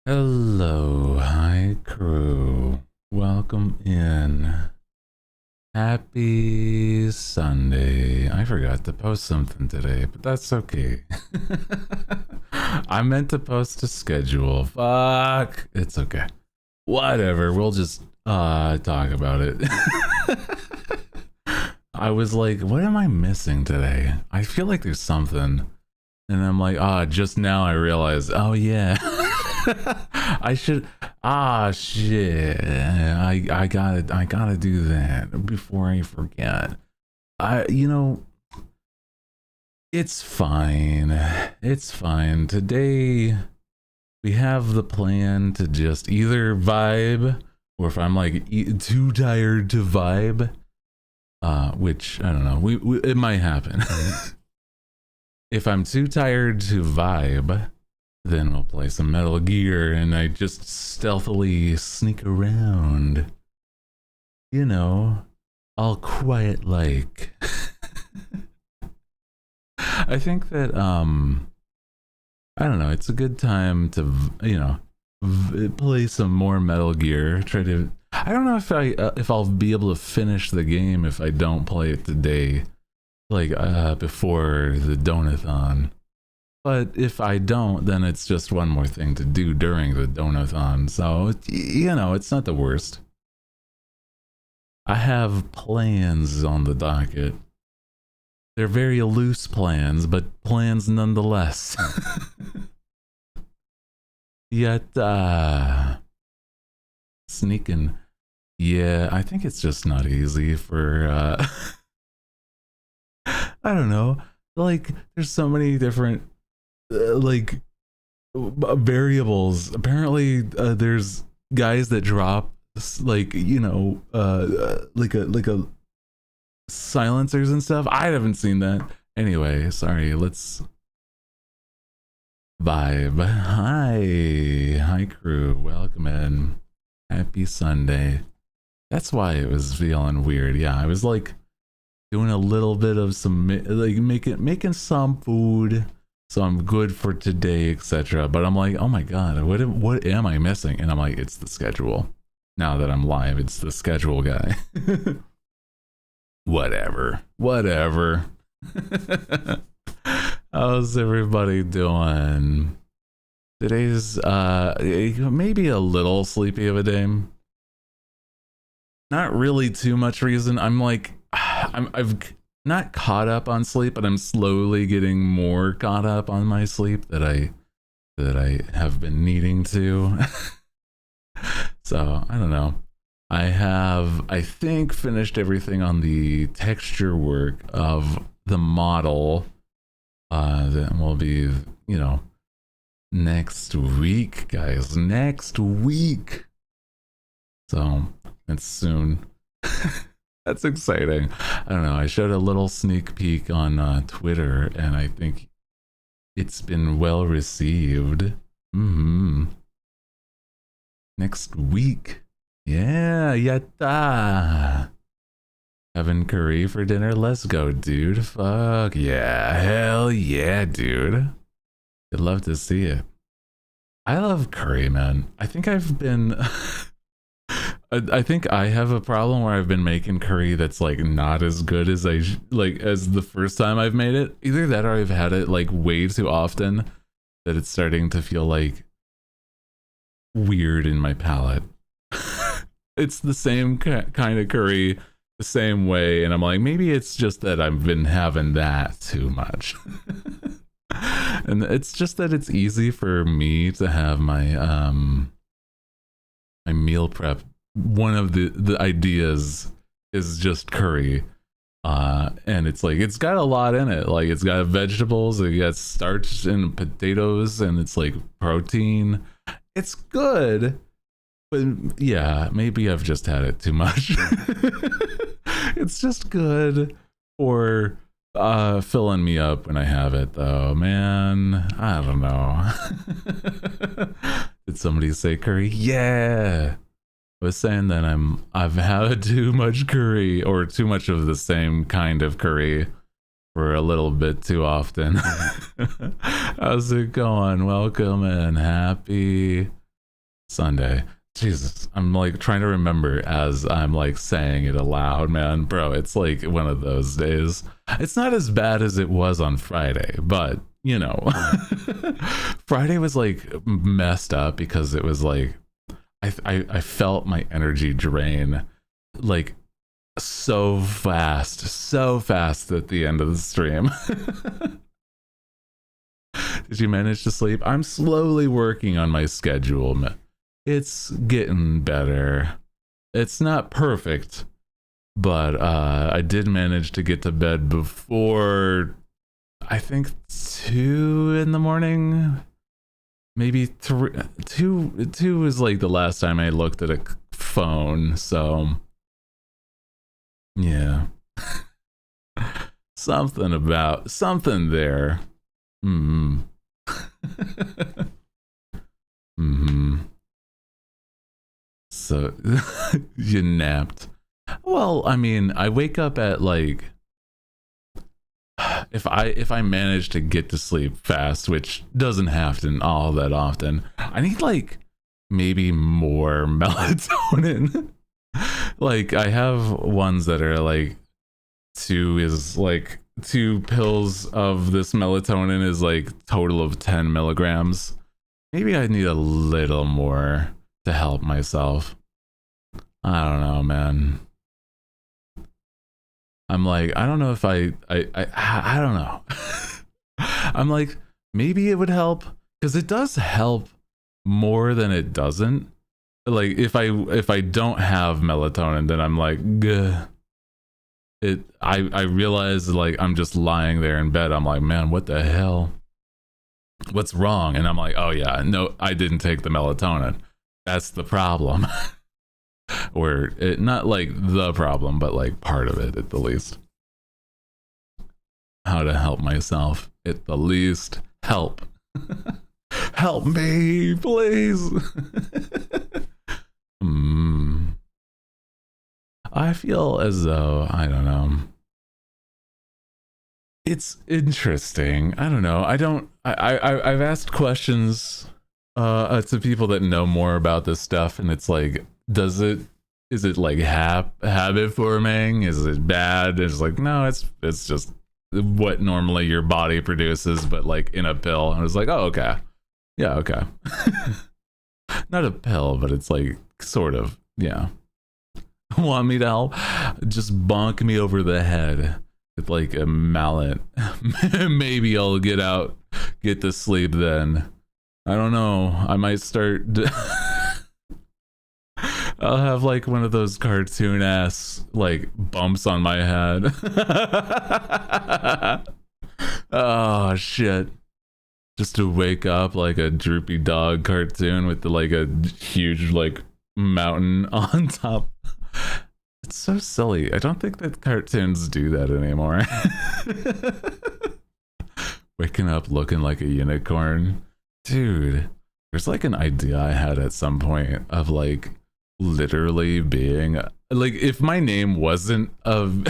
Hello, hi crew. Welcome in. Happy Sunday. I forgot to post something today, but that's okay. I meant to post a schedule. Fuck. It's okay. Whatever. We'll just talk about it. I was like, what am I missing today? I feel like there's something. And I'm like, just now I realized, oh yeah. I should shit. I gotta do that before I forget. It's fine. It's fine. Today we have the plan to just either vibe, or if I'm like too tired to vibe, which I don't know, it might happen. If I'm too tired to vibe, then we'll play some Metal Gear and I just stealthily sneak around. You know, all quiet like. I think that, I don't know, it's a good time to, play some more Metal Gear. I don't know if I'll be able to finish the game if I don't play it today, like, before the Donathon. But if I don't, then it's just one more thing to do during the Donathon. So, it's not the worst. I have plans on the docket. They're very loose plans, but plans nonetheless. Yet, sneaking. Yeah, I think it's just not easy for, I don't know. Like, there's so many different variables. Apparently there's guys that drop like a silencers and stuff. I haven't seen that. Anyway, sorry, let's vibe. Hi crew, welcome in. Happy Sunday. That's why it was feeling weird. Yeah, I was like doing a little bit of some like making some food, so I'm good for today, etc. But I'm like, oh my god, what am I missing? And I'm like, it's the schedule. Now that I'm live, it's the schedule guy. Whatever. How's everybody doing? Today's maybe a little sleepy of a day. Not really too much reason. I've not caught up on sleep, but I'm slowly getting more caught up on my sleep that I have been needing to. So I don't know. I think finished everything on the texture work of the model. That will be, next week, guys. Next week. So it's soon. That's exciting. I don't know. I showed a little sneak peek on Twitter, and I think it's been well received. Next week. Yeah, yatta. Having curry for dinner? Let's go, dude. Fuck yeah. Hell yeah, dude. I'd love to see it. I love curry, man. I think I've been... I think I have a problem where I've been making curry that's like not as good as as the first time I've made it. Either that or I've had it like way too often that it's starting to feel like weird in my palate. It's the same kind of curry, the same way, and I'm like, maybe it's just that I've been having that too much. And it's just that it's easy for me to have my my meal prep. One of the ideas is just curry, and it's like it's got a lot in it. Like it's got vegetables, it got starch and potatoes, and it's like protein. It's good, but yeah, maybe I've just had it too much. It's just good for filling me up when I have it, though. Man, I don't know. Did somebody say curry? Yeah. I was saying that I've had too much curry, or too much of the same kind of curry for a little bit too often. How's it going? Welcome and happy Sunday. Jesus, I'm like trying to remember as I'm like saying it aloud, man. Bro, it's like one of those days. It's not as bad as it was on Friday, but you know, Friday was like messed up because it was like I felt my energy drain like so fast at the end of the stream. Did you manage to sleep? I'm slowly working on my schedule. It's getting better. It's not perfect, but I did manage to get to bed before, I think, 2 in the morning. Maybe 3. 2 was like the last time I looked at a phone, so yeah. Something there. Mm-hmm. Mm-hmm. So you napped. Well, I mean, I wake up at like, if I manage to get to sleep fast, which doesn't happen all that often, I need like maybe more melatonin. Like I have ones that are like 2 pills of this melatonin is like total of 10 milligrams. Maybe I need a little more to help myself. I don't know, man. I'm like, I don't know if I don't know. I'm like, maybe it would help because it does help more than it doesn't. Like if I don't have melatonin, then I'm like, gah. I realize like I'm just lying there in bed. I'm like, man, what the hell? What's wrong? And I'm like, oh yeah, no, I didn't take the melatonin. That's the problem. Or it, not like the problem, but like part of it at the least. How to help myself at the least. Help. Help me, please. I feel as though, I don't know. It's interesting. I don't know. I've asked questions to people that know more about this stuff, and it's like, is it like habit forming? Is it bad? It's like, no, it's just what normally your body produces, but like in a pill. And I was like, oh, okay. Yeah, okay. Not a pill, but it's like sort of, yeah. Want me to help? Just bonk me over the head with like a mallet. Maybe I'll get to sleep then. I don't know. I might start. I'll have like one of those cartoon ass like bumps on my head. Oh shit. Just to wake up like a droopy dog cartoon with like a huge like mountain on top. It's so silly. I don't think that cartoons do that anymore. Waking up looking like a unicorn. Dude, there's like an idea I had at some point of like literally being like, if my name wasn't of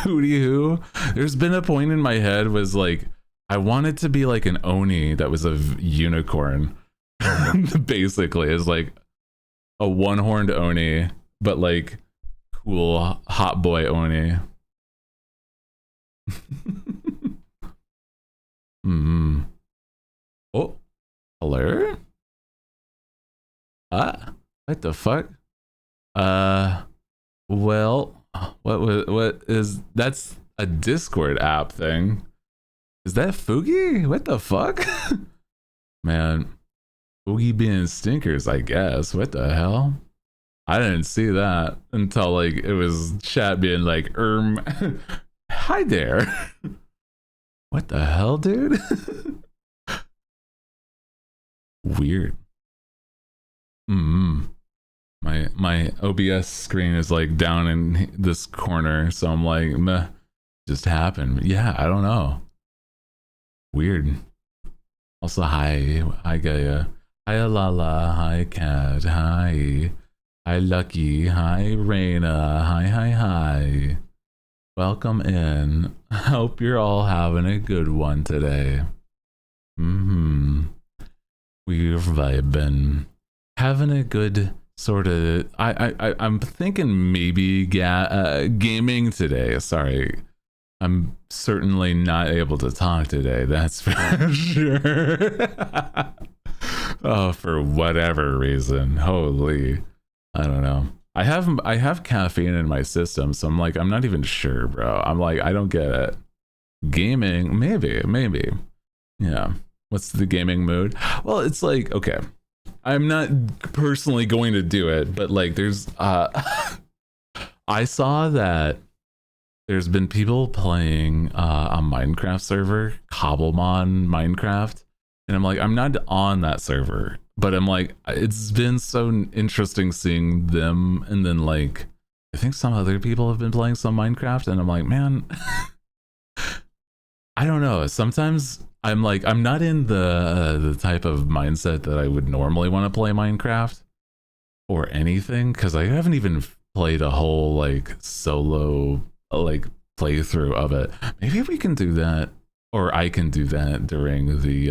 Hooty Hoo, there's been a point in my head was like, I wanted to be like an Oni that was a unicorn. Basically, is like a one-horned Oni, but like cool hot boy Oni. Oh, hello? What the fuck? Well, what is, that's a Discord app thing. Is that Foogie? What the fuck? Man, Foogie being stinkers, I guess. What the hell? I didn't see that until like it was chat being like, hi there. What the hell, dude? Weird. My OBS screen is like down in this corner, so I'm like, meh, just happened. Yeah, I don't know. Weird. Also, hi Gaia. Hi Alala. Hi Cat. Hi. Hi Lucky. Hi Raina. Hi. Welcome in. Hope you're all having a good one today. We're vibing. having a good sort of. I'm thinking maybe gaming today. Sorry, I'm certainly not able to talk today. That's for sure. Oh, for whatever reason. Holy, I don't know. I have caffeine in my system, so I'm like, I'm not even sure, bro. I'm like, I don't get it. Gaming, maybe. Yeah. What's the gaming mood? Well, it's like, okay. I'm not personally going to do it, but like there's I saw that there's been people playing a Minecraft server, Cobblemon Minecraft, and I'm like, I'm not on that server, but I'm like, it's been so interesting seeing them, and then like I think some other people have been playing some Minecraft, and I'm like, man, I don't know. Sometimes I'm like, I'm not in the type of mindset that I would normally want to play Minecraft or anything, because I haven't even played a whole like solo like playthrough of it. Maybe we can do that, or I can do that during the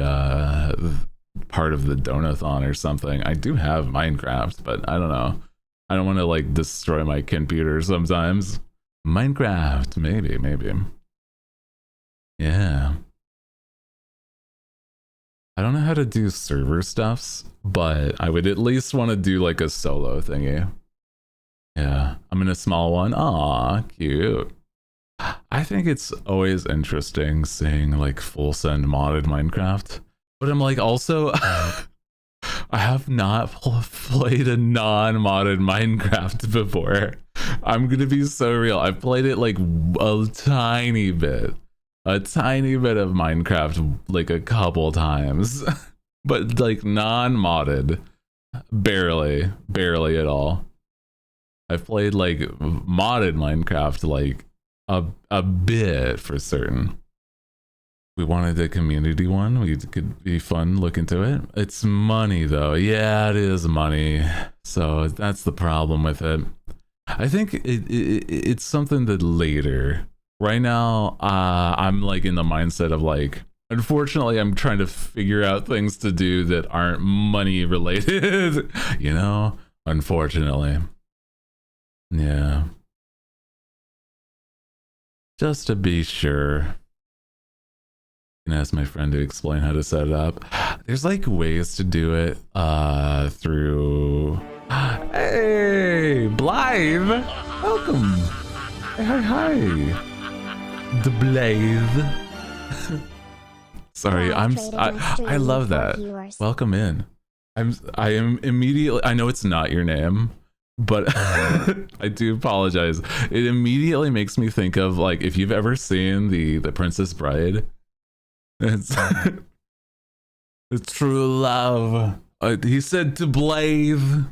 part of the donathon or something. I do have Minecraft, but I don't know. I don't want to like destroy my computer sometimes. Minecraft, maybe. Yeah. I don't know how to do server stuffs, but I would at least want to do like a solo thingy. Yeah, I'm in a small one. Aw, cute. I think it's always interesting seeing like full send modded Minecraft, but I'm like also I have not played a non-modded Minecraft before. I'm gonna be so real. I've played it like a tiny bit of Minecraft like a couple times, but like non-modded, barely at all. I've played like modded Minecraft like a bit for certain. We wanted a community one. We could be fun. Look into it. It's money though. Yeah, it is money. So that's the problem with it. I think it's something that later. Right now, I'm like in the mindset of like, unfortunately, I'm trying to figure out things to do that aren't money related, you know, unfortunately. Yeah. Just to be sure. I can ask my friend to explain how to set it up. There's like ways to do it through. Hey, Blythe! Welcome! Hi. The Blythe. Sorry, I love that. Welcome in. I am immediately, I know it's not your name, but I do apologize. It immediately makes me think of like, if you've ever seen the Princess Bride, it's it's true love. He said to Blythe.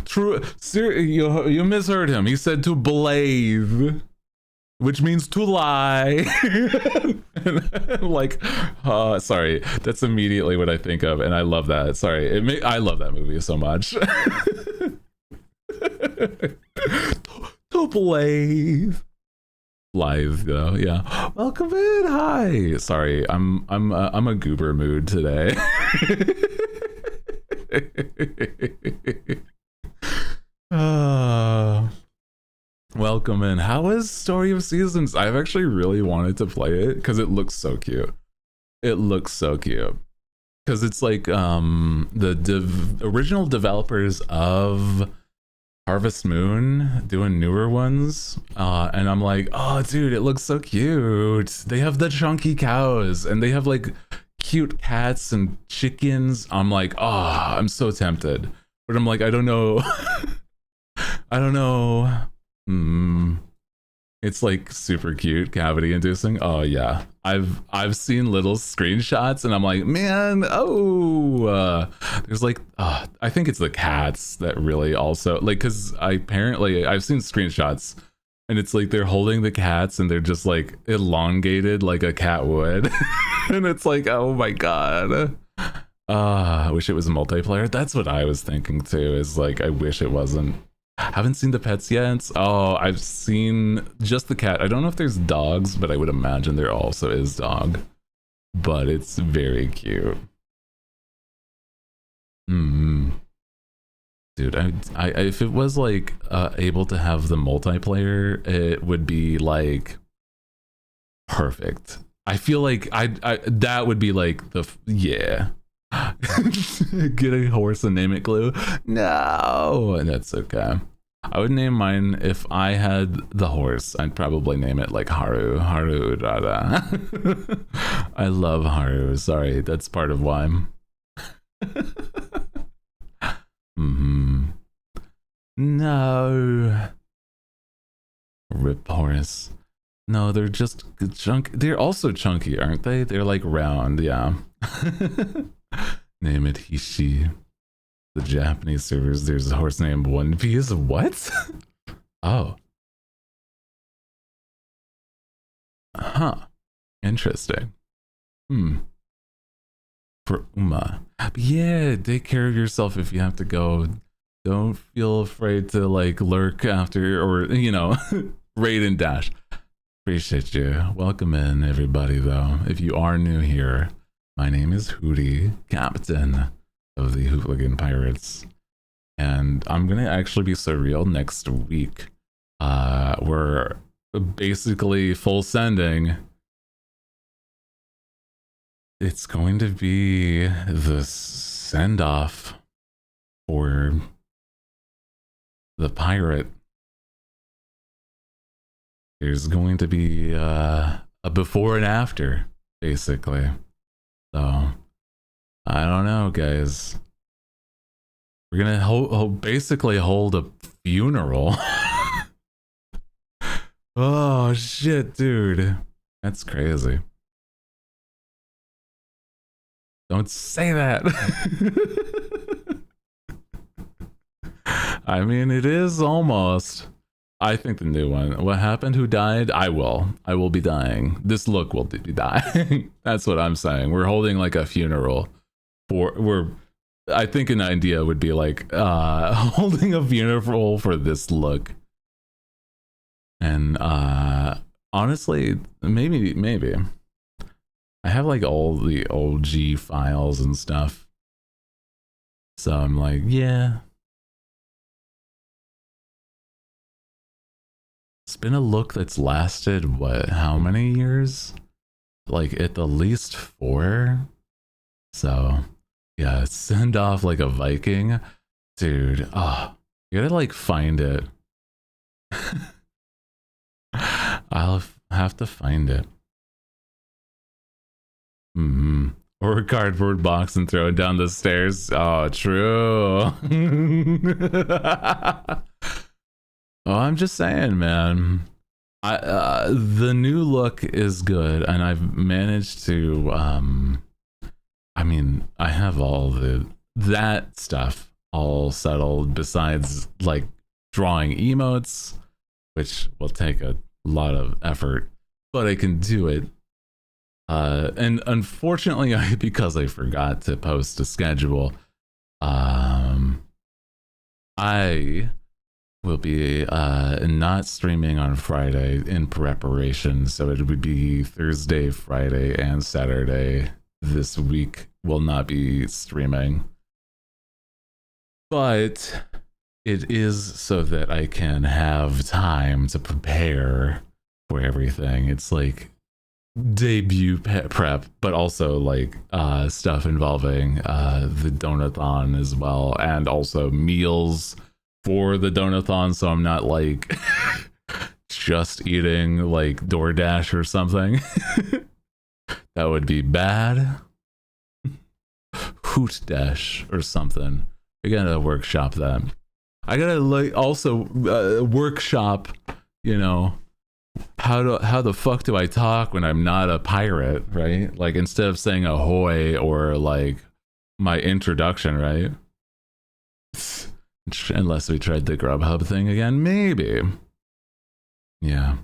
True, you misheard him. He said to Blythe, which means to lie. Like, sorry, that's immediately what I think of, and I love that. Sorry, I love that movie so much. To Blythe. Live though, yeah. Welcome in. Hi. Sorry, I'm a goober mood today. Welcome in. How is Story of Seasons? I've actually really wanted to play it because it looks so cute. It looks so cute because it's like the original developers of Harvest Moon doing newer ones, and I'm like, oh dude, it looks so cute. They have the chunky cows and they have like cute cats and chickens. I'm like, oh, I'm so tempted, but I'm like, I don't know. I don't know. It's like super cute, cavity inducing. Oh yeah, I've seen little screenshots and I'm like, man, there's like I think it's the cats that really also like, because I've seen screenshots and it's like they're holding the cats and they're just like elongated like a cat would. And it's like, oh my god. I wish it was multiplayer. That's what I was thinking too, is like, I wish it wasn't. Haven't seen the pets yet. Oh, I've seen just the cat. I don't know if there's dogs, but I would imagine there also is dog. But it's very cute. Dude, if it was like able to have the multiplayer, it would be like perfect. I feel like I that would be like the yeah. Get a horse and name it Glue. No, that's okay. I would name mine if I had the horse. I'd probably name it like Haru. Haru Rada. I love Haru. Sorry, that's part of why. No. Rip horse. No, they're just chunky. They're also chunky, aren't they? They're like round, yeah. Name it Hishi. The Japanese servers, there's a horse named One Piece. What? Oh. Huh. Interesting. For Uma. But yeah, take care of yourself if you have to go. Don't feel afraid to like lurk after or, you know, raid and dash. Appreciate you. Welcome in, everybody, though. If you are new here, my name is Hooty, captain of the Hooligan Pirates. And I'm going to actually be surreal next week. We're basically full sending. It's going to be the send-off for the pirate. There's going to be a before and after, basically. So, I don't know, guys. We're gonna basically hold a funeral. Oh, shit, dude. That's crazy. Don't say that. I mean, it is almost. I think the new one. What happened? Who died? I will. I will be dying. This look will be dying. That's what I'm saying. We're holding like a funeral. I think an idea would be like holding a funeral for this look. And honestly, maybe. I have like all the OG files and stuff. So I'm like, yeah. It's been a look that's lasted, what, how many years? Like at the least 4. So, yeah, send off like a Viking. Dude, oh, you gotta like find it. I'll have to find it. Or a cardboard box and throw it down the stairs. Oh, true. Oh, I'm just saying, man. The new look is good, and I've managed to. I mean, I have all that stuff all settled. Besides, like drawing emotes, which will take a lot of effort, but I can do it. And unfortunately, because I forgot to post a schedule, I will be not streaming on Friday in preparation, so it would be Thursday, Friday, and Saturday. This week will not be streaming, but it is so that I can have time to prepare for everything. It's like debut prep, but also like stuff involving the donathon as well, and also meals for the donathon, so I'm not like just eating like DoorDash or something. That would be bad. Hoot Dash or something. I gotta workshop that. I gotta like also workshop, you know, how the fuck do I talk when I'm not a pirate, right? Like instead of saying ahoy or like my introduction, right? Unless we tried the Grubhub thing again, maybe. Yeah.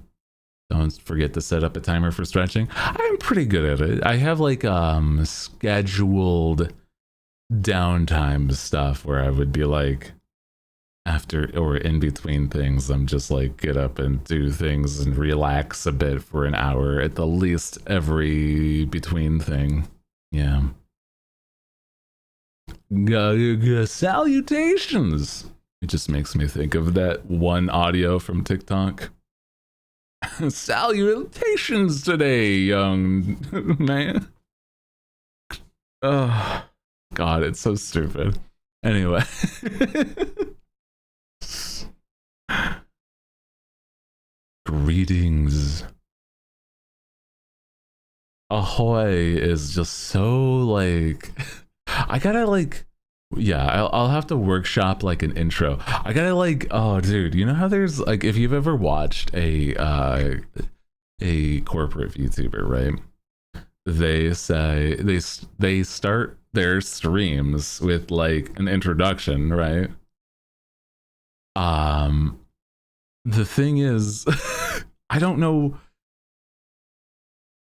Don't forget to set up a timer for stretching. I'm pretty good at it. I have like scheduled downtime stuff where I would be like after or in between things, I'm just like get up and do things and relax a bit for an hour at the least every between thing. Yeah. Salutations. It just makes me think of that one audio from TikTok. Salutations today, young man. Oh, God, it's so stupid. Anyway. Greetings. Ahoy is just so like, I gotta like, yeah, I'll have to workshop like an intro. I gotta like, oh dude, you know how there's like, if you've ever watched a corporate VTuber, right? They say they start their streams with like an introduction, right? The thing is, I don't know.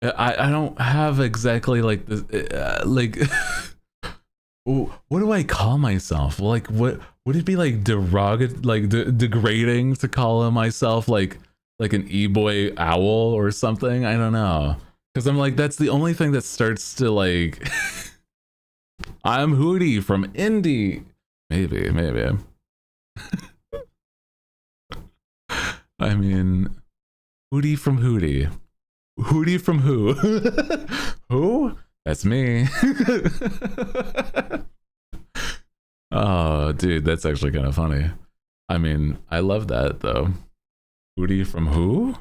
I don't have exactly like the like. What do I call myself? Like, what would it be like degrading to call myself like an e-boy owl or something? I don't know, because I'm like, that's the only thing that starts to like. I'm Hooty from Indie. Maybe. I mean, Hooty from Hooty. Hooty from who? Who? That's me. Oh, dude, that's actually kind of funny. I mean, I love that though. Hooty from who?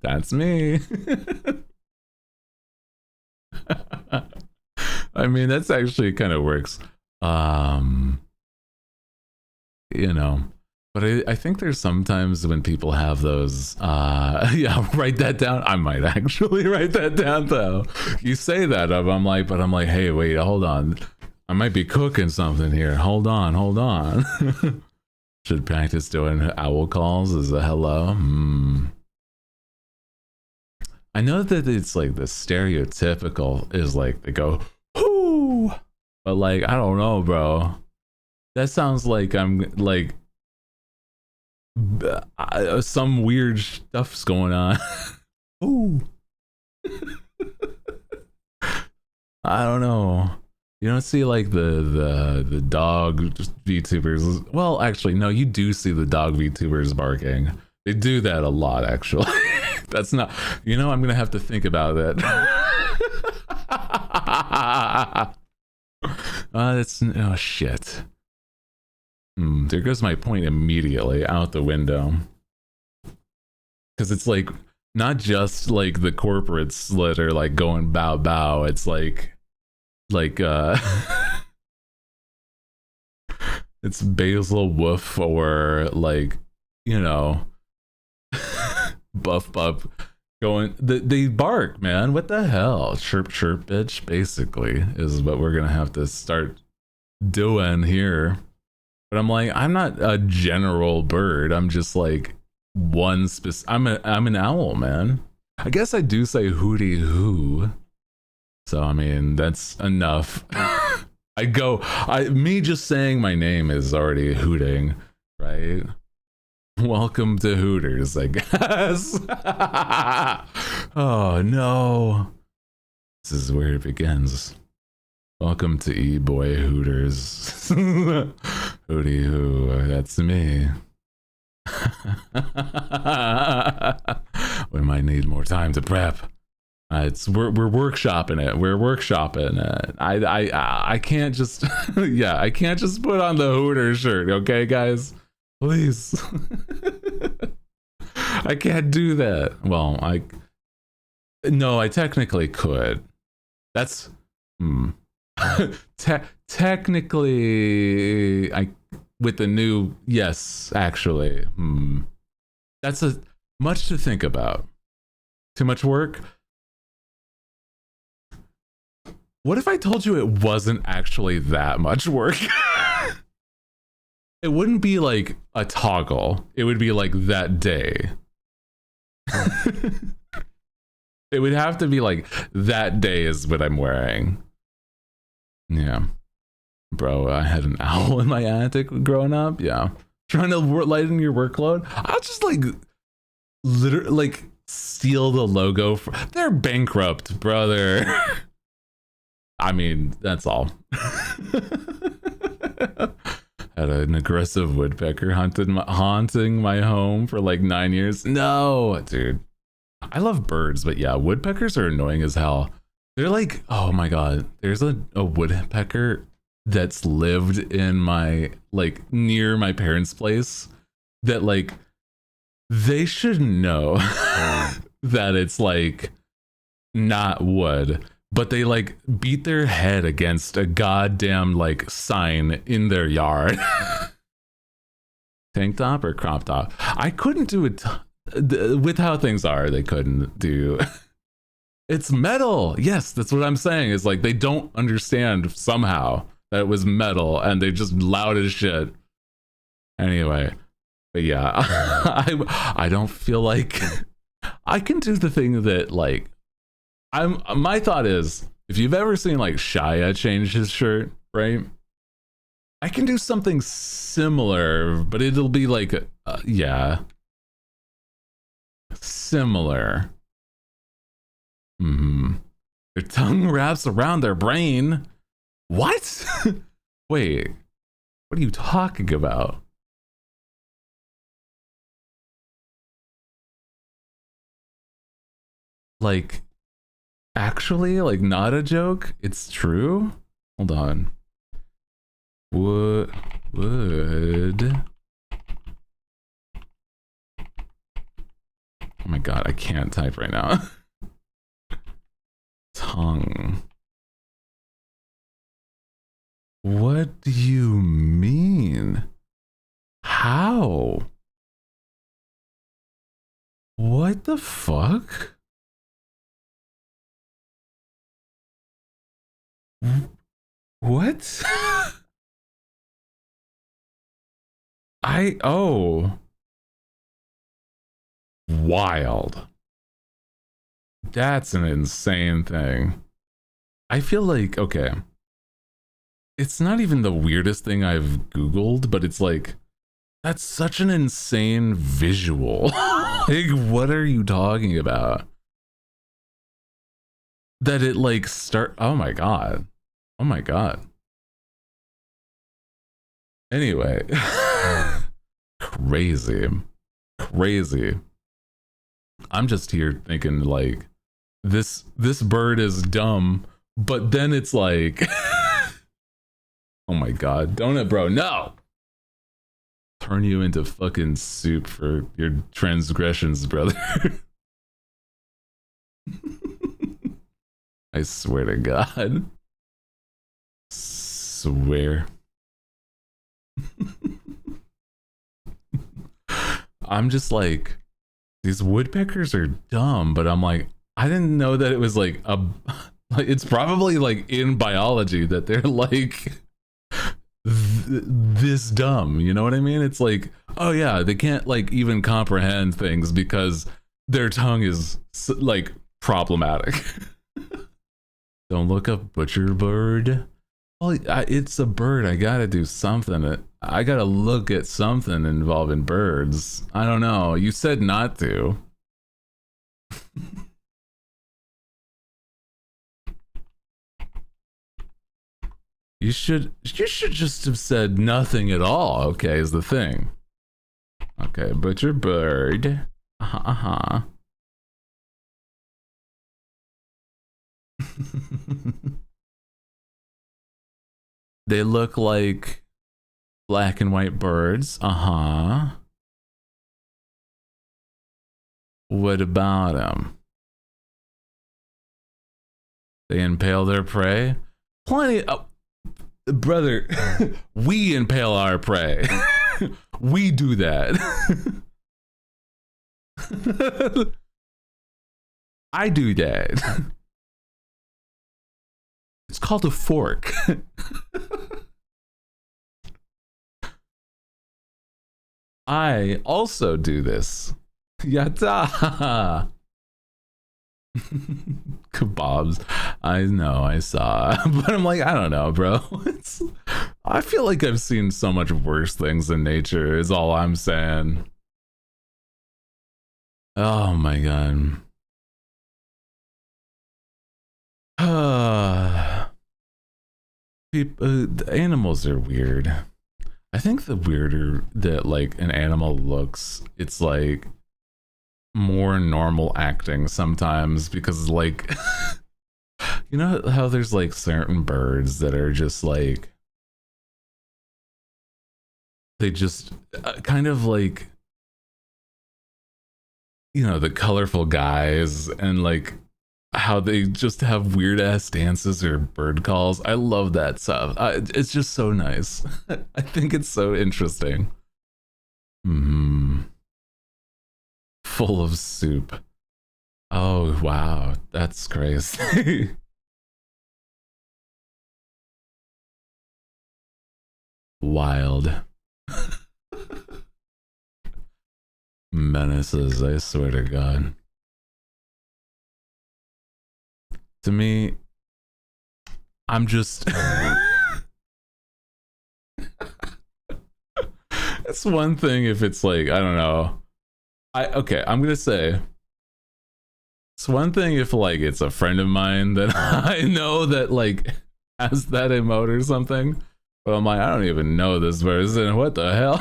That's me. I mean, that's actually kind of works. You know. But I think there's sometimes when people have those, yeah, write that down. I might actually write that down though. You say that, I'm like, hey, wait, hold on. I might be cooking something here. Hold on. Should practice doing owl calls as a hello. I know that it's like the stereotypical is like they go, whoo, but like, I don't know, bro. That sounds like I'm like, some weird stuff's going on. Ooh. I don't know. You don't see like the dog VTubers. Well, actually, no, you do see the dog VTubers barking. They do that a lot, actually. That's not, you know, I'm gonna have to think about it. That's, oh shit. There goes my point immediately out the window. Because it's like, not just like the corporates that are like going bow bow, it's like it's Basil Woof or like, you know, Buff going, they bark, man. What the hell? Chirp chirp bitch, basically, is what we're gonna have to start doing here. But I'm like, I'm not a general bird. I'm just like one I'm an owl, man. I guess I do say hooty hoo. So I mean, that's enough. Me just saying my name is already hooting, right? Welcome to Hooters, I guess. Oh no. This is where it begins. Welcome to E-Boy Hooters. Hooty hoo, that's me. We might need more time to prep. We're workshopping it. We're workshopping it. I can't just yeah, I can't just put on the Hooters shirt, okay, guys? Please. I can't do that. Well, no, I technically could. That's technically, with the new, yes, actually, that's much to think about. Too much work. What if I told you it wasn't actually that much work? It wouldn't be like a toggle. It would be like that day. It would have to be like that day is what I'm wearing. Yeah. Bro, I had an owl in my attic growing up. Yeah. Trying to lighten your workload. I'll just like literally like steal the logo. They're bankrupt, brother. I mean, that's all. Had an aggressive woodpecker haunting my home for like 9 years. No, dude. I love birds, but yeah, woodpeckers are annoying as hell. They're like, oh my god, there's a woodpecker that's lived in my, like, near my parents' place that, like, they should know that it's, like, not wood, but they, like, beat their head against a goddamn, like, sign in their yard. Tank top or crop top? I couldn't do it with how things are. They couldn't do. It's metal. Yes, that's what I'm saying. Is like they don't understand somehow that it was metal, and they just loud as shit. Anyway, but yeah, I don't feel like I can do the thing that, like, my thought is, if you've ever seen like Shia change his shirt, right? I can do something similar, but it'll be like, yeah, similar. Their tongue wraps around their brain. What? Wait, what are you talking about? Like, actually, like, not a joke? It's true? Hold on. Would oh my god, I can't type right now. Tongue. What do you mean? How? What the fuck? What? Oh. Wild. That's an insane thing. I feel like, okay, it's not even the weirdest thing I've Googled, but it's like, that's such an insane visual. Like, what are you talking about? That it like oh my god. Oh my god. Anyway. Crazy. I'm just here thinking like this bird is dumb, but then it's like oh my god, donut bro, no! Turn you into fucking soup for your transgressions, brother. I swear to God. Swear. I'm just like, these woodpeckers are dumb, but I'm like, I didn't know that it was like like it's probably like in biology that they're like this dumb, you know what I mean? It's like, oh yeah, they can't like even comprehend things because their tongue is like problematic. Don't look up butcher bird. Well, it's a bird. I gotta do something. I gotta look at something involving birds. I don't know. You said not to. You should just have said nothing at all. Okay, is the thing. Okay, butcher bird. They look like black and white birds. What about them? They impale their prey. Plenty of brother. We impale our prey. We do that. I do that. It's called a fork. I also do this. Yatta! Kebabs. I know, I saw. But I'm like, I don't know, bro. I feel like I've seen so much worse things in nature, is all I'm saying. Oh my god. People, the animals are weird. I think the weirder that like an animal looks, it's like more normal acting sometimes because like you know how there's like certain birds that are just like they just kind of like, you know, the colorful guys and like how they just have weird ass dances or bird calls. I love that stuff. It's just so nice. I think it's so interesting. Full of soup. Oh wow, that's crazy. Wild. Menaces, I swear to God. To me, I'm just it's one thing if it's like, I don't know. I'm gonna say it's one thing if like it's a friend of mine that I know that like has that emote or something. But I'm like, I don't even know this person. What the hell?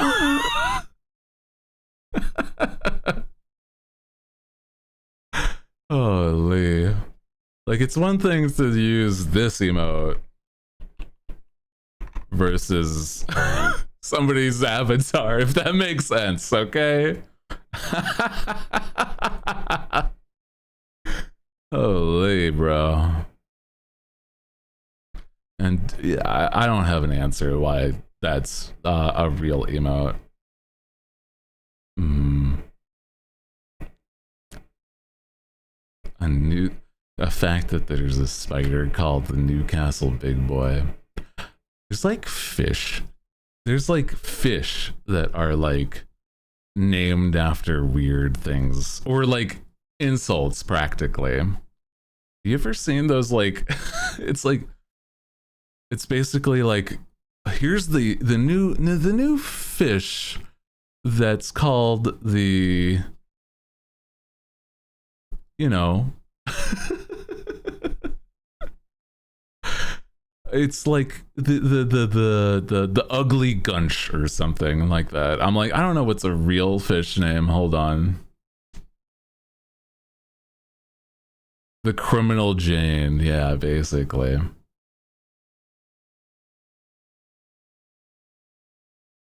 Holy. Like, it's one thing to use this emote versus somebody's avatar, if that makes sense, okay? Holy, bro. And yeah, I don't have an answer why that's a real emote. A fact that there's a spider called the Newcastle Big Boy. There's like fish. There's like fish that are like named after weird things or like insults practically. You ever seen those like it's like it's basically like here's the new fish that's called the, you know, it's like the ugly gunch or something like that. I'm like, I don't know what's a real fish name. Hold on. The criminal Jane, yeah, basically.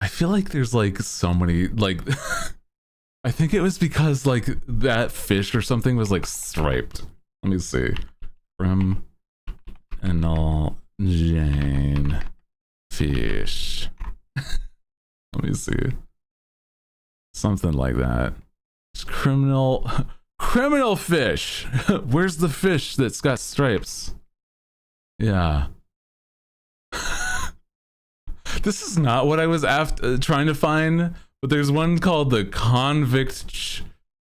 I feel like there's like so many like I think it was because like that fish or something was like striped. Let me see. Criminal Jane fish. Let me see. Something like that. It's criminal fish. Where's the fish that's got stripes? Yeah. This is not what I was after trying to find, but there's one called the convict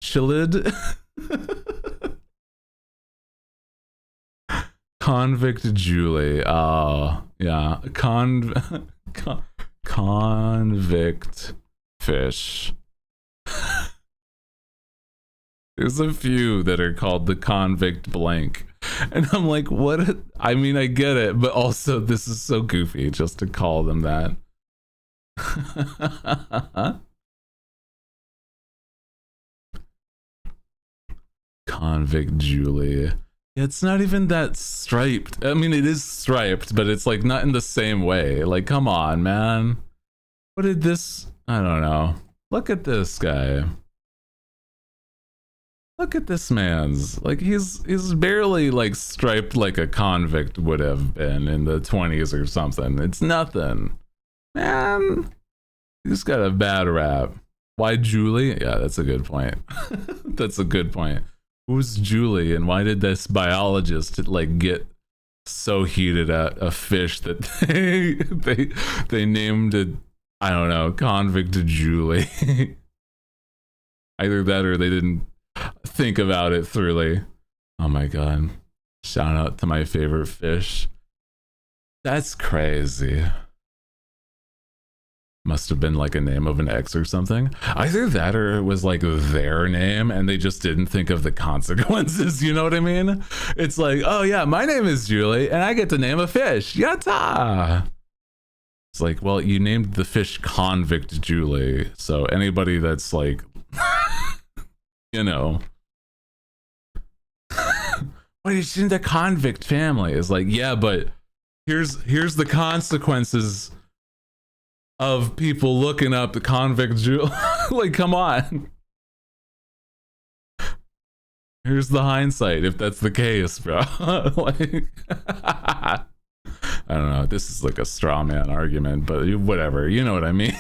chillid. Convict Julie. Oh, yeah. Convict fish. There's a few that are called the convict blank. And I'm like, what? I mean, I get it, but also this is so goofy just to call them that. Convict Julie. It's not even that striped. I mean, it is striped, but it's like not in the same way. Like, come on, man. What did this? I don't know. Look at this guy. Look at this man's. Like, he's barely like striped like a convict would have been in the 20s or something. It's nothing. Man, he's got a bad rap. Why Julie? Yeah, that's a good point. That's a good point. Who's Julie and why did this biologist like get so heated at a fish that they named it, I don't know, convict Julie? Either that or they didn't think about it thoroughly. Oh my god. Shout out to my favorite fish. That's crazy. Must have been like a name of an ex or something. Either that or it was like their name and they just didn't think of the consequences. You know what I mean? It's like, oh yeah, my name is Julie and I get to name a fish. Yatta! It's like, well, you named the fish Convict Julie. So anybody that's like, you know, well, she's in the convict family is like, yeah, but here's the consequences of people looking up the convict Julie. Like, come on. Here's the hindsight if that's the case, bro. Like, I don't know. This is like a straw man argument, but whatever. You know what I mean?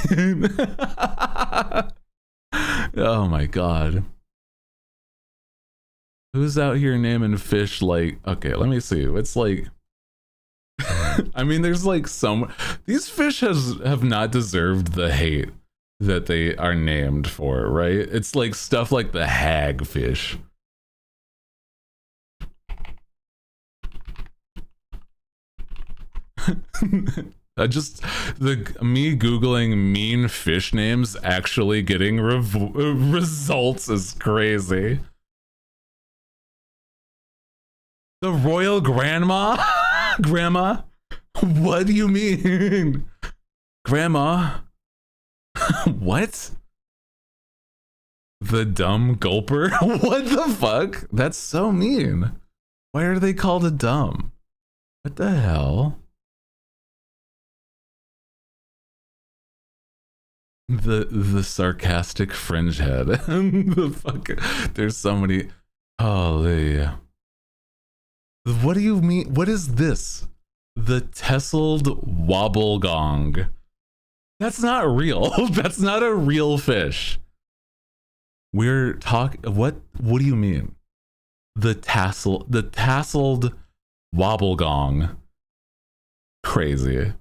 Oh my god. Who's out here naming fish like, okay, let me see. It's like, I mean, there's like these fish have not deserved the hate that they are named for, right? It's like stuff like the hagfish. Me googling mean fish names actually getting results is crazy. The royal grandma? Grandma? What do you mean? Grandma? What? The dumb gulper? What the fuck? That's so mean. Why are they called a dumb? What the hell? The sarcastic fringe head. The fuck. There's so many. Holy. What do you mean? What is this? The tesseled wobble gong. That's not real. That's not a real fish. We're talking. What do you mean? The tasseled wobble gong. Crazy.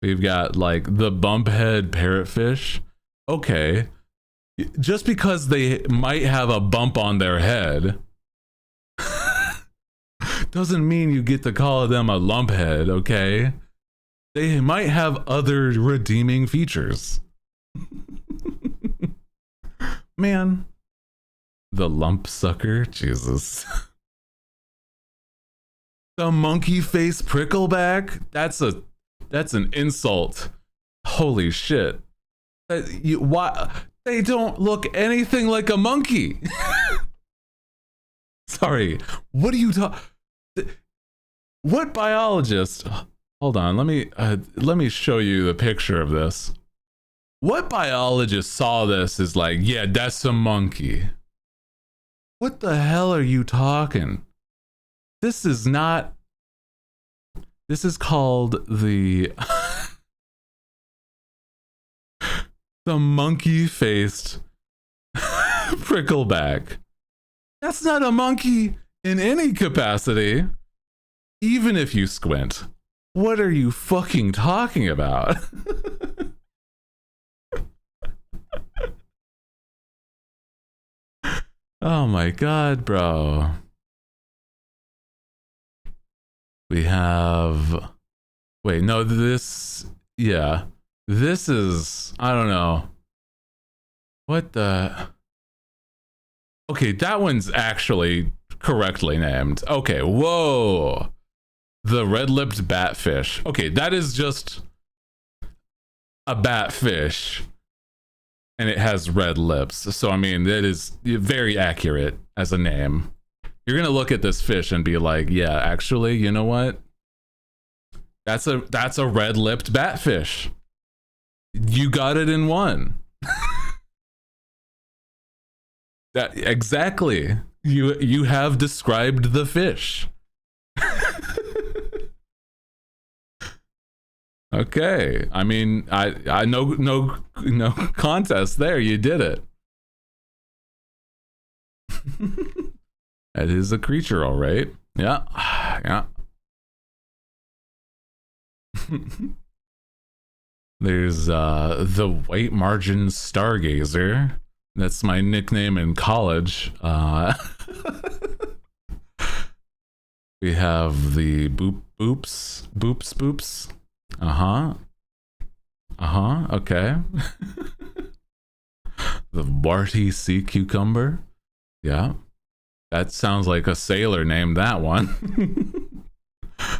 We've got like the bumphead parrotfish. Okay. Just because they might have a bump on their head doesn't mean you get to call them a lumphead, okay? They might have other redeeming features. Man. The lump sucker, Jesus. The monkey face prickleback? That's an insult. Holy shit. Why? They don't look anything like a monkey. Sorry. What are you talking? What biologist? Hold on. Let me show you the picture of this. What biologist saw this is like, yeah, that's a monkey. What the hell are you talking? This is not. This is called the the monkey-faced prickleback. That's not a monkey in any capacity, even if you squint. What are you fucking talking about? Oh my god, bro. We have... Wait, no, this... Yeah. This is... I don't know. What the... Okay, that one's actually correctly named. Okay, whoa. The red-lipped batfish. Okay, that is just a batfish. And it has red lips. So, I mean, that is very accurate as a name. You're going to look at this fish and be like, yeah, actually, you know what? That's a red-lipped batfish. You got it in one. That exactly. You have described the fish. Okay. I mean, I no contest there. You did it. That is a creature, all right. Yeah. Yeah. There's the white margin stargazer. That's my nickname in college. We have the boops. Uh-huh. Okay. The warty sea cucumber. Yeah. That sounds like a sailor named that one.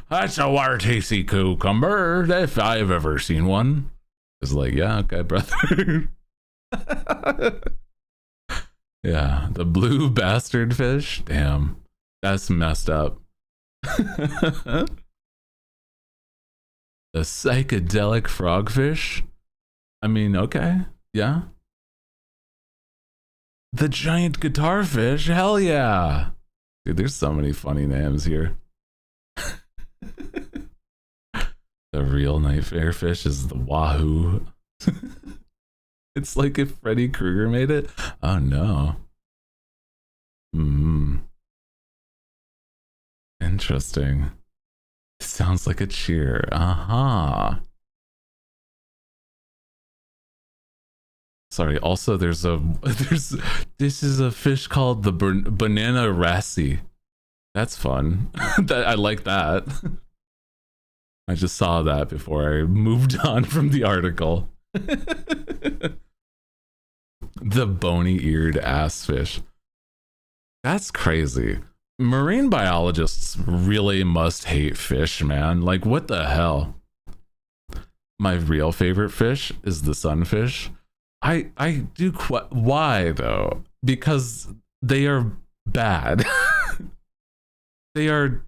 That's a warty sea cucumber, if I've ever seen one. It's like, yeah, okay, brother. Yeah, the blue bastard fish. Damn, that's messed up. The psychedelic frogfish. I mean, okay, yeah. The giant guitar fish. Hell yeah, dude. There's so many funny names here. The real nightmare fish is the wahoo. It's like if Freddy Krueger made it. Oh no. Interesting. Sounds like a cheer. Sorry. Also, this is a fish called the banana rassi. That's fun. I like that. I just saw that before I moved on from the article. The bony-eared ass fish. That's crazy. Marine biologists really must hate fish, man. Like, what the hell? My real favorite fish is the sunfish. I do why though? Because they are bad. They are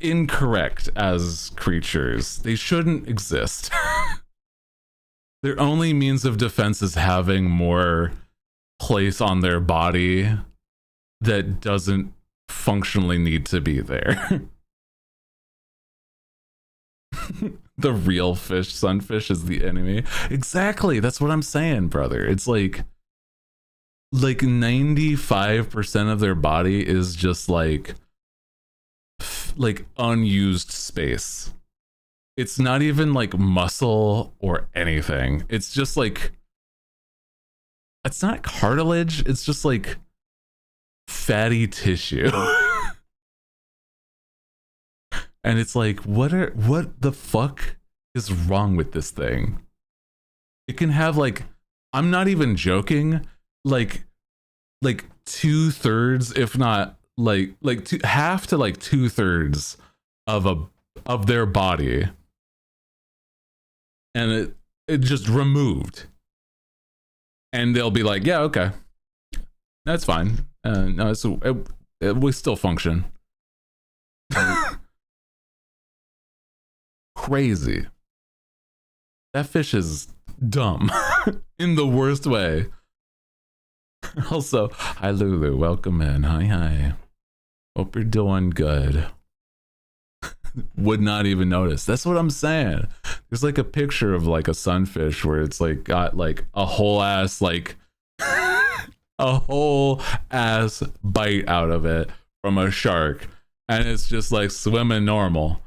incorrect as creatures. They shouldn't exist. Their only means of defense is having more place on their body that doesn't functionally need to be there. The real fish, sunfish, is the enemy. Exactly. That's what I'm saying, brother. It's like 95% of their body is just like unused space. It's not even like muscle or anything. It's just like, it's not cartilage. It's just like fatty tissue. And it's like, what the fuck is wrong with this thing? It can have like, I'm not even joking, like 2/3, if not half to like 2/3 of their body, and it just removed, and they'll be like, yeah, okay, that's fine. No, we still function. Crazy. That fish is dumb in the worst way. Also, hi Lulu, welcome in. Hi. Hope you're doing good. Would not even notice. That's what I'm saying. There's like a picture of like a sunfish where it's like got like a whole ass like a whole ass bite out of it from a shark, and it's just like swimming normal.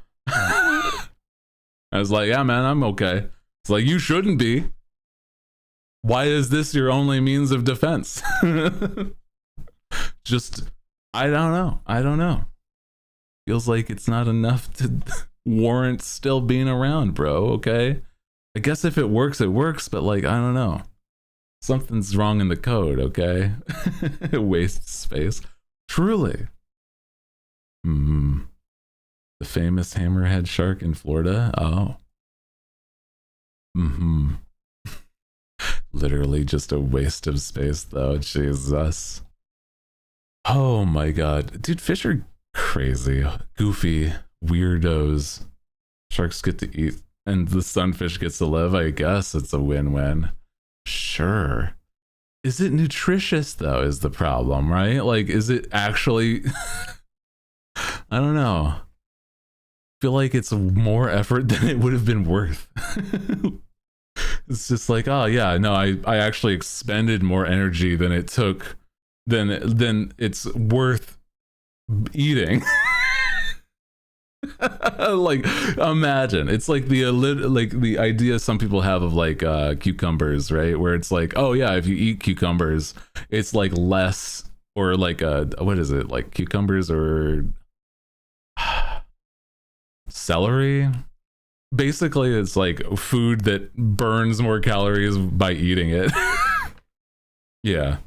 I was like, yeah, man, I'm okay. It's like, you shouldn't be. Why is this your only means of defense? Just, I don't know. Feels like it's not enough to warrant still being around, bro, okay? I guess if it works, but like, I don't know. Something's wrong in the code, okay? It wastes space. Truly. The famous hammerhead shark in Florida. Oh. Literally just a waste of space, though. Jesus. Oh my god. Dude, fish are crazy. Goofy. Weirdos. Sharks get to eat, and the sunfish gets to live. I guess it's a win-win. Sure. Is it nutritious, though, is the problem, right? Like, is it actually... I don't know. Feel like it's more effort than it would have been worth. It's just like, oh yeah, no, I actually expended more energy than it took, than it's worth eating. Like, imagine, it's like the idea some people have of like cucumbers, right? Where it's like, oh yeah, if you eat cucumbers, it's like less, or like what is it, like cucumbers or celery, basically it's like food that burns more calories by eating it. Yeah.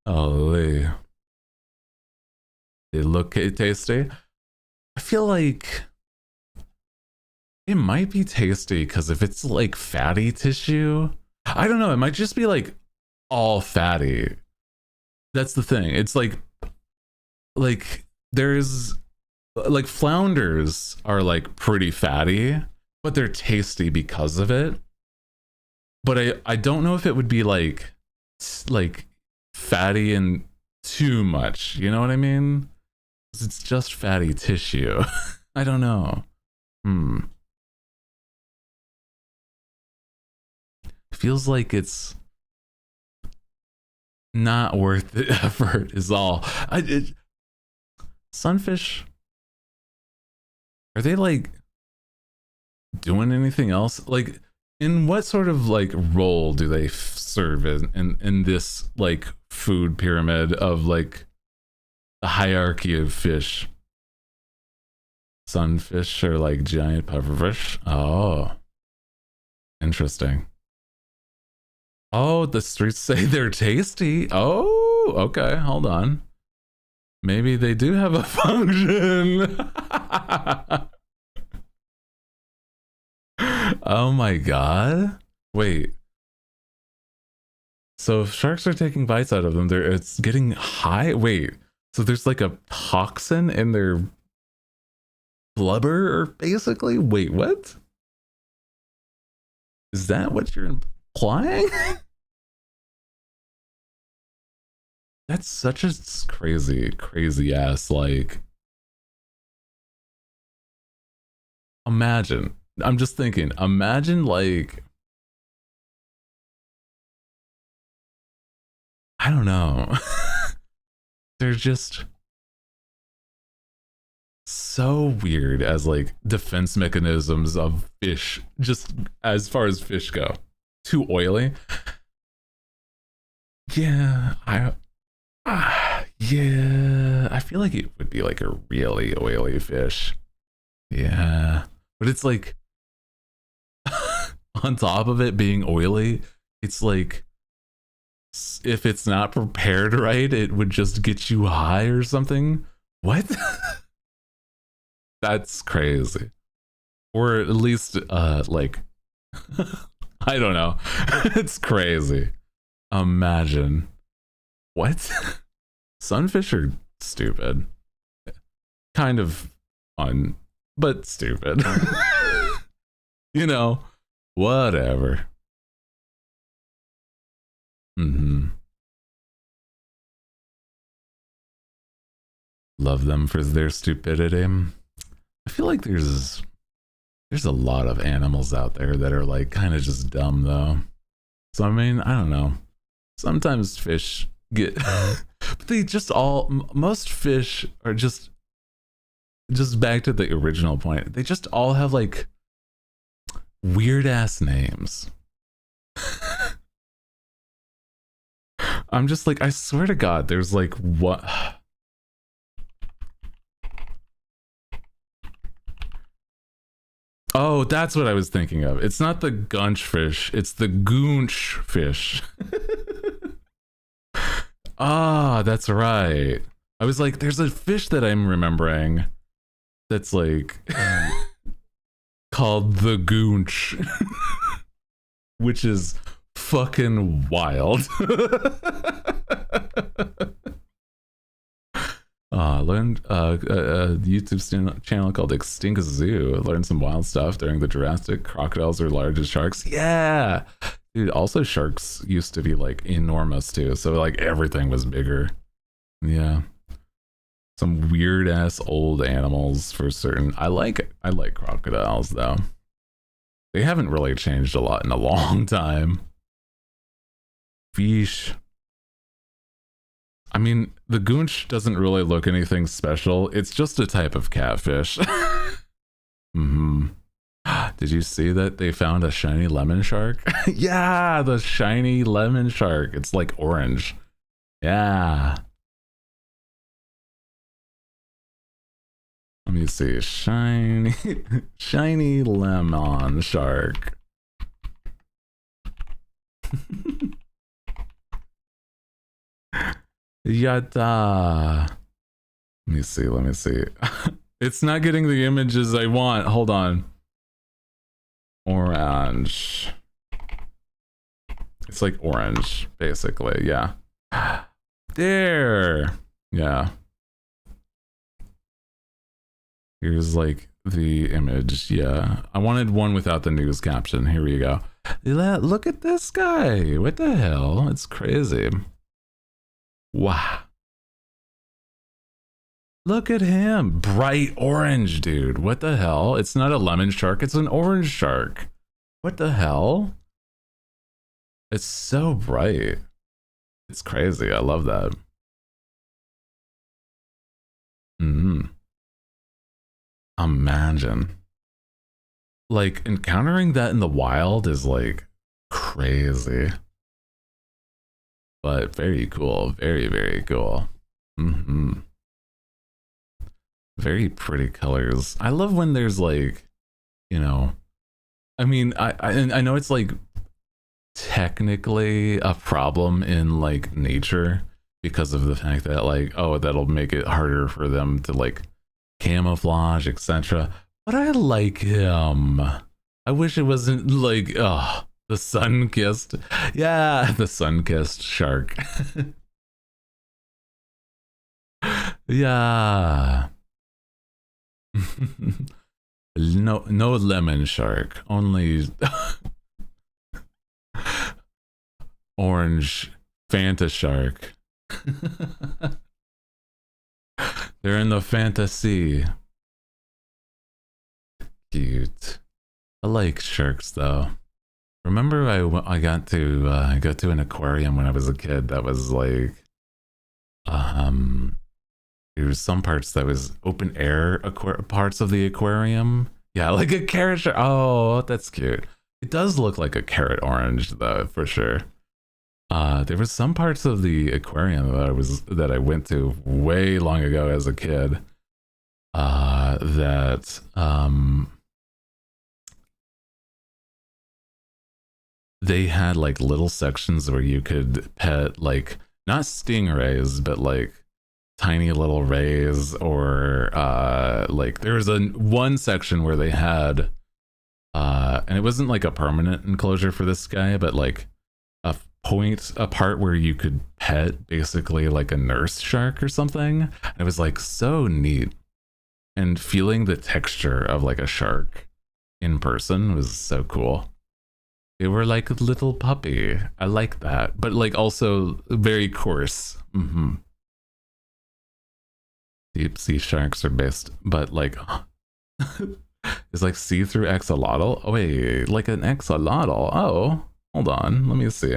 Holy. They look tasty. I feel like it might be tasty because if it's like fatty tissue, I don't know, it might just be like all fatty. That's the thing. It's like there's like flounders are like pretty fatty, but they're tasty because of it. But I don't know if it would be like fatty and too much. You know what I mean? It's just fatty tissue. I don't know. Feels like it's not worth the effort is all. Sunfish, are they like doing anything else? Like, in what sort of like role do they serve in this like food pyramid of like the hierarchy of fish? Sunfish are like giant pufferfish. Oh, interesting. Oh, the streets say they're tasty. Oh, okay, hold on. Maybe they do have a function. Oh my god. Wait. So if sharks are taking bites out of them, it's getting high? Wait. So there's like a toxin in their blubber, basically? Wait, what? Is that what you're implying? That's such a crazy ass, like, imagine, I'm just thinking, imagine like, I don't know. They're just so weird as like defense mechanisms of fish, just as far as fish go. Too oily. Yeah, yeah, I feel like it would be like a really oily fish. Yeah, but it's like on top of it being oily, it's like if it's not prepared right, it would just get you high or something. What? That's crazy. Or at least like I don't know. It's crazy. Imagine. What? Sunfish are stupid. Kind of fun, but stupid. You know, whatever. Love them for their stupidity. I feel like there's a lot of animals out there that are like kind of just dumb though. So I mean, I don't know. Sometimes fish get but they just all most fish are just back to the original point. They just all have like weird ass names. I'm just like, I swear to God, there's like what? Oh, that's what I was thinking of. It's not the gunch fish, it's the goonch fish. Ah, that's right. I was like, there's a fish that I'm remembering that's like called the goonch, which is fucking wild. Learned a YouTube channel called Extinct Zoo. Learned some wild stuff during the Jurassic. Crocodiles are large as sharks. Yeah, dude. Also, sharks used to be like enormous too. So like everything was bigger. Yeah, some weird ass old animals for certain. I like crocodiles though. They haven't really changed a lot in a long time. Fish. I mean, the goonch doesn't really look anything special. It's just a type of catfish. Did you see that they found a shiny lemon shark? Yeah, the shiny lemon shark. It's like orange. Yeah. Let me see. Shiny, shiny lemon shark. Yada. Let me see. Let me see. It's not getting the images I want. Hold on. Orange. It's like orange, basically. Yeah. There. Yeah. Here's like the image. Yeah. I wanted one without the news caption. Here we go. Look at this guy. What the hell? It's crazy. Wow. Look at him. Bright orange, dude. What the hell? It's not a lemon shark. It's an orange shark. What the hell? It's so bright. It's crazy. I love that. Imagine. Like, encountering that in the wild is like crazy. But very cool. Very, very cool. Very pretty colors. I love when there's like, you know, I mean, I know it's like technically a problem in like nature because of the fact that like, oh, that'll make it harder for them to like camouflage, etc. But I like him. I wish it wasn't like, oh, the sun-kissed. Yeah, the sun-kissed shark. Yeah. No lemon shark, only orange Fanta shark. They're in the fantasy. Cute. I like sharks though. Remember I got to go to an aquarium when I was a kid that was like there was some parts that was open air parts of the aquarium. Yeah, like a carrot shark. Oh, that's cute. It does look like a carrot orange though, for sure. There was some parts of the aquarium that I went to way long ago as a kid. They had like little sections where you could pet like not stingrays, but like tiny little rays, or like there was one section where they had and it wasn't like a permanent enclosure for this guy, but like a part where you could pet basically like a nurse shark or something. And it was like so neat, and feeling the texture of like a shark in person was so cool. They were like a little puppy. I like that, but like also very coarse. Deep sea sharks are based, but like it's like see-through axolotl. Oh wait, like an axolotl. Oh, hold on, let me see.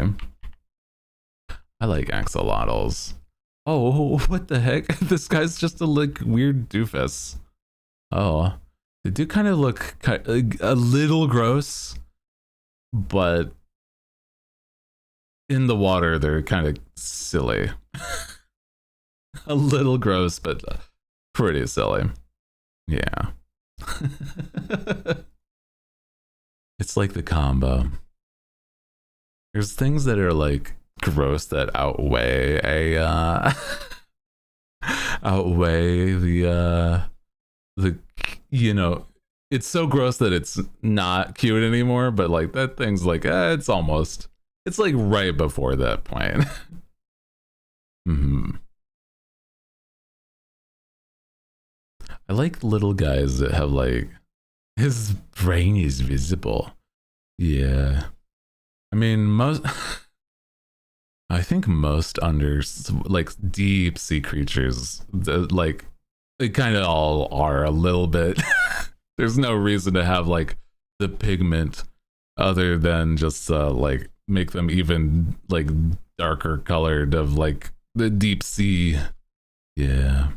I like axolotls. Oh, what the heck? This guy's just a like weird doofus. Oh, they do kind of look a little gross, but in the water they're kind of silly. A little gross, but pretty silly. Yeah. It's like the combo. There's things that are like gross that outweigh outweigh the you know, it's so gross that it's not cute anymore, but like that thing's like it's like right before that point. I like little guys that have like his brain is visible. Yeah. I mean, I think most like deep sea creatures, like they kind of all are a little bit. There's no reason to have like the pigment other than just like make them even like darker colored of like the deep sea. Yeah.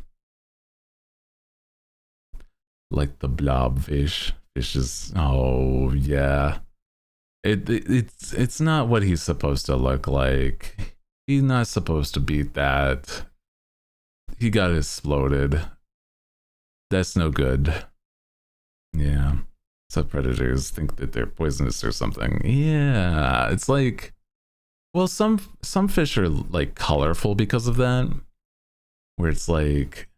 Like the blobfish. Fishes. Oh yeah. It's not what he's supposed to look like. He's not supposed to be that. He got exploded. That's no good. Yeah. Some predators think that they're poisonous or something. Yeah, it's like, well, some fish are like colorful because of that, where it's like,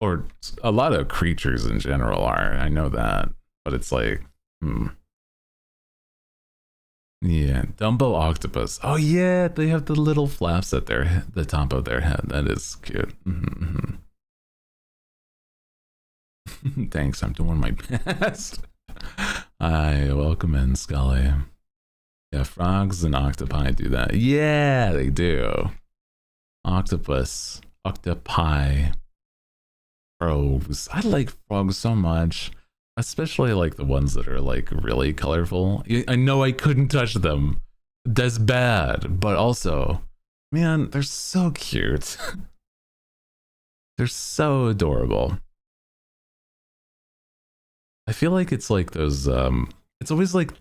or a lot of creatures in general are. I know that, but it's like, yeah, Dumbo octopus. Oh yeah, they have the little flaps at the top of their head. That is cute. Thanks, I'm doing my best. Hi, welcome in, Scully. Yeah, frogs and octopi do that. Yeah, they do. Octopus, octopi, frogs. I like frogs so much, especially like the ones that are like really colorful. I know I couldn't touch them. That's bad, but also, man, they're so cute. They're so adorable. I feel like it's like those it's always like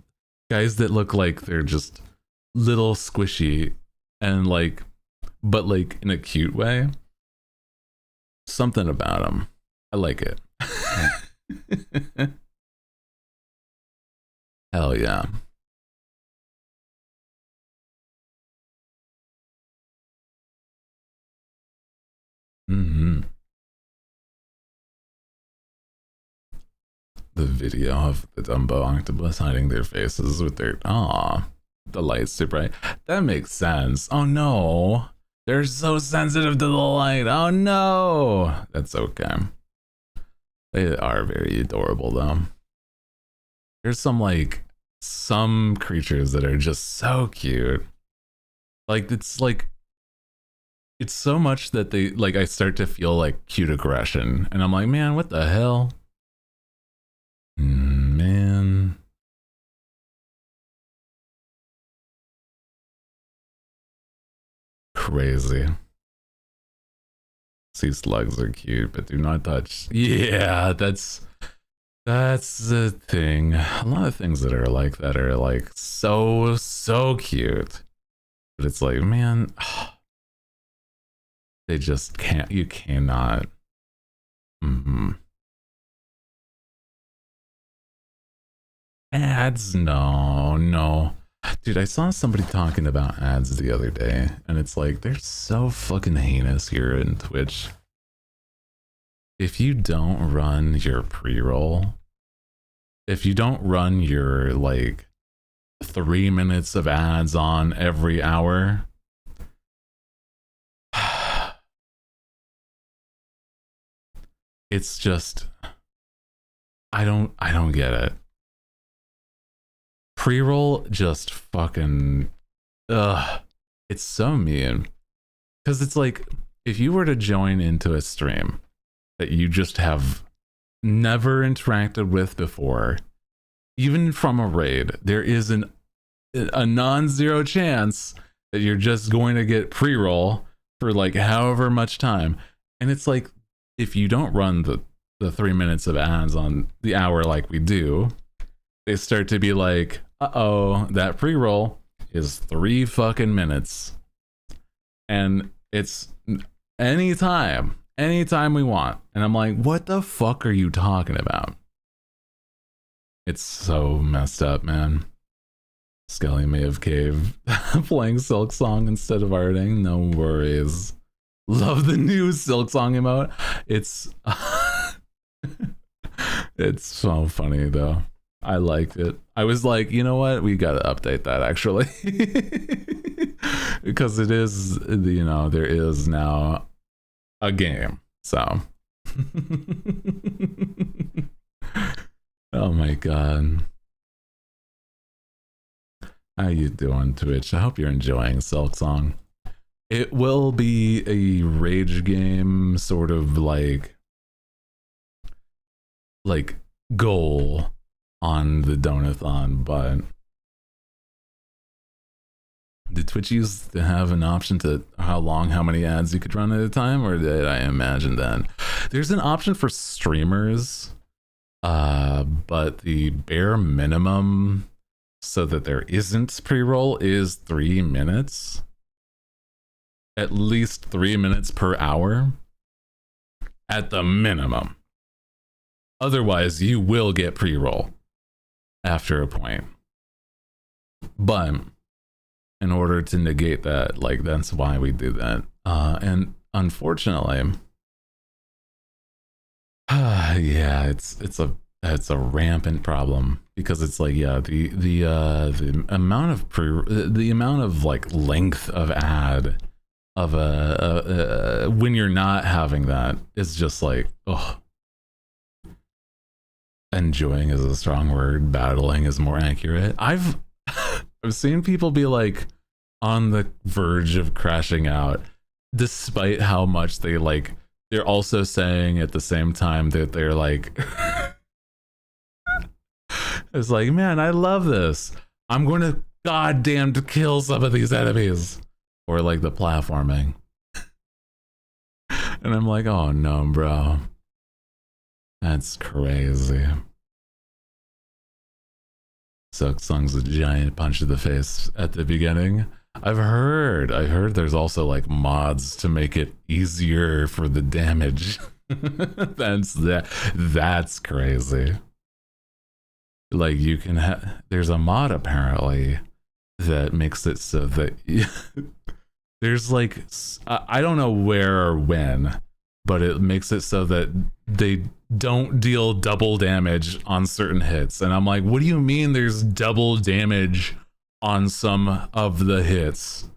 guys that look like they're just little squishy and like, but like in a cute way. Something about them. I like it. Hell yeah. The video of the Dumbo octopus hiding their faces with their the light's too bright. That makes sense. Oh no. They're so sensitive to the light. Oh no. That's okay. They are very adorable though. There's some creatures that are just so cute. Like it's so much that they like I start to feel like cute aggression. And I'm like, man, what the hell? Man. Crazy. Sea slugs are cute, but do not touch. Yeah, that's the thing. A lot of things that are like that are like so cute. But it's like, man, they just can't, you cannot. Ads, no. Dude, I saw somebody talking about ads the other day, and it's like, they're so fucking heinous here in Twitch. If you don't run your pre-roll, if you don't run your, like, 3 minutes of ads on every hour, it's just, I don't get it. Pre-roll just fucking it's so mean, because it's like if you were to join into a stream that you just have never interacted with before, even from a raid, there is a non-zero chance that you're just going to get pre-roll for like however much time. And it's like, if you don't run the 3 minutes of ads on the hour like we do, they start to be like, uh-oh, that pre-roll is 3 fucking minutes. And it's anytime we want. And I'm like, what the fuck are you talking about? It's so messed up, man. Skelly may have caved. Playing Silk Song instead of arting. No worries. Love the new Silk Song emote. It's it's so funny though. I liked it. I was like, you know what? We gotta update that actually. Because it is, you know, there is now a game. So oh my god. How you doing, Twitch? I hope you're enjoying Silk Song. It will be a rage game sort of like goal on the Donathon, but did Twitch used to have an option to how many ads you could run at a time, or did I imagine that? There's an option for streamers, but the bare minimum so that there isn't pre-roll is 3 minutes. At least 3 minutes per hour at the minimum. Otherwise, you will get pre-roll after a point. But in order to negate that, like, that's why we do that. And unfortunately, yeah, it's a rampant problem, because it's like, yeah, the amount of like length of ad of when you're not having that is just like, oh. Enjoying is a strong word. Battling is more accurate. I've seen people be like on the verge of crashing out, despite how much they like. They're also saying at the same time that they're like, it's like, man, I love this. I'm going to goddamn to kill some of these enemies, or like the platforming. And I'm like, oh no, bro. That's crazy. Silksong's a giant punch to the face at the beginning. I've heard there's also like mods to make it easier for the damage. That's crazy. Like, you can there's a mod apparently that makes it so that there's like, I don't know where or when, but it makes it so that they don't deal double damage on certain hits. And I'm like, what do you mean there's double damage on some of the hits?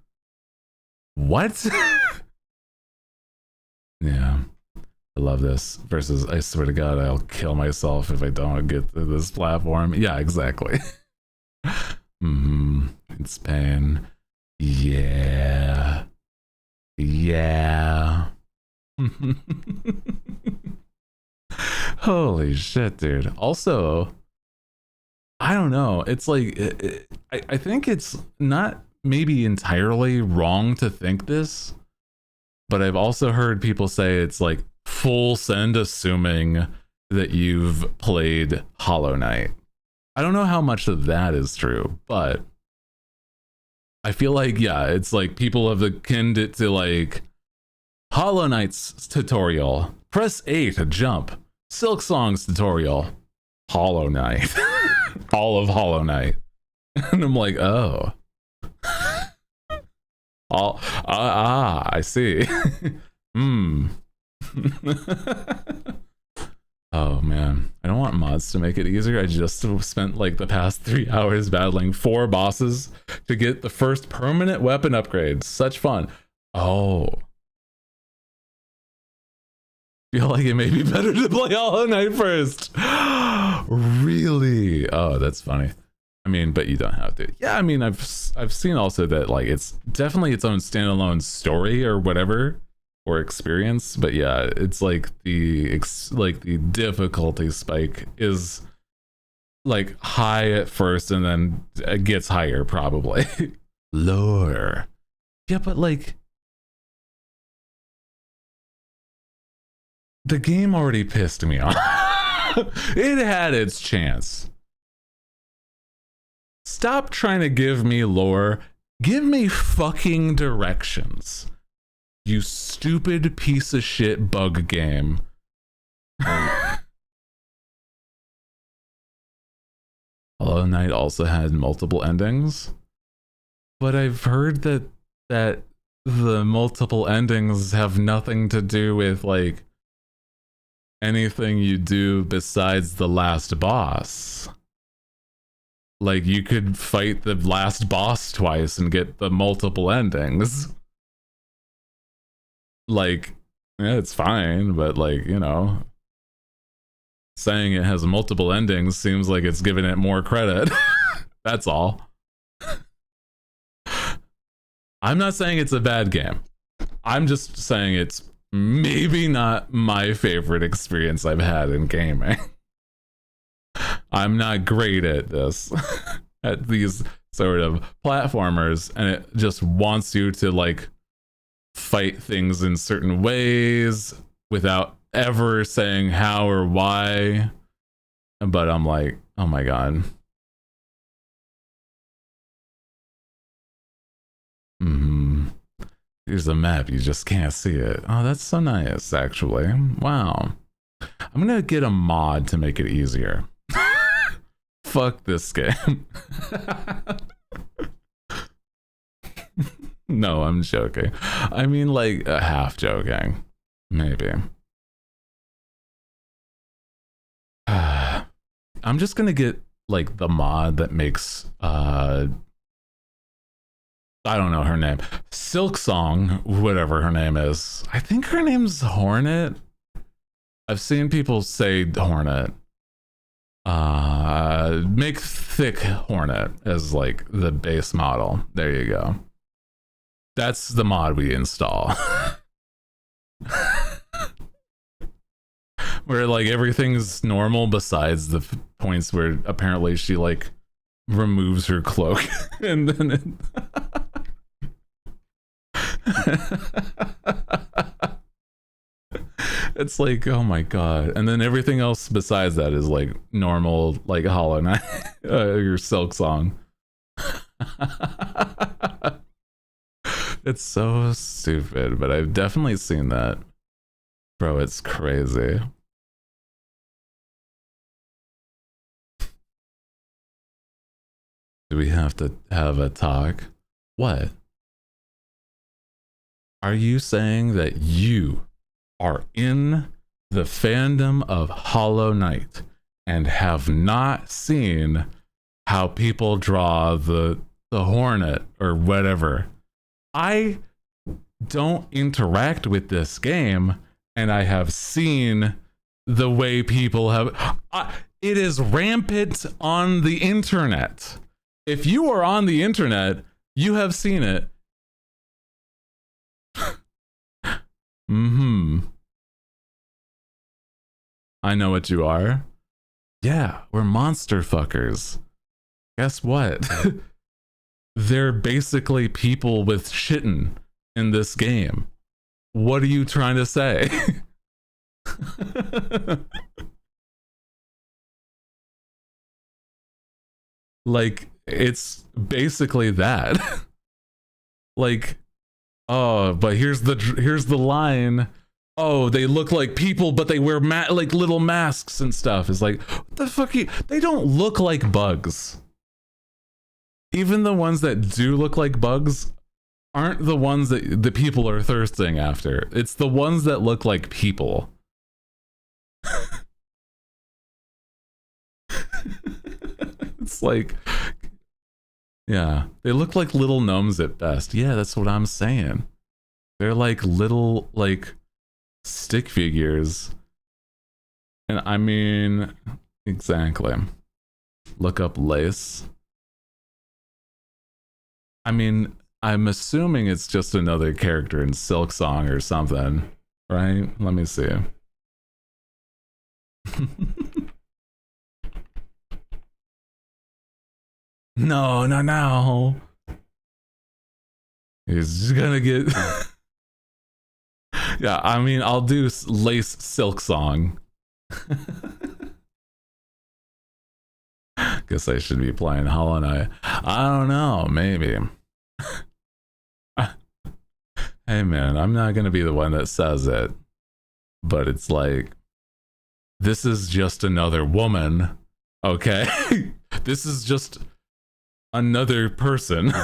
What? Yeah, I love this. Versus, I swear to God, I'll kill myself if I don't get to this platform. Yeah, exactly. It's pain. Yeah. Yeah. Holy shit, dude. Also, I don't know, it's like, I think it's not maybe entirely wrong to think this, but I've also heard people say it's like full send assuming that you've played Hollow Knight. I don't know how much of that is true, but I feel like, yeah, it's like people have akined it to like Hollow Knight's tutorial, press A to jump. Silksong's tutorial, Hollow Knight. All of Hollow Knight. And I'm like, oh. I see. Oh man, I don't want mods to make it easier. I just spent like the past 3 hours battling 4 bosses to get the first permanent weapon upgrade. Such fun. Oh, feel like it may be better to play Hollow Knight first. Really? Oh, that's funny. I mean, but you don't have to. Yeah, I mean, I've seen also that like it's definitely its own standalone story or whatever, or experience. But yeah, it's like the difficulty spike is like high at first, and then it gets higher probably. Lower. Yeah, but like, the game already pissed me off. It had its chance. Stop trying to give me lore. Give me fucking directions. You stupid piece of shit bug game. Hollow Knight also had multiple endings, but I've heard that the multiple endings have nothing to do with like anything you do besides the last boss. Like, you could fight the last boss twice and get the multiple endings. Like, yeah, it's fine, but like, you know, saying it has multiple endings seems like it's giving it more credit. That's all. I'm not saying it's a bad game. I'm just saying it's maybe not my favorite experience I've had in gaming. I'm not great at this, at these sort of platformers, and it just wants you to like fight things in certain ways without ever saying how or why. But I'm like, oh my god. Here's a map, you just can't see it. Oh, that's so nice, actually. Wow. I'm gonna get a mod to make it easier. Fuck this game. No, I'm joking. I mean, like, half joking. Maybe. I'm just gonna get, like, the mod that makes, I don't know her name. Silk Song, whatever her name is. I think her name's Hornet. I've seen people say Hornet. Make thick Hornet as like the base model. There you go. That's the mod we install. Where like everything's normal besides the points where apparently she like removes her cloak and then it it's like, oh my god. And then everything else besides that is like normal, like Hollow Knight, your Silk Song. It's so stupid, but I've definitely seen that. Bro, it's crazy. Do we have to have a talk? What? Are you saying that you are in the fandom of Hollow Knight and have not seen how people draw the Hornet or whatever? I don't interact with this game, and I have seen the way people have... it is rampant on the internet. If you are on the internet, you have seen it. I know what you are. Yeah, we're monster fuckers. Guess what? They're basically people with shittin' in this game. What are you trying to say? Like, it's basically that. Like, oh, but here's the line. Oh, they look like people, but they wear like little masks and stuff. It's like, what the fuck? They don't look like bugs. Even the ones that do look like bugs aren't the ones that the people are thirsting after. It's the ones that look like people. It's like, yeah, they look like little gnomes at best. Yeah, that's what I'm saying. They're like little, like, stick figures. And I mean, exactly. Look up lace. I mean, I'm assuming it's just another character in Silk Song or something, right? Let me see. No. He's just gonna get... Yeah, I mean, I'll do lace Silk Song. Guess I should be playing Hollow Knight. I don't know, maybe. Hey man, I'm not gonna be the one that says it, but it's like, this is just another woman, okay? This is just another person.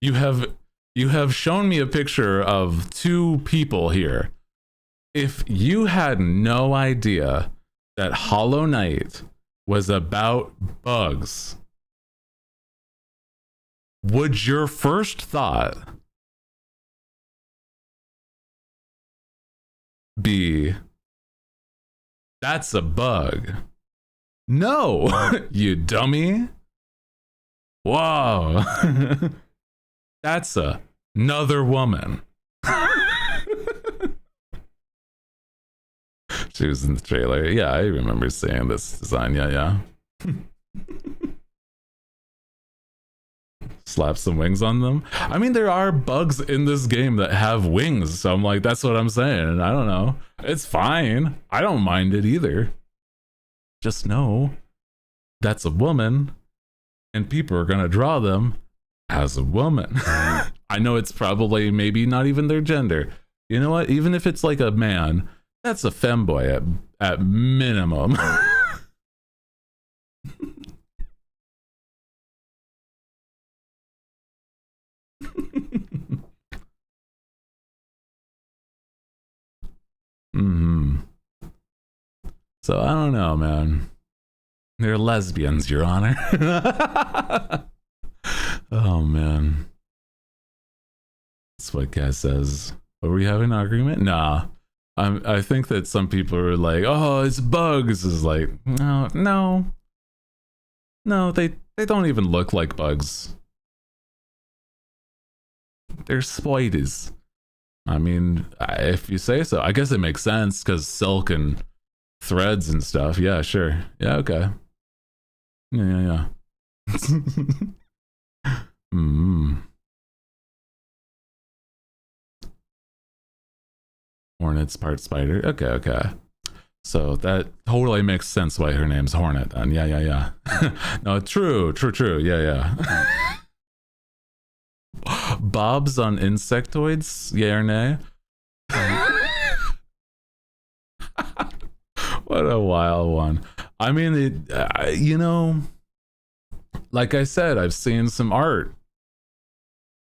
You have shown me a picture of two people here. If you had no idea that Hollow Knight was about bugs, would your first thought be, that's a bug? No, you dummy. Whoa. That's another woman. She was in the trailer. Yeah, I remember seeing this design. Yeah. Slap some wings on them. I mean, there are bugs in this game that have wings, so I'm like, that's what I'm saying. I don't know. It's fine. I don't mind it either. Just know that's a woman, and people are gonna draw them as a woman. I know it's probably maybe not even their gender. You know what? Even if it's like a man, that's a femboy at minimum. So I don't know, man. They're lesbians, Your Honor. Oh man. That's what Cass says. Are we having an argument? Nah. I think that some people are like, oh, it's bugs. Is like, no, they don't even look like bugs. They're spiders. I mean, if you say so. I guess it makes sense because silk and threads and stuff. Yeah, sure. Yeah, okay. Yeah. Hornet's part spider. Okay. So that totally makes sense why her name's Hornet then. Yeah. No, true. Yeah. Bob's on insectoids? Yeah or nay? What a wild one. I mean, you know, like I said, I've seen some art.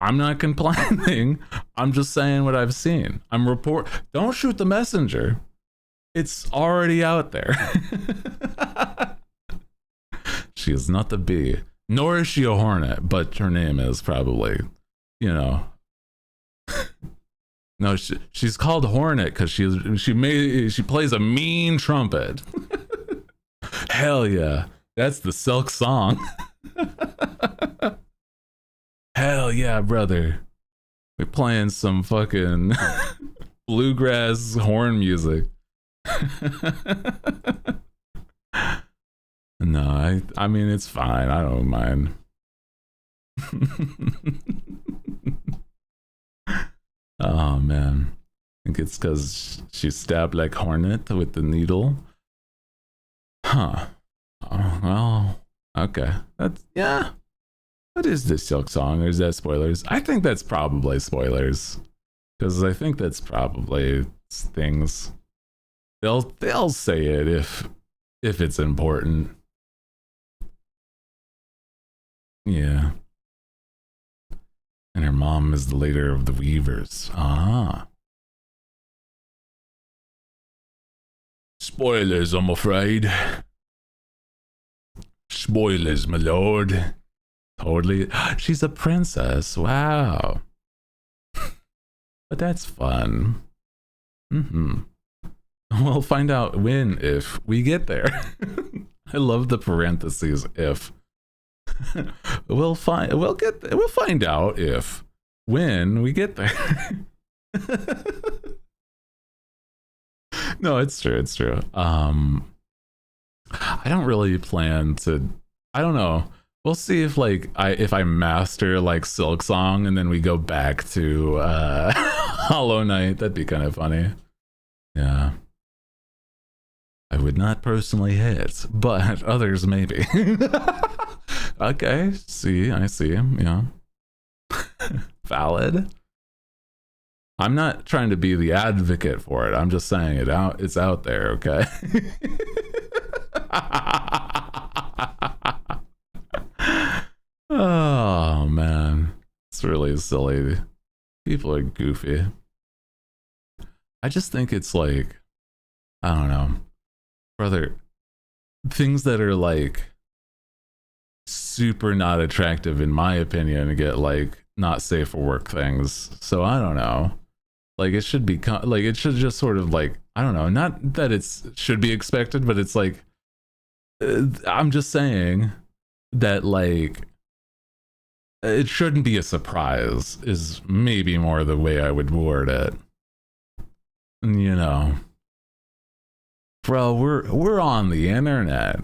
I'm not complaining. I'm just saying what I've seen. Don't shoot the messenger. It's already out there. She is not the bee, nor is she a hornet, but her name is probably, you know. No, she's called Hornet because she plays a mean trumpet. Hell yeah, that's the Silk song. Hell yeah, brother. We're playing some fucking bluegrass horn music. No, I mean, it's fine. I don't mind. Oh, man. I think it's because she stabbed like Hornet with the needle. Huh. Oh, well, okay. Yeah. What is this Silk song? Or is that spoilers? I think that's probably spoilers. Because I think that's probably things. They'll say it if it's important. Yeah. And her mom is the leader of the Weavers. Ah. Spoilers, I'm afraid. Spoilers, my lord. Totally. She's a princess. Wow. But that's fun. We'll find out when, if we get there. I love the parentheses, if. We'll find out if, when we get there. No, it's true. I don't really plan to, I don't know. We'll see if if I master like Silk Song and then we go back to Hollow Knight. That'd be kind of funny. Yeah. I would not personally hit, but others maybe. Okay, I see him, yeah. Valid. I'm not trying to be the advocate for it. I'm just saying it's out there, okay? Oh man, it's really silly. People are goofy. I just think it's like, I don't know, brother, things that are like super not attractive in my opinion get like not safe for work things. So I don't know, like it should be like, it should just sort of like, I don't know, not that it's should be expected, but it's like I'm just saying that like it shouldn't be a surprise is maybe more the way I would word it. You know, bro, we're on the internet.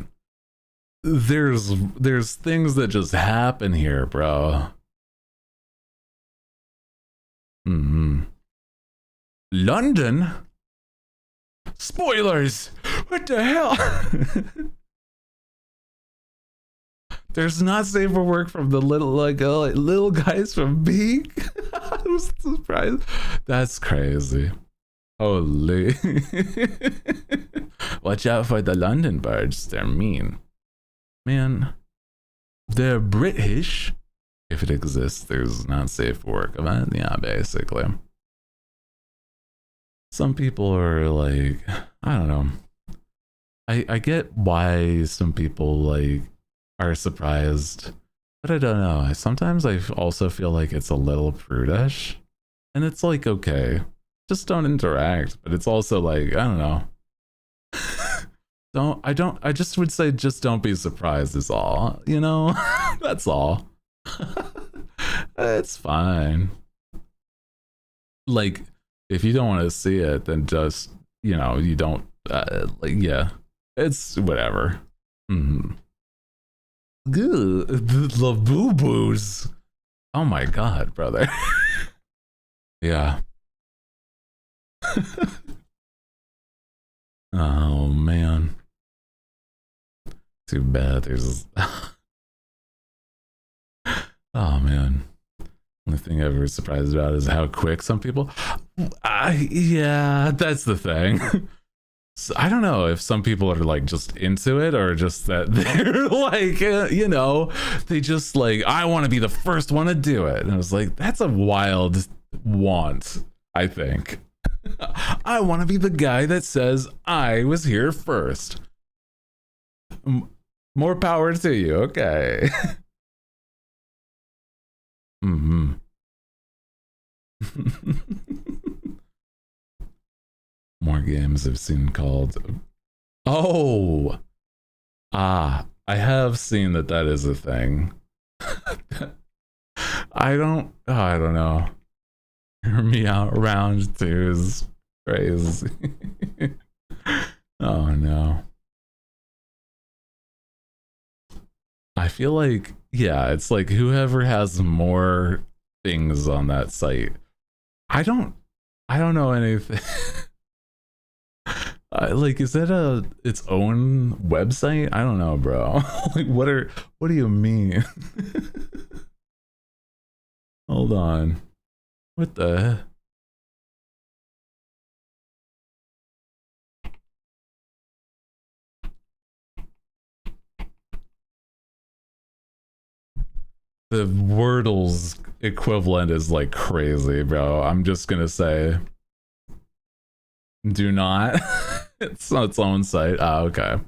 There's things that just happen here, bro. London? Spoilers! What the hell? There's not safe for work from the little guys from Beak. I was surprised. That's crazy. Holy. Watch out for the London birds. They're mean. Man, they're British. If it exists, there's not safe work of it. Yeah, basically. Some people are like, I don't know. I get why some people like are surprised, but I don't know. Sometimes I also feel like it's a little prudish, and it's like, okay, just don't interact. But it's also like, I don't know. I just would say just don't be surprised is all, you know? That's all. It's fine. Like, if you don't want to see it, then just, you know, you don't, like, yeah, it's whatever. Mm-hmm. Good. The boo-boos. Oh my god, brother. Yeah. Oh man. Too bad there's oh man. The thing I'm ever surprised about is how quick some people yeah, that's the thing. So, I don't know if some people are like just into it or just that they're like, you know, they just like, I want to be the first one to do it. And I was like, that's a wild want, I think. I want to be the guy that says I was here first. More power to you. Okay. Mm-hmm. More games I've seen called. Oh, I have seen that is a thing. I don't know. Hear me out round 2 is crazy. Oh no. I feel like, yeah, it's like whoever has more things on that site. I don't know anything. Like, is that its own website? I don't know, bro. Like, what do you mean? Hold on. What the? The Wordle's equivalent is like crazy, bro. I'm just gonna say, do not. It's on its own site. Ah, okay.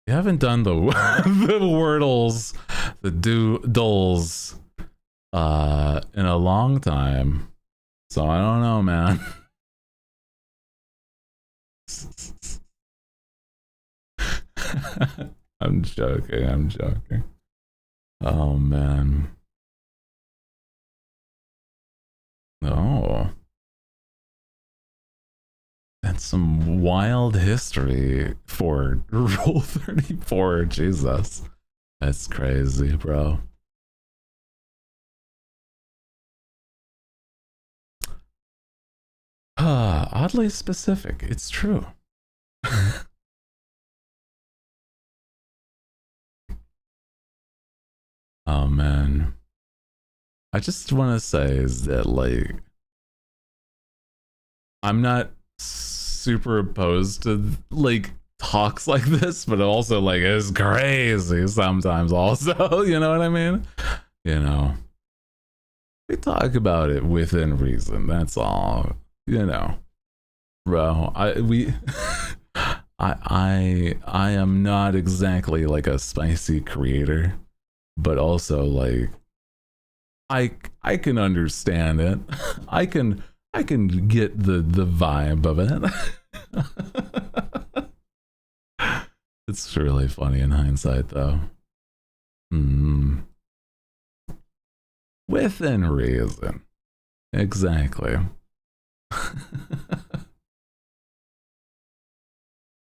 You haven't done the the Wordles, the doodles, in a long time, so I don't know, man. I'm joking. Oh man. Oh. That's some wild history for Rule 34. Jesus. That's crazy, bro. Oddly specific. It's true. Oh man. I just want to say is that, like, I'm not super opposed to like talks like this, but also like it's crazy sometimes also. You know what I mean? You know, we talk about it within reason, that's all. You know, bro, I am not exactly like a spicy creator, but also like I can understand it. I can get the vibe of it. It's really funny in hindsight, though. Within reason. Exactly.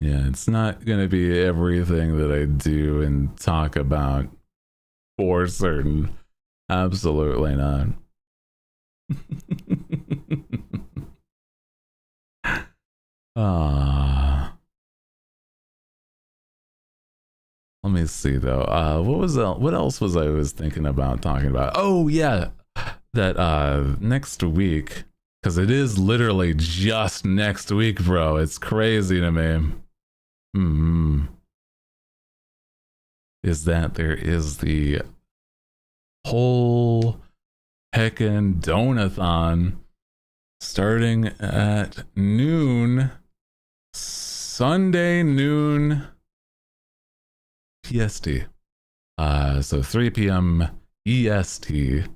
Yeah, it's not gonna be everything that I do and talk about for certain. Absolutely not. Let me see though. What else was thinking about talking about? Oh yeah, that next week, because it is literally just next week, bro. It's crazy to me. Is that there is the whole heckin' donathon starting at noon, Sunday noon PST. So 3 p.m. EST.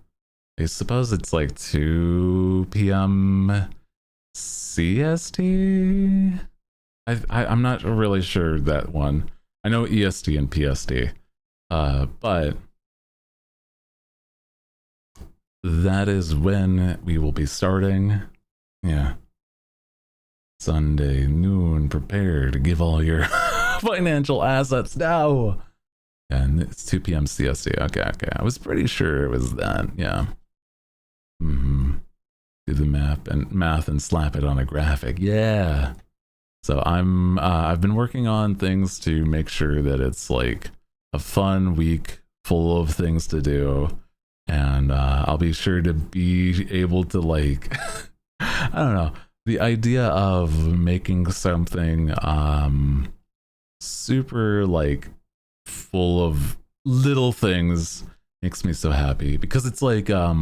I suppose it's like 2 p.m. CST? I'm not really sure that one. I know EST and PST. But that is when we will be starting. Yeah. Sunday noon, prepare to give all your financial assets now. And it's 2 p.m. CST. Okay. I was pretty sure it was that. Yeah. Do the math and slap it on a graphic. Yeah. So I've been working on things to make sure that it's like a fun week full of things to do. And I'll be sure to be able to like, I don't know, the idea of making something super like full of little things makes me so happy, because it's like I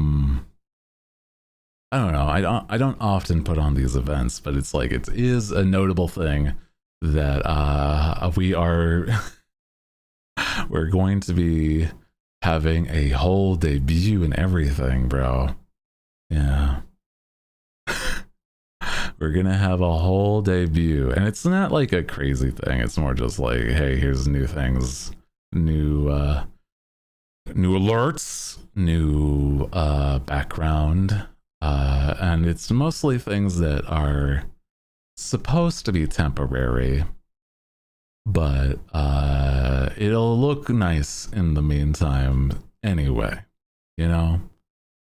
don't know, I don't often put on these events, but it's like it is a notable thing that we're going to be having a whole debut and everything, bro. Yeah. We're gonna have a whole debut, and it's not like a crazy thing. It's more just like, hey, here's new things, new alerts, new background, and it's mostly things that are supposed to be temporary, but it'll look nice in the meantime anyway, you know?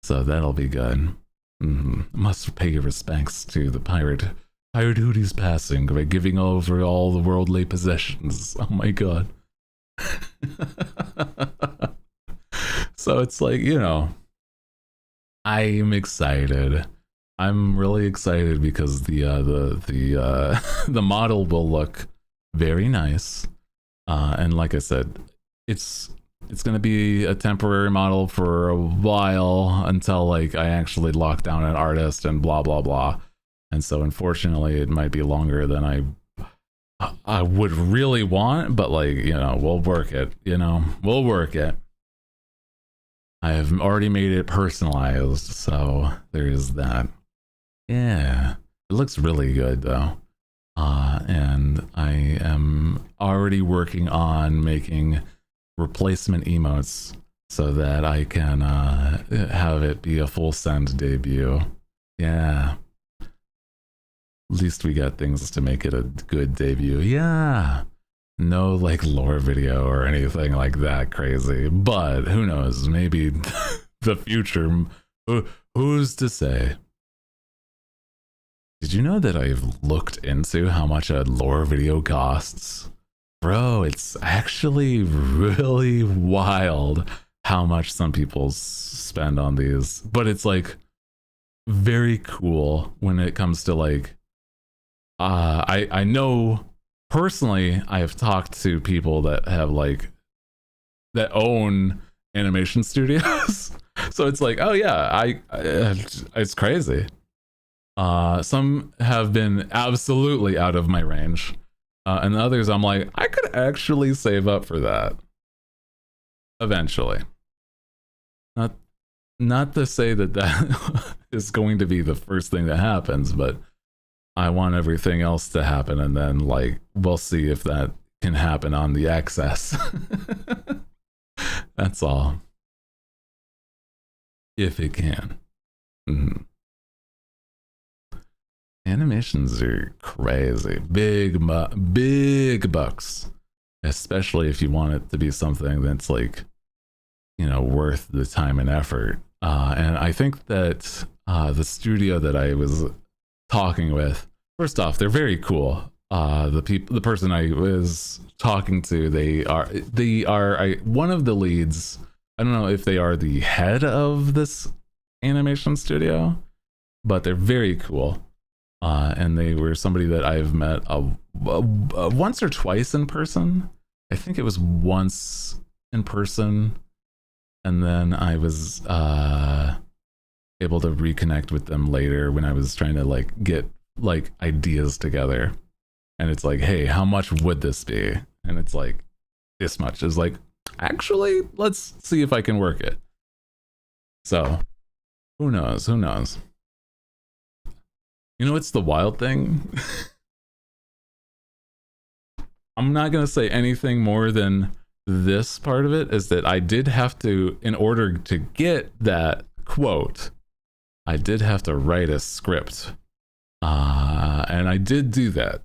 So that'll be good. Must pay your respects to the pirate Hooty's passing by giving over all the worldly possessions. Oh my god. So it's like, you know, I'm excited. I'm really excited because the model will look very nice. And like I said, it's going to be a temporary model for a while until like I actually lock down an artist and blah blah blah. And so unfortunately it might be longer than I would really want, but like, you know, we'll work it, we'll work it. I have already made it personalized, so there is that. Yeah, it looks really good though. And I am already working on making replacement emotes so that I can have it be a full send debut. Yeah. At least we got things to make it a good debut. Yeah. No like lore video or anything like that crazy, but who knows, maybe the future, who's to say? Did you know that I've looked into how much a lore video costs? Bro, it's actually really wild how much some people spend on these, but it's like very cool when it comes to like I know personally, I have talked to people that have like that own animation studios. So it's like, oh yeah, it's crazy. Some have been absolutely out of my range, and others I'm like, I could actually save up for that eventually. Not to say that that is going to be the first thing that happens, but I want everything else to happen, and then like we'll see if that can happen on the excess. That's all. If it can. Animations are crazy. Big bucks. Especially if you want it to be something that's like, you know, worth the time and effort. And I think that the studio that I was talking with first off, they're very cool. The person I was talking to, they are one of the leads. I don't know if they are the head of this animation studio, but they're very cool. And they were somebody that I've met once or twice in person. I think it was once in person, and then I was able to reconnect with them later when I was trying to like get like ideas together. And it's like, hey, how much would this be? And it's like, this much. Is like, actually, let's see if I can work it. So, who knows? Who knows? You know, it's the wild thing. I'm not going to say anything more than this part of it, is that I did have to, in order to get that quote, I did have to write a script. And I did do that.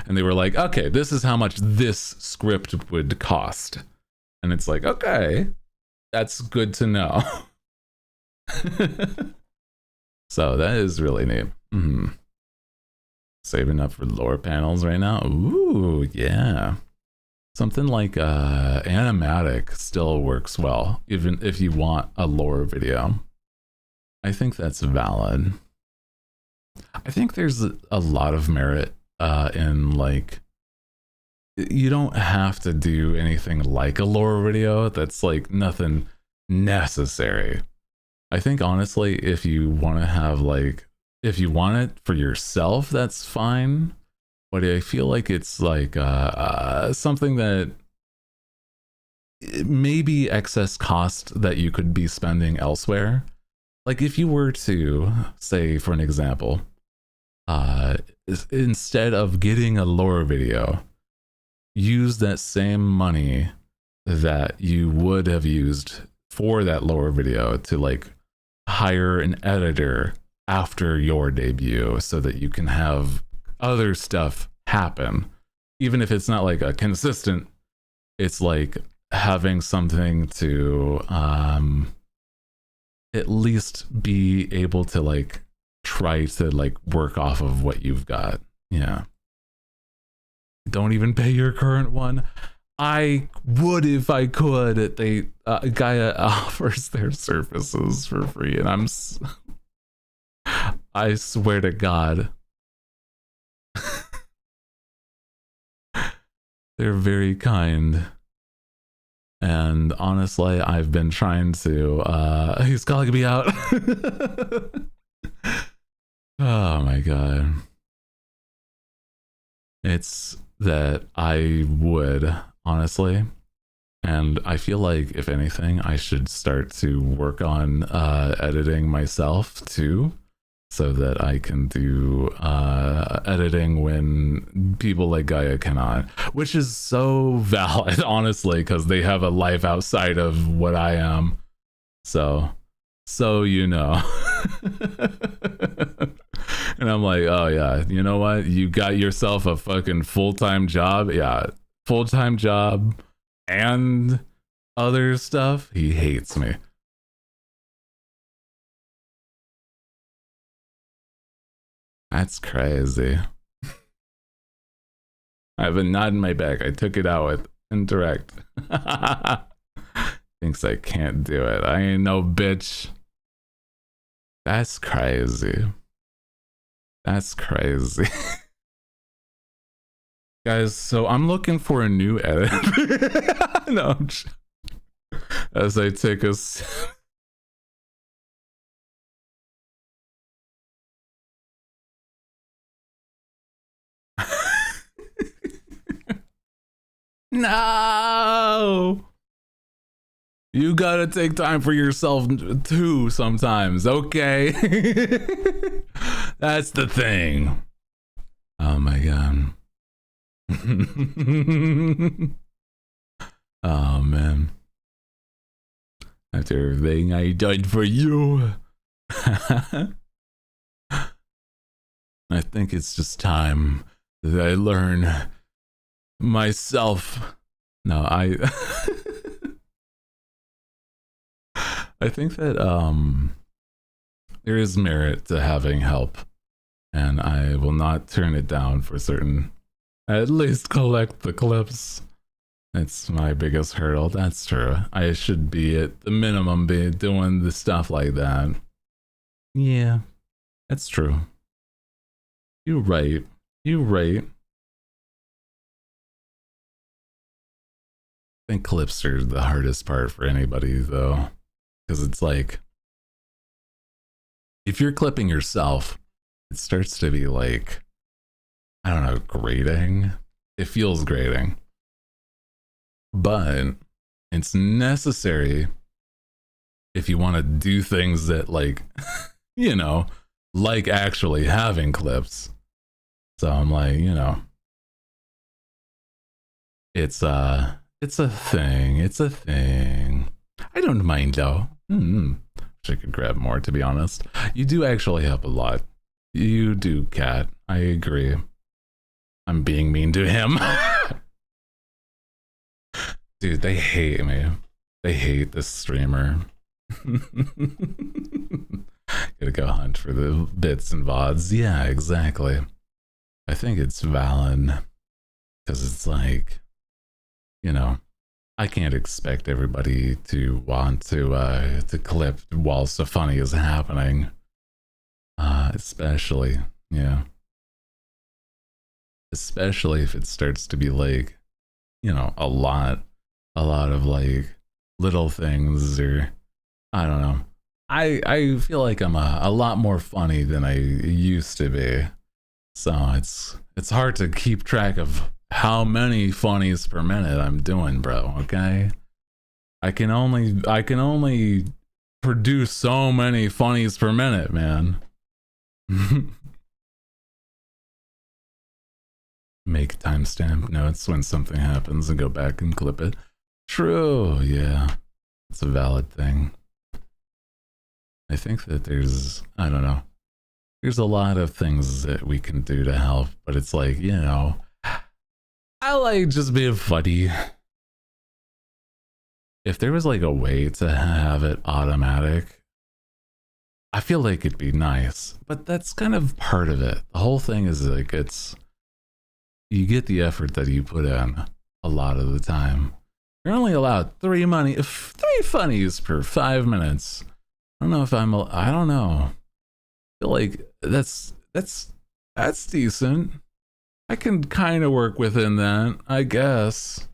And they were like, okay, this is how much this script would cost. And it's like, okay, that's good to know. So that is really neat. Saving up for lore panels right now. Ooh, yeah. Something like animatic still works well, even if you want a lore video. I think that's valid. I think there's a lot of merit in, like, you don't have to do anything like a lore video. That's like nothing necessary. I think honestly, if you want to have, like, if you want it for yourself, that's fine. But I feel like it's like something that maybe excess cost that you could be spending elsewhere. Like if you were to say, for an example, instead of getting a lore video, use that same money that you would have used for that lore video to like hire an editor after your debut so that you can have other stuff happen. Even if it's not like a consistent, it's like having something to at least be able to like try to like work off of what you've got. Yeah. Don't even pay your current one. I would if I could. They Gaia offers their services for free, and I swear to God, they're very kind. And honestly, I've been trying to. He's calling me out. Oh my God. It's that I would, honestly. And I feel like, if anything, I should start to work on editing myself too, so that I can do editing when people like Gaia cannot, which is so valid, honestly, because they have a life outside of what I am. So you know. And I'm like, oh yeah, you know what? You got yourself a fucking full-time job. Yeah, full-time job and other stuff. He hates me. That's crazy. I have a knot in my back. I took it out with interact. Thinks I can't do it. I ain't no bitch. That's crazy. That's crazy. Guys, so I'm looking for a new edit. No, as I take a No! You gotta take time for yourself too sometimes, okay? That's the thing. Oh my God. Oh man. After everything I did for you. I think it's just time that I learn myself. No, I think that there is merit to having help, and I will not turn it down for certain. At least collect the clips. It's my biggest hurdle. That's true. I should be at the minimum be doing the stuff like that. Yeah, that's true. You're right. You're right. I think clips are the hardest part for anybody though, because it's like, if you're clipping yourself, it starts to be like, I don't know, grating. It feels grating. But it's necessary if you want to do things that like, you know, like actually having clips. So I'm like, you know, it's a thing. It's a thing. I don't mind though. Wish I could grab more, to be honest. You do actually help a lot. You do, Cat. I agree. I'm being mean to him. Dude, they hate me. They hate this streamer. Gotta go hunt for the bits and vods. Yeah, exactly. I think it's valid. Because it's like, you know, I can't expect everybody to want to clip while so funny is happening. Especially, yeah. Especially if it starts to be like, you know, a lot of like little things, or I don't know. I feel like I'm a lot more funny than I used to be. So it's hard to keep track of how many funnies per minute I'm doing, bro, okay? I can only produce so many funnies per minute, man. Make timestamp notes when something happens and go back and clip it. True, yeah. It's a valid thing. I think that there's, I don't know, there's a lot of things that we can do to help, but it's like, you know, I like just being funny. If there was like a way to have it automatic, I feel like it'd be nice, but that's kind of part of it. The whole thing is like, you get the effort that you put in a lot of the time. You're only allowed three funnies per 5 minutes. I don't know if I don't know. I feel like that's decent. I can kind of work within that, I guess.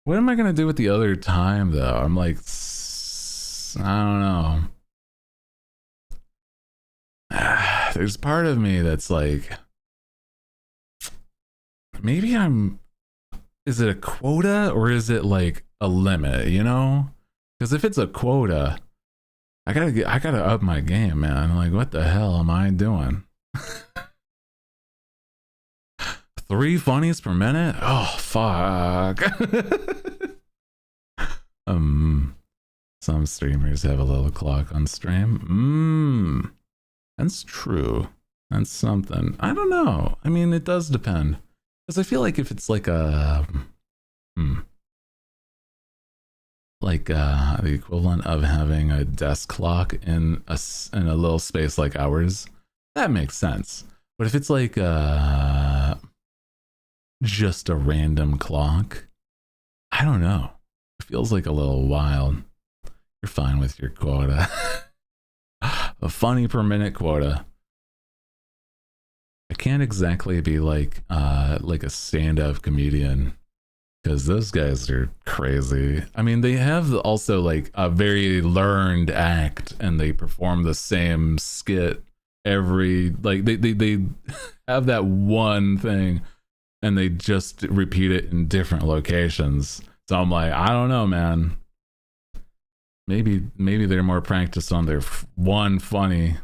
What am I gonna do with the other time though? I'm like, I don't know. There's part of me that's like, maybe is it a quota or is it like a limit, you know? Because if it's a quota, I gotta up my game, man. Like, what the hell am I doing? 3 funnies per minute? Oh, fuck. Some streamers have a little clock on stream. That's true. That's something. I don't know. I mean, it does depend. Because I feel like if it's like a... the equivalent of having a desk clock in a little space like ours, that makes sense. But if it's like just a random clock, I don't know. It feels like a little wild. You're fine with your quota. A funny per minute quota. I can't exactly be like a stand-up comedian, because those guys are crazy. I mean, they have also like a very learned act, and they perform the same skit every, like they have that one thing, and they just repeat it in different locations. So I'm like, I don't know, man. Maybe they're more practiced on their one funny.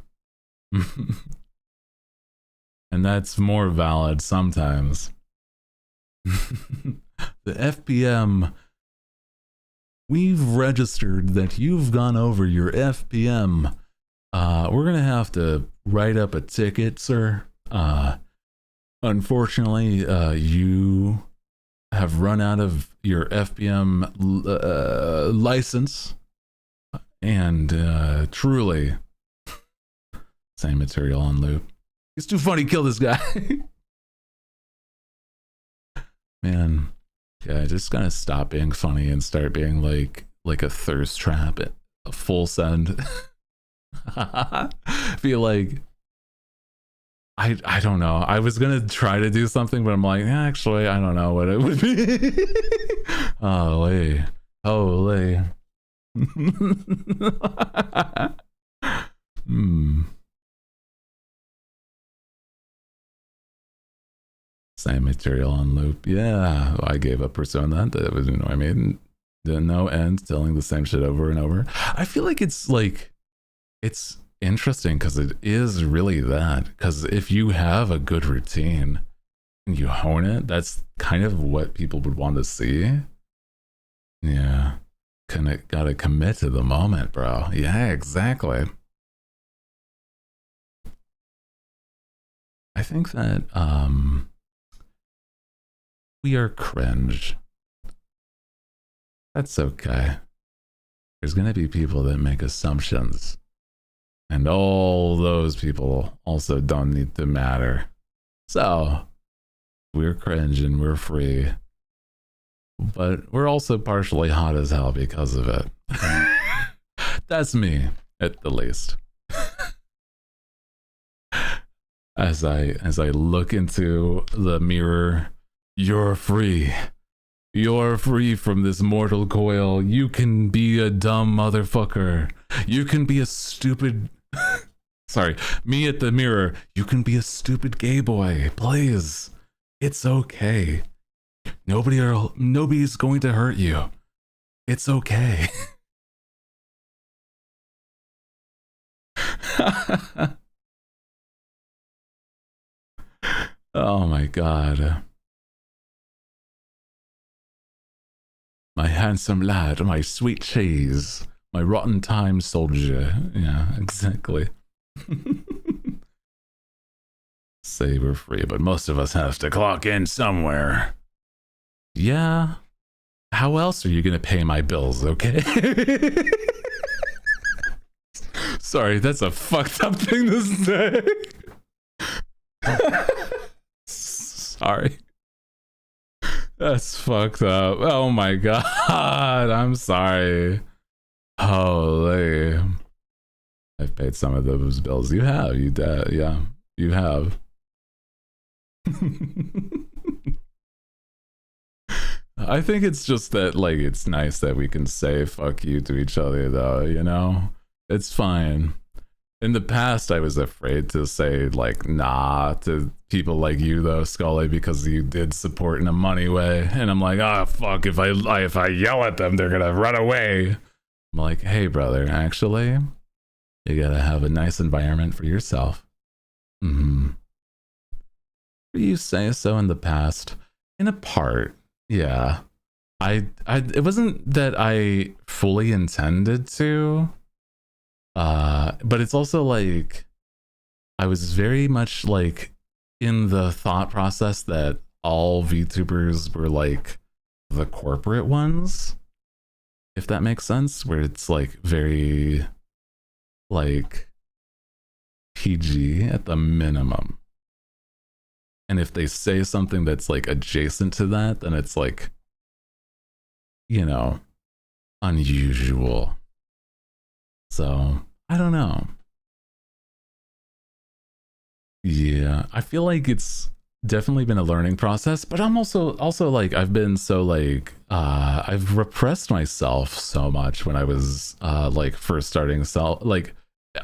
And that's more valid sometimes. The FPM, we've registered that you've gone over your FPM. We're gonna have to write up a ticket, sir. Unfortunately, you have run out of your FPM license, and truly, same material on loop. It's too funny. Kill this guy. Man, yeah, I just gotta stop being funny and start being like a thirst trap at a full send. Feel like I don't know. I was gonna try to do something, but I'm like, actually, I don't know what it would be. Holy, holy. Same material on loop. Yeah, I gave up pursuing that. That was, I mean, the no end, telling the same shit over and over. I feel like it's interesting because it is really that. Because if you have a good routine and you hone it, that's kind of what people would want to see. Yeah, gotta commit to the moment, bro. Yeah, exactly. I think that we are cringe. That's okay. There's gonna be people that make assumptions, and all those people also don't need to matter. So we're cringe and we're free, but we're also partially hot as hell because of it. That's me, at the least. As I look into the mirror, you're free. You're free from this mortal coil. You can be a dumb motherfucker. You can be a stupid... Sorry, me at the mirror. You can be a stupid gay boy. Please. It's okay. Nobody's going to hurt you. It's okay. Oh my god. My handsome lad, my sweet cheese, my rotten time soldier. Yeah, exactly. Say we're free, but most of us have to clock in somewhere. Yeah. How else are you gonna pay my bills, okay? Sorry, that's a fucked up thing to say. Sorry. That's fucked up. Oh my god. I'm sorry. Holy. I've paid some of those bills. You have. Yeah. You have. I think it's just that, like, it's nice that we can say fuck you to each other, though, you know? It's fine. In the past, I was afraid to say, like, nah to people like you, though, Scully, because you did support in a money way. And I'm like, ah, fuck, if I yell at them, they're gonna run away. I'm like, hey, brother, actually, you gotta have a nice environment for yourself. Mm-hmm. You say so in the past. In a part, yeah. It wasn't that I fully intended to. But it's also like I was very much like in the thought process that all VTubers were like the corporate ones, if that makes sense, where it's like very like PG at the minimum. And if they say something that's like adjacent to that, then it's like, you know, unusual. So I don't know. Yeah, I feel like it's definitely been a learning process, but I'm also like I've been so like I've repressed myself so much when I was like first starting like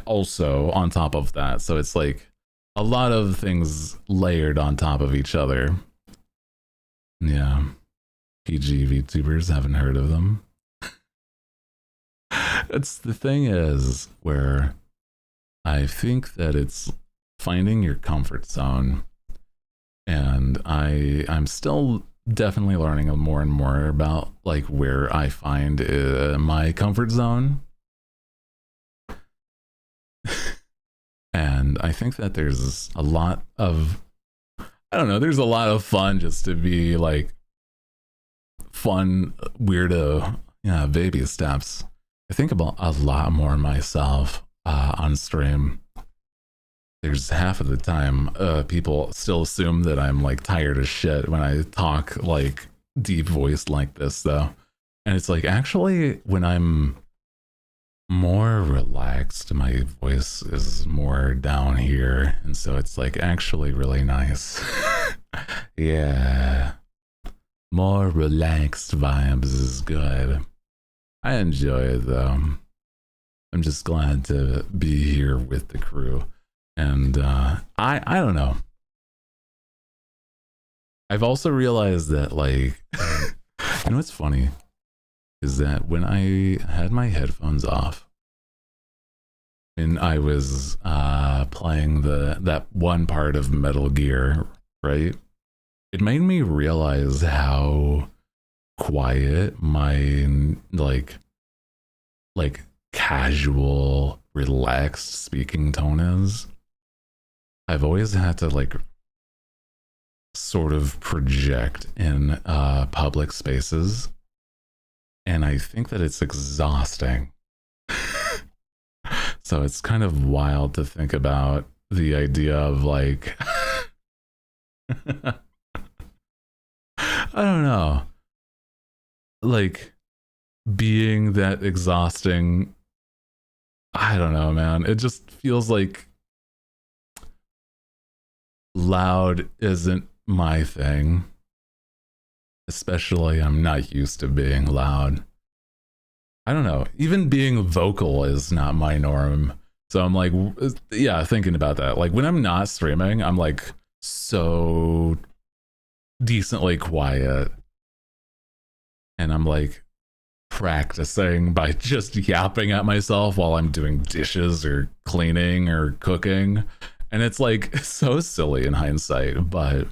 also on top of that. So it's like a lot of things layered on top of each other. Yeah. PG VTubers, haven't heard of them. It's the thing is where I think that it's finding your comfort zone, and I'm still definitely learning more and more about like where I find my comfort zone. And I think that there's a lot of, I don't know, there's a lot of fun just to be like fun weirdo, yeah, baby steps. I think about a lot more myself on stream. there's half of the time people still assume that I'm like tired as shit when I talk like deep voiced like this though. And it's like, actually, when I'm more relaxed, my voice is more down here, and so it's like actually really nice. Yeah, more relaxed vibes is good. I enjoy it though. I'm just glad to be here with the crew, and I don't know. I've also realized that like, you know what's funny is that when I had my headphones off and I was playing that one part of Metal Gear, right? It made me realize how quiet my like casual, relaxed speaking tone is. I've always had to like sort of project in public spaces, and I think that it's exhausting. So it's kind of wild to think about the idea of like I don't know, like being that exhausting. I don't know, man. It just feels like loud isn't my thing. Especially, I'm not used to being loud. I don't know. Even being vocal is not my norm. So I'm like, yeah, thinking about that. Like when I'm not streaming, I'm like so decently quiet. And I'm like practicing by just yapping at myself while I'm doing dishes or cleaning or cooking. And it's like so silly in hindsight, but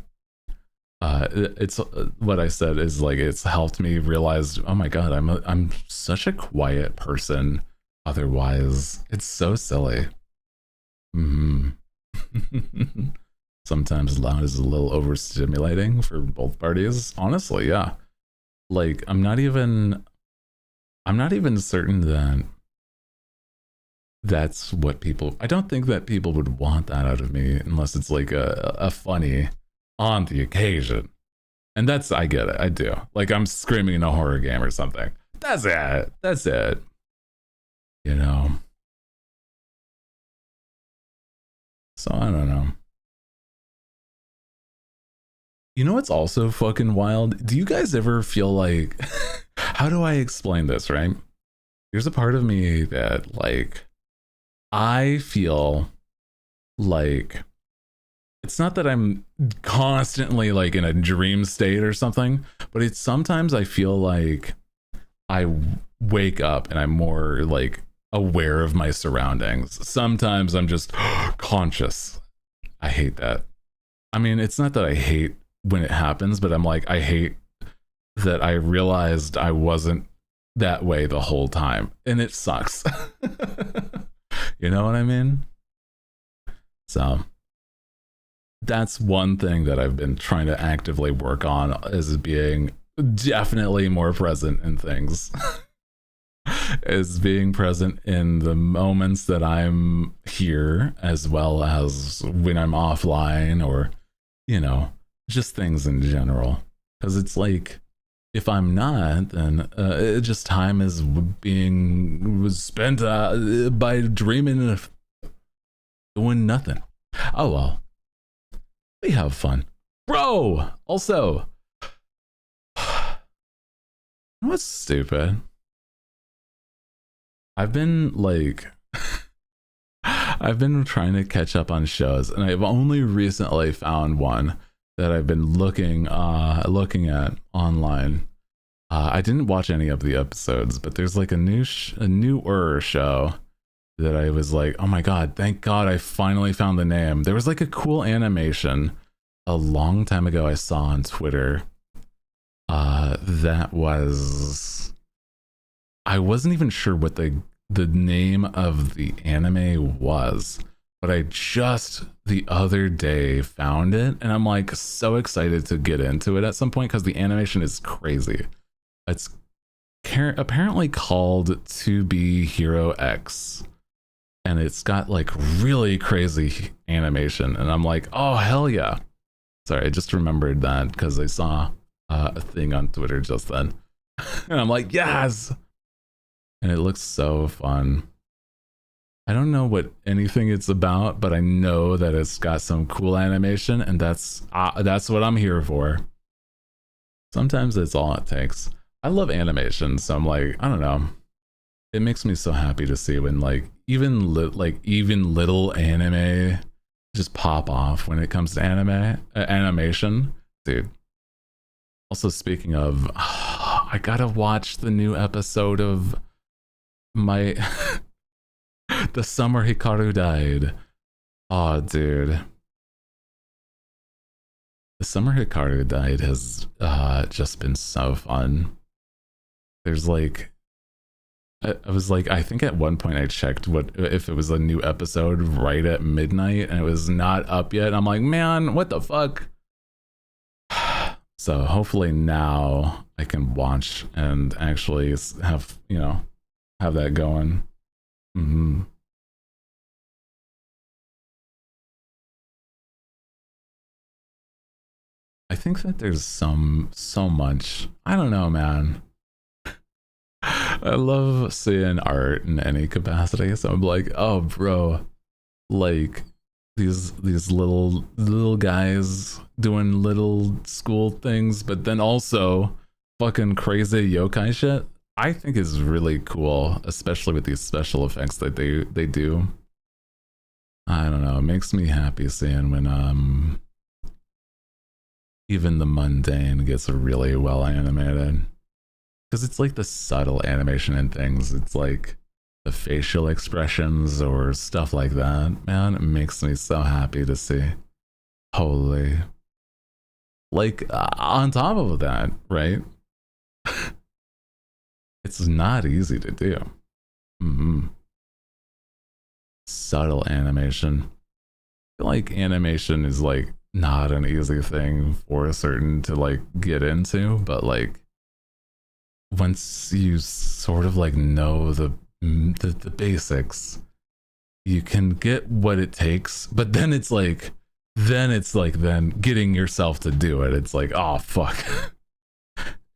it's what I said is like it's helped me realize, oh my god, I'm such a quiet person otherwise. It's so silly. Sometimes loud is a little overstimulating for both parties, honestly. Yeah, like I'm not even certain that that's what people, I don't think that people would want that out of me unless it's like a funny on the occasion. And that's, I get it, I do. Like I'm screaming in a horror game or something. That's it. You know? So I don't know. You know what's also fucking wild? Do you guys ever feel like, how do I explain this, right? There's a part of me that like, I feel like it's not that I'm constantly like in a dream state or something, but it's sometimes I feel like I wake up and I'm more like aware of my surroundings. Sometimes I'm just conscious. I hate that. I mean, it's not that I hate when it happens, but I'm like, I hate that I realized I wasn't that way the whole time, and it sucks. You know what I mean? So that's one thing that I've been trying to actively work on, is being definitely more present in things. Is being present in the moments that I'm here, as well as when I'm offline, or, you know, just things in general. Because it's like, if I'm not, then it just time is was spent by dreaming and doing nothing. Oh well, we have fun, bro. Also, what's stupid? I've been like, I've been trying to catch up on shows, and I've only recently found one that I've been looking at online. I didn't watch any of the episodes, but there's like a newer show that I was like, oh my god, thank god I finally found the name. There was like a cool animation a long time ago I saw on Twitter. That was, I wasn't even sure what the name of the anime was, but I just the other day found it, and I'm like so excited to get into it at some point because the animation is crazy. It's apparently called To Be Hero X, and it's got like really crazy animation, and I'm like, oh hell yeah. Sorry, I just remembered that because I saw a thing on Twitter just then. And I'm like, yes! And it looks so fun. I don't know what anything it's about, but I know that it's got some cool animation, and that's what I'm here for. Sometimes it's all it takes. I love animation, so I'm like, I don't know. It makes me so happy to see when like even little anime just pop off when it comes to animation, dude. Also, speaking of, I gotta watch the new episode of my the summer Hikaru died. Oh, dude. The summer Hikaru died has just been so fun. There's like, I was like, I think at one point I checked what if it was a new episode right at midnight, and it was not up yet. I'm like, man, what the fuck? So hopefully now I can watch and actually have, you know, have that going. Mm-hmm. I think that there's so much. I don't know, man. I love seeing art in any capacity. So I'm like, oh, bro, like these little guys doing little school things, but then also fucking crazy yokai shit. I think is really cool, especially with these special effects that they do. I don't know. It makes me happy seeing when even the mundane gets really well animated. Because it's like the subtle animation and things. It's like the facial expressions or stuff like that. Man, it makes me so happy to see. Holy. Like, on top of that, right? It's not easy to do. Mm-hmm. Subtle animation. I feel like animation is like not an easy thing for a certain to like get into, but like once you sort of like know the basics, you can get what it takes. But then it's like then getting yourself to do it. It's like, oh fuck.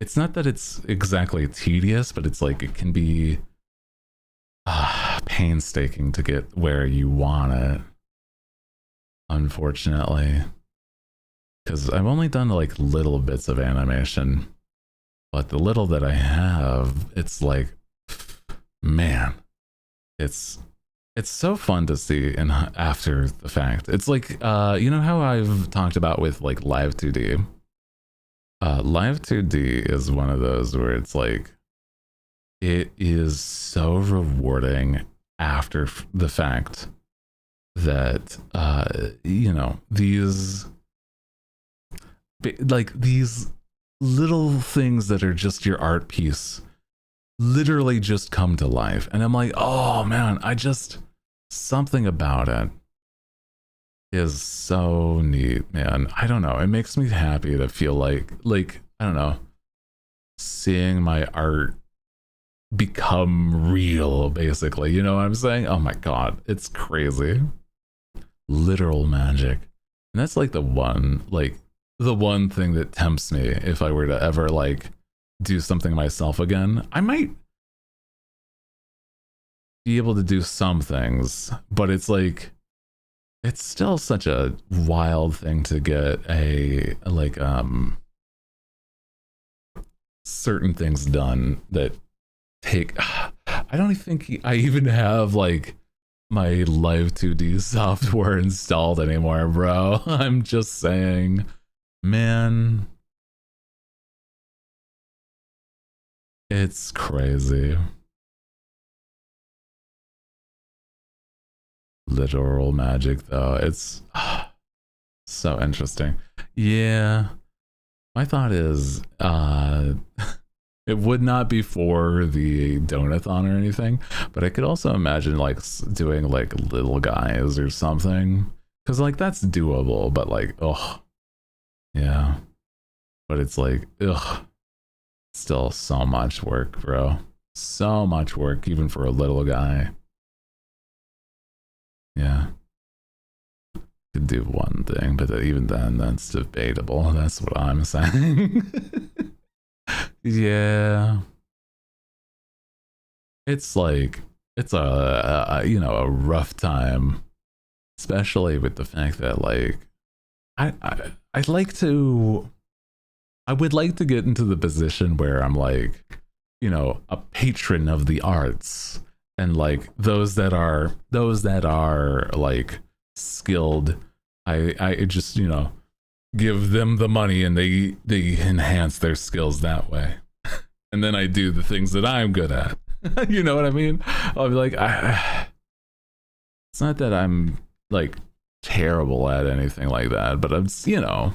It's not that it's exactly tedious, but it's like it can be painstaking to get where you want it. Unfortunately, because I've only done like little bits of animation. But the little that I have, it's like, man, it's so fun to see in after the fact. It's like, you know how I've talked about with like Live 2D? Live 2D is one of those where it's like, it is so rewarding after the fact that, you know, these little things that are just your art piece literally just come to life, and I'm like, oh man, something about it is so neat, man. I don't know, it makes me happy to feel like I don't know, seeing my art become real, basically, you know what I'm saying? Oh my god, it's crazy. Literal magic. And that's like the one thing that tempts me if I were to ever like do something myself again. I might be able to do some things, but it's like, it's still such a wild thing to get a like certain things done that take, I don't think I even have like my Live 2D software installed anymore, bro. I'm just saying, man, it's crazy. Literal magic, though. It's so interesting. Yeah. My thought is, it would not be for the donathon or anything, but I could also imagine like doing like little guys or something. Cause like that's doable, but like, oh, yeah. But it's like, ugh, still so much work, bro. So much work, even for a little guy. Yeah. Could do one thing, but even then, that's debatable. That's what I'm saying. Yeah. It's like, it's you know, a rough time, especially with the fact that, like, I'd like to, I would like to get into the position where I'm like, you know, a patron of the arts, and like those that are like skilled, I just, you know, give them the money and they enhance their skills that way. And then I do the things that I'm good at. You know what I mean? I'll be like, it's not that I'm like terrible at anything like that, but I'm, you know,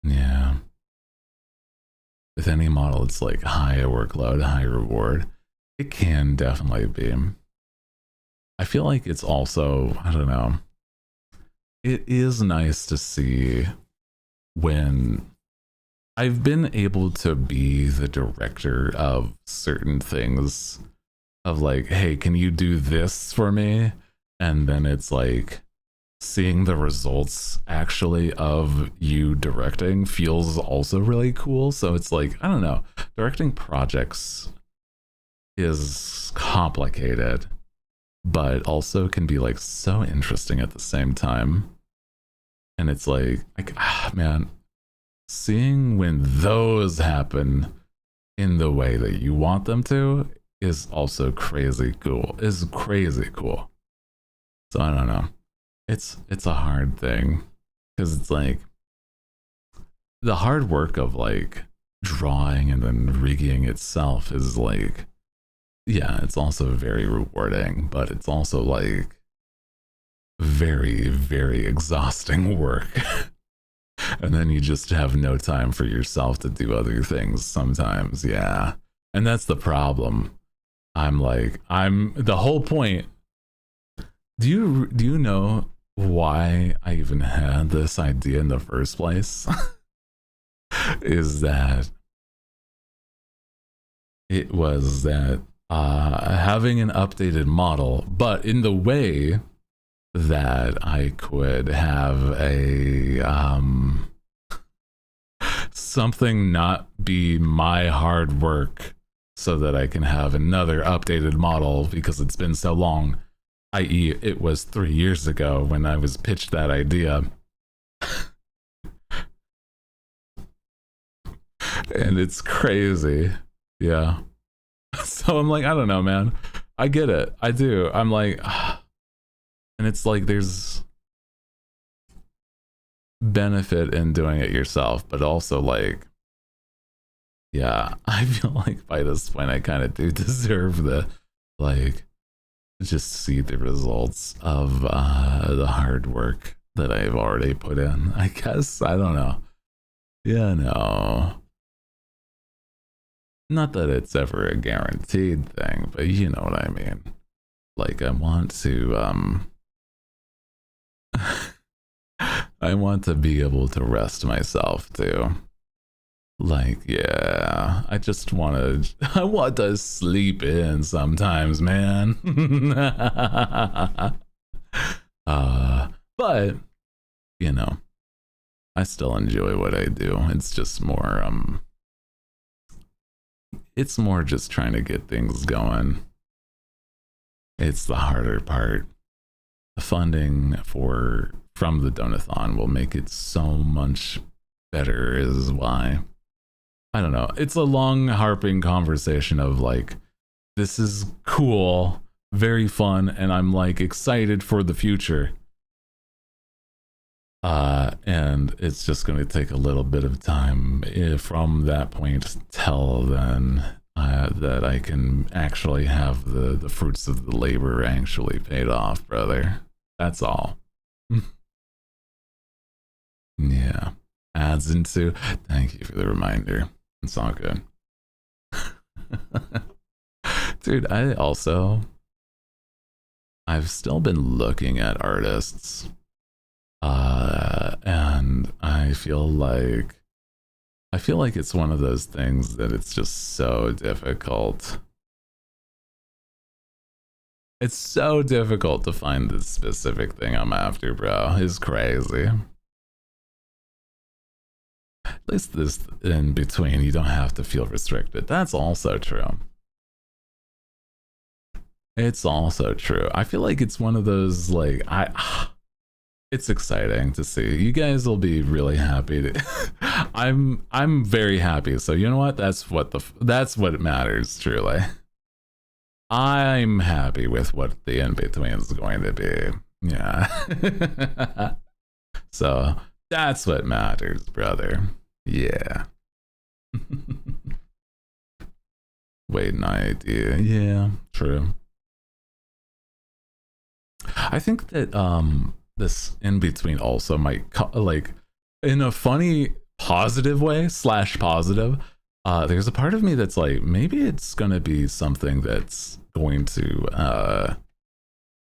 yeah. With any model, it's like high workload, high reward. It can definitely be. I feel like it's also, I don't know, it is nice to see when I've been able to be the director of certain things, of like, hey, can you do this for me? And then it's like seeing the results actually of you directing feels also really cool. So it's like, I don't know, directing projects is complicated, but also can be like so interesting at the same time. And it's like man, seeing when those happen in the way that you want them to is also crazy cool. Is crazy cool. So I don't know. It's a hard thing, because it's like the hard work of like drawing and then rigging itself is like, yeah, it's also very rewarding, but it's also like very, very exhausting work. And then you just have no time for yourself to do other things sometimes. Yeah. And that's the problem. I'm the whole point. Do you know why I even had this idea in the first place? Is that it was that having an updated model, but in the way that I could have a something not be my hard work, so that I can have another updated model because it's been so long, i.e. it was 3 years ago when I was pitched that idea. And it's crazy. Yeah. So I'm like, I don't know, man. I get it. I do. I'm like, and it's like there's benefit in doing it yourself, but also like, yeah, I feel like by this point I kind of do deserve the, like, just see the results of the hard work that I've already put in, I guess. I don't know. Yeah, no. Not that it's ever a guaranteed thing, but you know what I mean. Like, I want to I want to be able to rest myself too. Like, yeah, I just want to I want to sleep in sometimes, man. But you know, I still enjoy what I do. It's just more it's more just trying to get things going. It's the harder part. The funding from the donathon will make it so much better, is why. I don't know. It's a long harping conversation of like, this is cool, very fun, and I'm like excited for the future. And it's just going to take a little bit of time from that point till then, that I can actually have the fruits of the labor actually paid off, brother. That's all. Yeah. Adds into, thank you for the reminder. It's all good. Dude, I've still been looking at artists, and I feel like it's one of those things that it's just so difficult. It's so difficult to find this specific thing I'm after, bro. It's crazy. At least this in between, you don't have to feel restricted. That's also true. It's also true. I feel like it's one of those, like, it's exciting to see. You guys will be really happy to I'm very happy. So you know what? That's what matters, truly. I'm happy with what the in-between is going to be. Yeah. So that's what matters, brother. Yeah. Wait, an idea. Yeah, true. I think that this in-between also might like in a funny positive way / positive. There's a part of me that's like, maybe it's gonna be something that's going to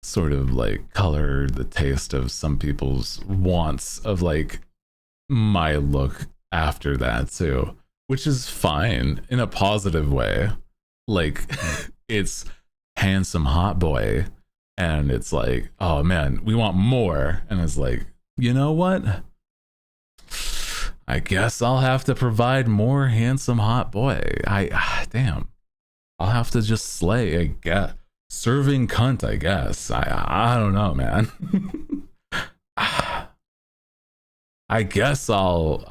sort of like color the taste of some people's wants of like my look after that too, which is fine in a positive way. Like it's handsome hot boy, and it's like, oh man, we want more, and it's like, you know what, I guess I'll have to provide more handsome hot boy. Damn, I'll have to just slay, I guess. Serving cunt, I guess. I don't know, man. I guess I'll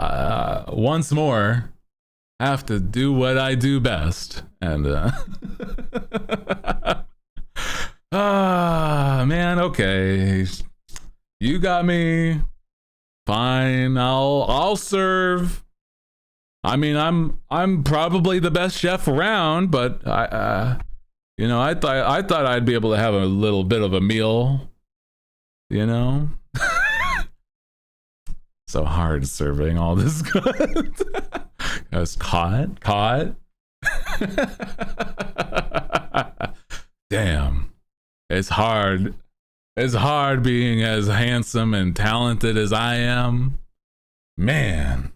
once more have to do what I do best, and man, okay, you got me. Fine, I'll serve. I mean, I'm probably the best chef around, but you know, I thought I'd be able to have a little bit of a meal, you know. So hard serving all this good. I was caught. Damn, it's hard. It's hard being as handsome and talented as I am, man.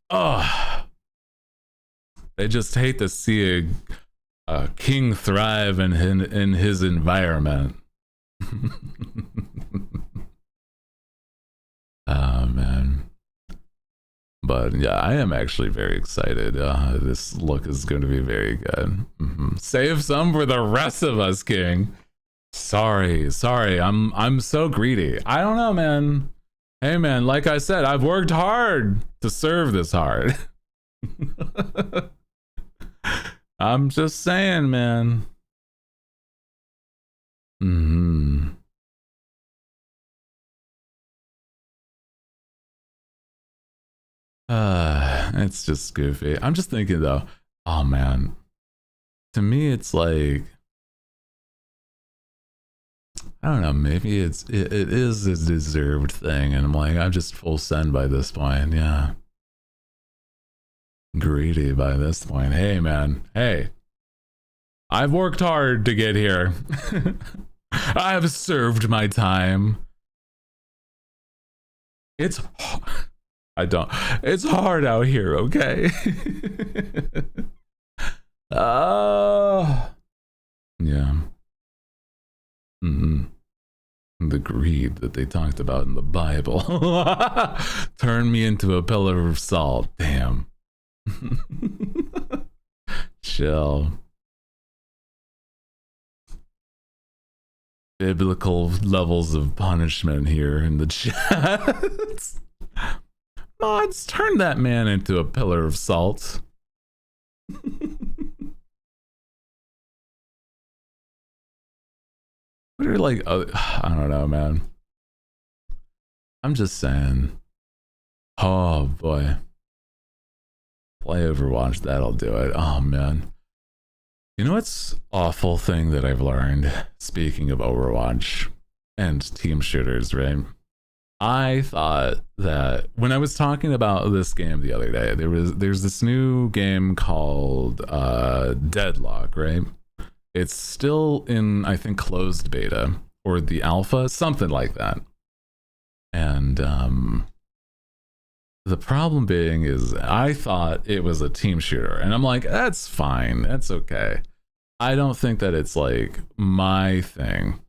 Oh, they just hate to see a king thrive in his environment. Oh man, but yeah, I am actually very excited. This look is going to be very good. Save some for the rest of us, King. Sorry, I'm so greedy. I don't know, man. Hey man, like I said, I've worked hard to serve this hard. I'm just saying, man. It's just goofy. I'm just thinking though, oh man, to me it's like, I don't know, maybe it is a deserved thing, and I'm like, I'm just full send by this point. Yeah, greedy by this point. Hey man, hey, I've worked hard to get here. I've served my time. It's hard out here, okay? Yeah. The greed that they talked about in the Bible turned me into a pillar of salt. Damn. Chill. Biblical levels of punishment here in the chat. Mods, turn that man into a pillar of salt. What are like, I don't know, man. I'm just saying. Oh boy. Play Overwatch, that'll do it. Oh man. You know what's awful thing that I've learned, speaking of Overwatch and team shooters, right? I thought that when I was talking about this game the other day, there's this new game called Deadlock, right? It's still in, I think, closed beta or the alpha, something like that. And the problem being is I thought it was a team shooter, and I'm like, that's fine, that's okay. I don't think that it's like my thing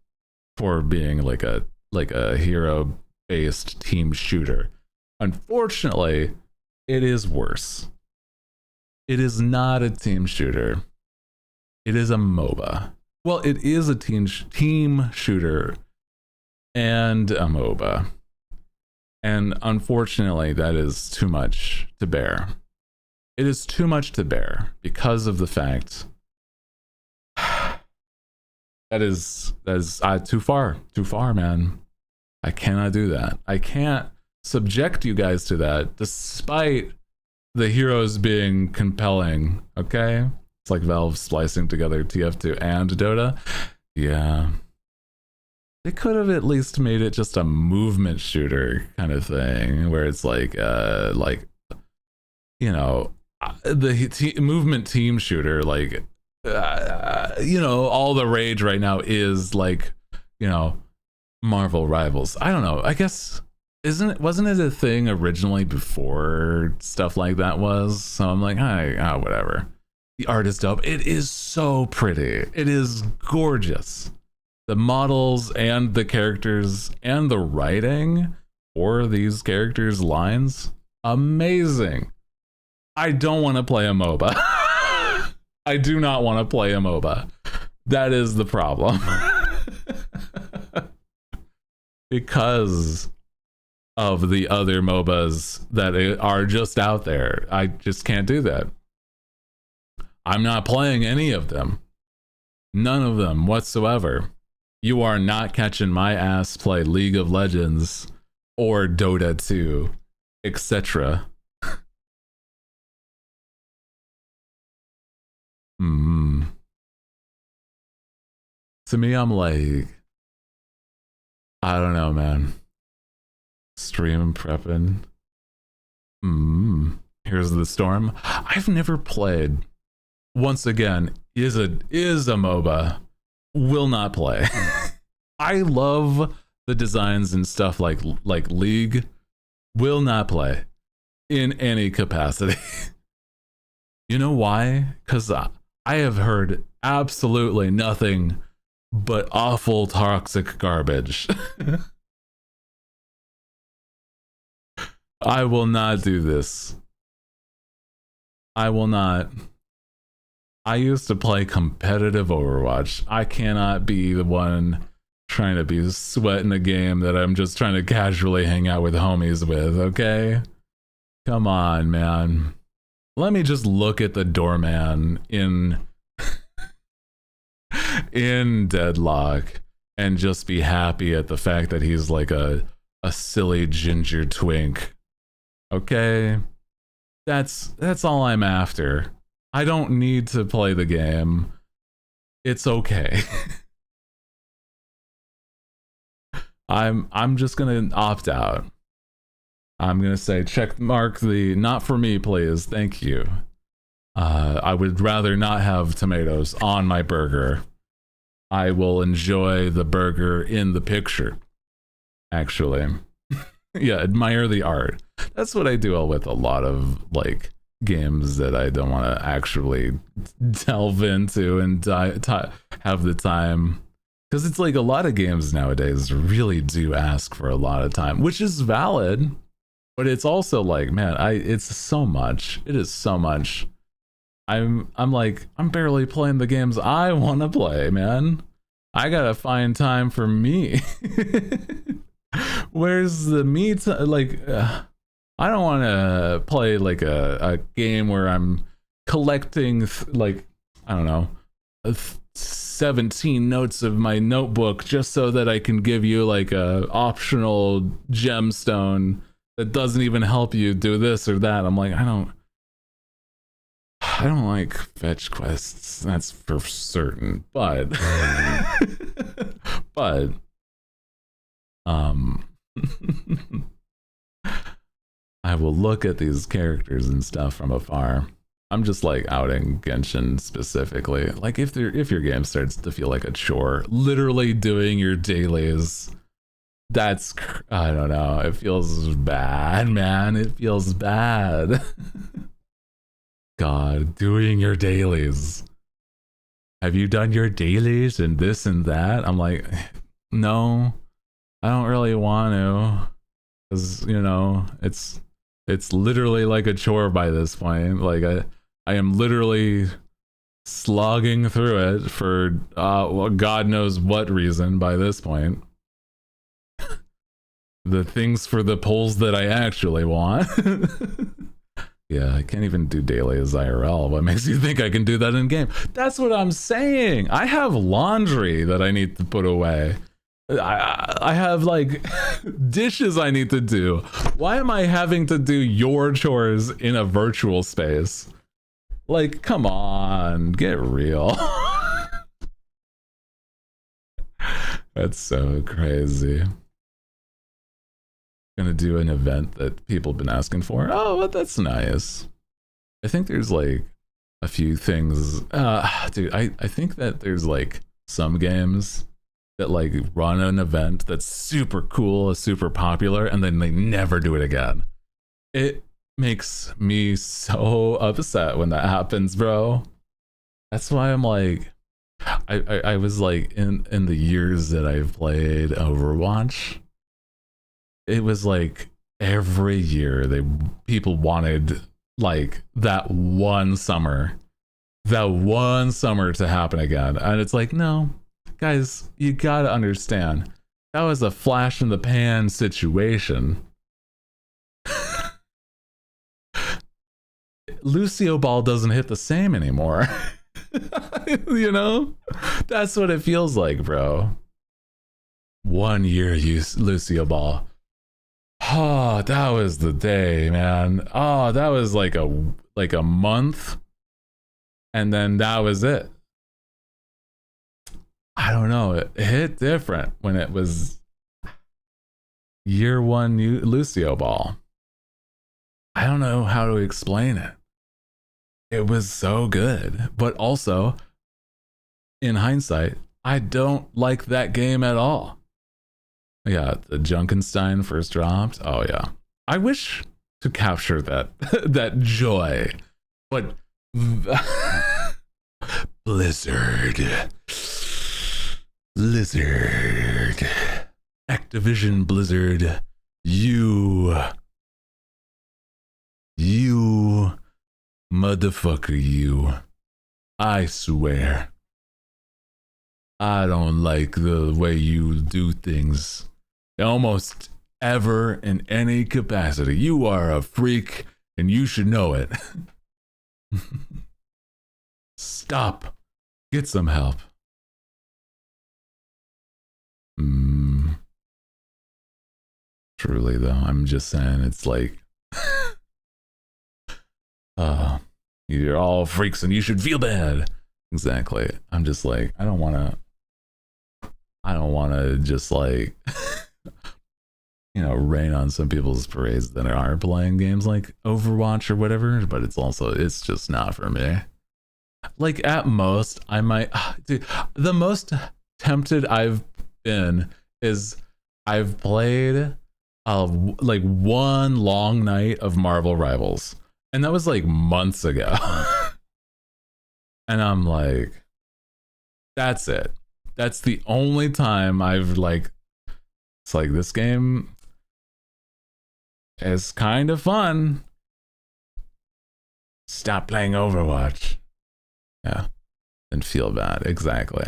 for being like a hero based team shooter. Unfortunately, it is worse. It is not a team shooter. It is a MOBA. Well, it is a team shooter and a MOBA. And unfortunately, that is too much to bear. It is too much to bear because of the fact that is too far, man. I cannot do that. I can't subject you guys to that, despite the heroes being compelling. Okay, it's like Valve splicing together TF2 and Dota. Yeah, they could have at least made it just a movement shooter kind of thing, where it's like you know, the movement team shooter, like you know, all the rage right now is like, you know, Marvel Rivals. I don't know. I guess wasn't it a thing originally before stuff like that was? So I'm like, whatever. The art is dope. It is so pretty. It is gorgeous. The models and the characters and the writing for these characters' lines, amazing. I don't want to play a MOBA. I do not want to play a MOBA. That is the problem. Because of the other MOBAs that are just out there. I just can't do that. I'm not playing any of them. None of them whatsoever. You are not catching my ass play League of Legends or Dota 2, etc. To me, I'm like, I don't know, man. Stream prepping. Here's the Storm. I've never played. Once again, is a MOBA. Will not play. I love the designs and stuff like League. Will not play in any capacity. You know why? Because I have heard absolutely nothing but awful toxic garbage. I will not do this. I will not. I used to play competitive Overwatch. I cannot be the one trying to be sweating a game that I'm just trying to casually hang out with homies with, okay? Come on, man. Let me just look at the doorman in Deadlock and just be happy at the fact that he's like a silly ginger twink. Okay? That's all I'm after. I don't need to play the game. It's okay. I'm just gonna opt out. I'm gonna say check mark the not for me, please. Thank you. I would rather not have tomatoes on my burger. I will enjoy the burger in the picture. Actually. Yeah, admire the art. That's what I do with a lot of like games that I don't want to actually delve into and have the time, because it's like a lot of games nowadays really do ask for a lot of time, which is valid, but it's also like, man, it's so much. It is so much. I'm like, I'm barely playing the games I want to play, man. I gotta find time for me. Where's the me time? Like I don't want to play like a game where I'm collecting like, I don't know, 17 notes of my notebook just so that I can give you like a optional gemstone that doesn't even help you do this or that. I'm like, I don't like fetch quests, that's for certain, but but I will look at these characters and stuff from afar. I'm just like outing Genshin specifically. Like if your game starts to feel like a chore, literally doing your dailies, that's, I don't know, it feels bad, man. It feels bad. God, doing your dailies. have you done your dailies and this and that? I'm like, no, I don't really want to, because you know it's literally like a chore by this point. Like I am literally slogging through it for well, God knows what reason by this point. The things for the polls that I actually want. Yeah, I can't even do daily as IRL. What makes you think I can do that in game? That's what I'm saying. I have laundry that I need to put away. I have like dishes I need to do. Why am I having to do your chores in a virtual space? Like, come on, get real. That's so crazy. Gonna do an event that people have been asking for. Oh, well, that's nice. I think there's like a few things. Dude, I think that there's like some games that like run an event that's super cool, super popular, and then they never do it again. It makes me so upset when that happens, bro. That's why I'm like, I was like in the years that I've played Overwatch, it was like every year people wanted like that one summer to happen again, and it's like, no, guys, you gotta understand, that was a flash in the pan situation. Lucio Ball doesn't hit the same anymore. You know, that's what it feels like, bro. 1 year use Lucio Ball. Oh, that was the day, man. Oh, that was like a month, and then that was it. I don't know, it hit different when it was year one Lucio Ball. I don't know how to explain it. It was so good, but also, in hindsight, I don't like that game at all. Yeah, the Junkenstein first dropped. Oh yeah, I wish to capture that that joy, but Blizzard, Activision Blizzard, you motherfucker, you. I swear, I don't like the way you do things. Almost ever in any capacity. You are a freak and you should know it. Stop. Get some help. Truly though, I'm just saying, it's like you're all freaks and you should feel bad. Exactly. I'm just like, I don't wanna just like you know, rain on some people's parades that are playing games like Overwatch or whatever, but it's just not for me. Like at most I might dude, the most tempted I've been is I've played like one long night of Marvel Rivals, and that was like months ago. And I'm like, that's it. That's the only time I've like, it's like, this game is kind of fun. Stop playing Overwatch. Yeah, and feel bad. Exactly.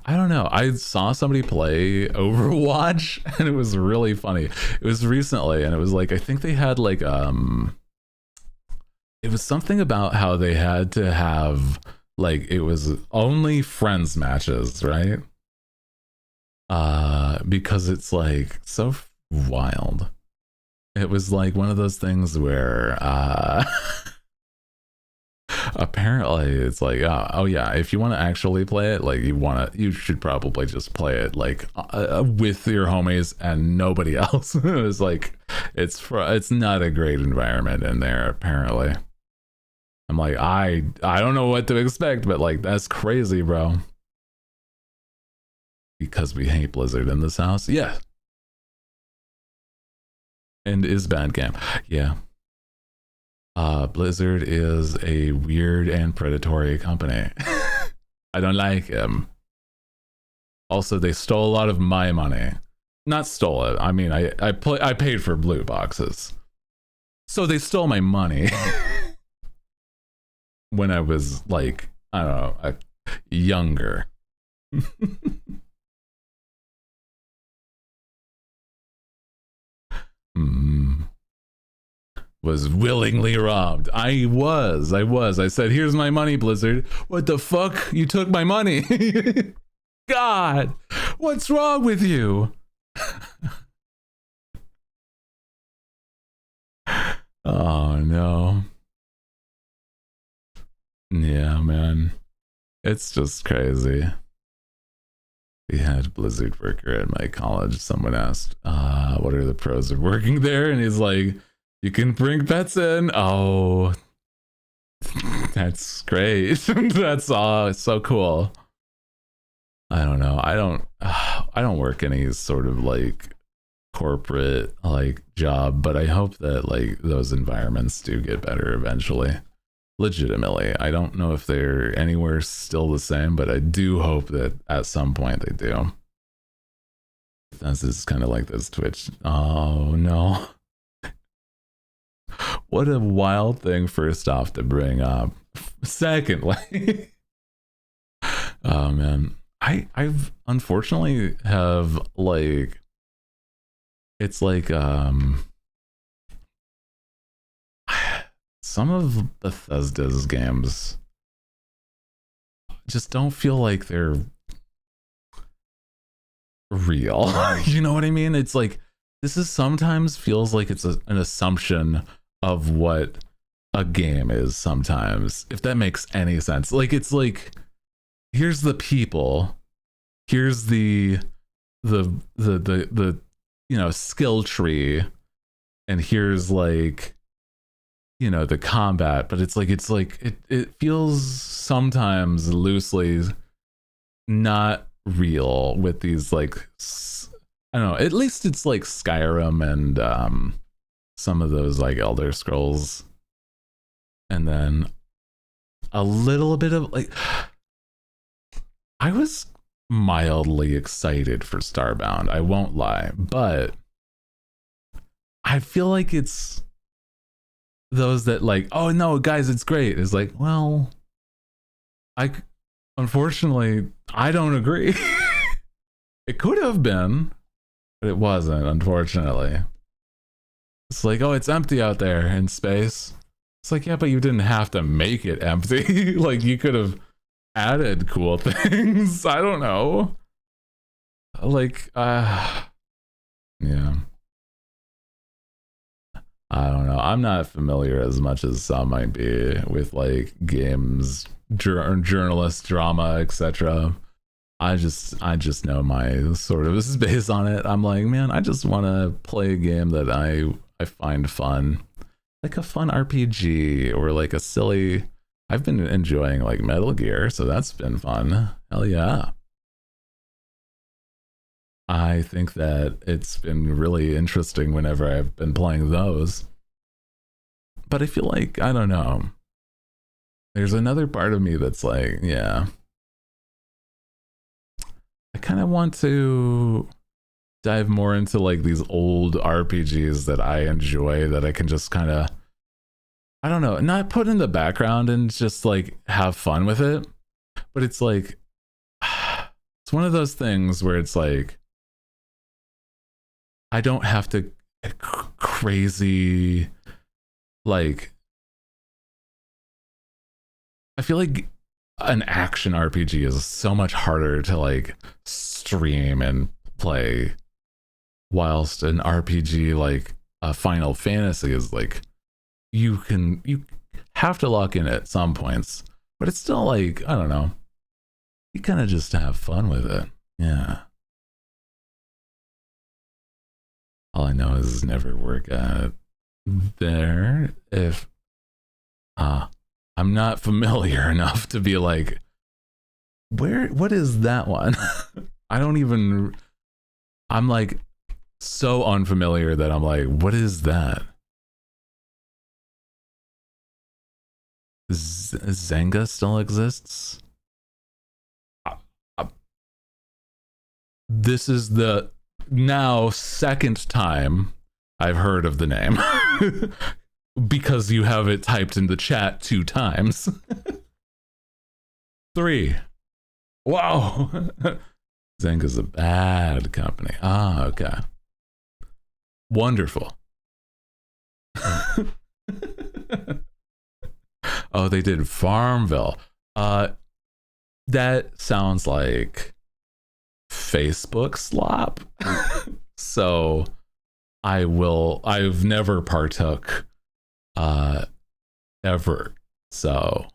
I don't know. I saw somebody play Overwatch and it was really funny. It was recently, and it was like, I think they had like it was something about how they had to have like, it was only friends matches, right? Because it's like so wild. It was like one of those things where apparently it's like, oh yeah, if you want to actually play it, like you should probably just play it like with your homies and nobody else. It was like, it's not a great environment in there apparently. I'm like, I don't know what to expect, but like, that's crazy, bro. Because we hate Blizzard in this house. Yeah. And is bad game. Yeah. Blizzard is a weird and predatory company. I don't like him. Also, they stole a lot of my money. Not stole it. I mean, I paid for blue boxes. So they stole my money when I was like, I don't know, younger. Was willingly robbed. I was. I said, here's my money, Blizzard. What the fuck? You took my money. God, what's wrong with you? Oh no. Yeah, man. It's just crazy. We had Blizzard worker at my college. Someone asked, what are the pros of working there? And he's like, you can bring pets in. Oh, that's great. That's so cool. I don't know. I don't work any sort of like corporate like job, but I hope that like those environments do get better eventually. Legitimately, I don't know if they're anywhere still the same, but I do hope that at some point they do. This is kind of like this Twitch. Oh no. What a wild thing first off to bring up. Secondly, oh man, I've unfortunately have like, it's like some of Bethesda's games just don't feel like they're real. You know what I mean? It's like, this is sometimes feels like it's an assumption of what a game is sometimes, if that makes any sense. Like, it's like, here's the people, here's the you know, skill tree, and here's like, you know, the combat, but it's like it feels sometimes loosely not real with these like, I don't know, at least it's like Skyrim and some of those like Elder Scrolls, and then a little bit of like, I was mildly excited for Starbound, I won't lie, but I feel like it's those that like, oh no guys, it's great, it's like, well, unfortunately I don't agree. It could have been, but it wasn't, unfortunately. It's like, oh, it's empty out there in space. It's like, yeah, but you didn't have to make it empty. Like, you could have added cool things. I don't know. Like, yeah. I don't know. I'm not familiar as much as some might be with like games, journalist drama, etc. I just know my sort of space on it. I'm like, man, I just want to play a game that I find fun, like a fun RPG or like a silly. I've been enjoying like Metal Gear, so that's been fun. Hell yeah. I think that it's been really interesting whenever I've been playing those. But I feel like, I don't know, there's another part of me that's like, yeah, I kind of want to dive more into like these old RPGs that I enjoy, that I can just kind of, I don't know, not put in the background and just like have fun with it. But it's like, it's one of those things where it's like, I don't have to crazy, like, I feel like an action RPG is so much harder to like stream and play, whilst an RPG like a Final Fantasy is like, you have to lock in at some points, but it's still like, I don't know, you kind of just have fun with it. Yeah. All I know is never work at there if I'm not familiar enough to be like, what is that one? I don't even, I'm like so unfamiliar that I'm like, what is that? Zanga still exists? this is the now second time I've heard of the name because you have it typed in the chat 2 times. 3. Wow. Zynga's a bad company. Ah, okay. Wonderful. Oh, they did Farmville. That sounds like Facebook slop. So I've never partook ever. So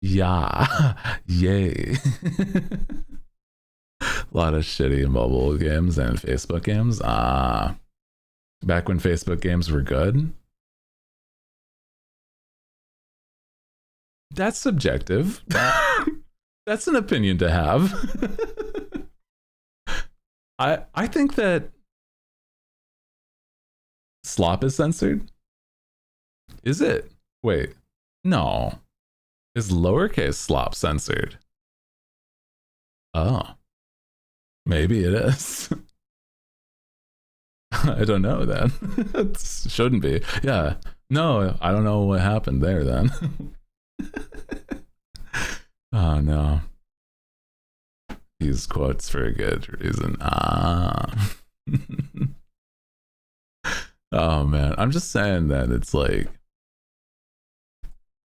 yeah. Yay. A lot of shitty mobile games and Facebook games. Back when Facebook games were good. That's subjective. That's an opinion to have. I think that slop is censored. Is it? Wait, no. Is lowercase slop censored? Oh, maybe it is. I don't know then. It shouldn't be. Yeah. No, I don't know what happened there then. Oh no. These quotes for a good reason. Oh man. I'm just saying that it's like,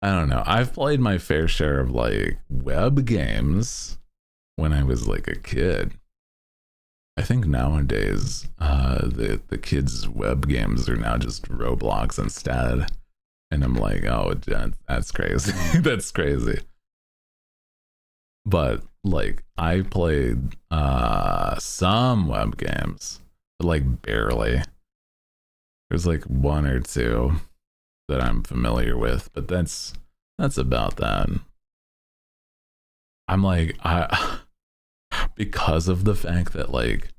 I don't know. I've played my fair share of like web games when I was like a kid. I think nowadays the kids' web games are now just Roblox instead. And I'm like, oh, that's crazy. That's crazy. But like I played some web games, but like barely. There's like 1 or 2 that I'm familiar with, but that's about that. I'm like, because of the fact that like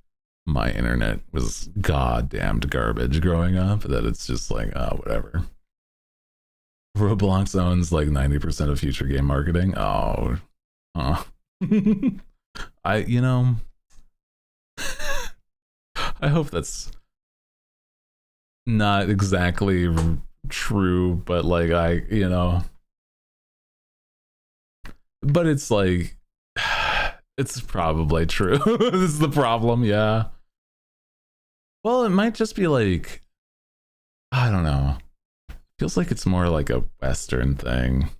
my internet was goddamned garbage growing up, that it's just like, oh, whatever. Roblox owns like 90% of future game marketing. Oh. I hope that's not exactly true, but like but it's like it's probably true. This is the problem. Yeah. Well, it might just be like, I don't know. Feels like it's more like a Western thing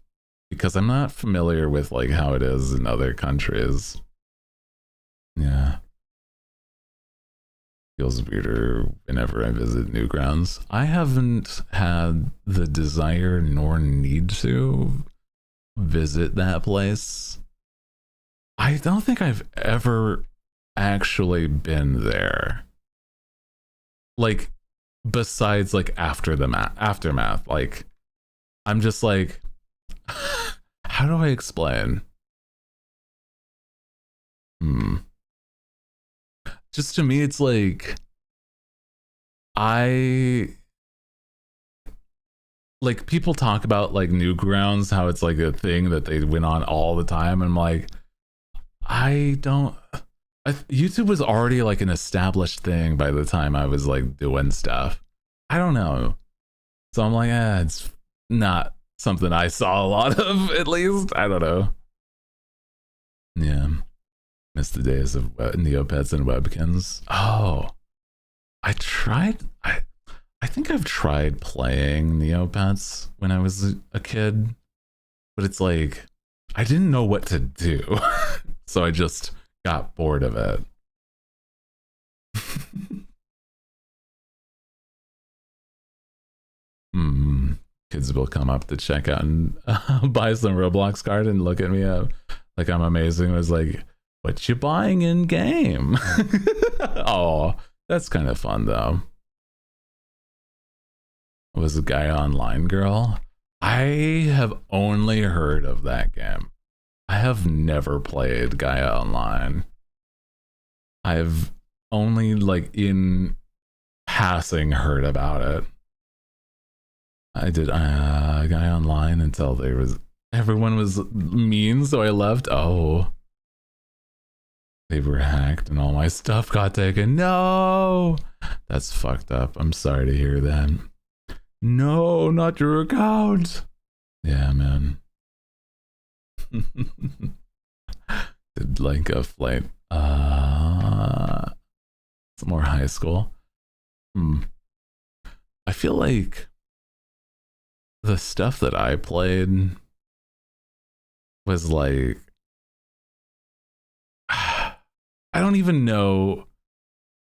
because I'm not familiar with like how it is in other countries. Yeah. Feels weirder whenever I visit Newgrounds. I haven't had the desire nor need to visit that place. I don't think I've ever actually been there. Like, besides like after the aftermath, like I'm just like, how do I explain? Just to me, it's like like people talk about like Newgrounds, how it's like a thing that they went on all the time. And I'm like, YouTube was already like an established thing by the time I was like doing stuff. I don't know. So I'm like, it's not something I saw a lot of, at least. I don't know. Yeah. Miss the days of Neopets and Webkins. Oh, I think I've tried playing Neopets when I was a kid, but it's like, I didn't know what to do. So I just got bored of it. Kids will come up to check out and buy some Roblox card and look at me up like I'm amazing. I was like, what you buying in game? Oh, that's kind of fun though. Was a Gaia Online girl? I have only heard of that game. I have never played Gaia Online. I've only like in passing heard about it. I did Gaia Online until everyone was mean, so I left. Oh. They were hacked and all my stuff got taken. No! That's fucked up. I'm sorry to hear that. No, not your account. Yeah, man. Did like a flight. It's more high school. I feel like the stuff that I played was like, I don't even know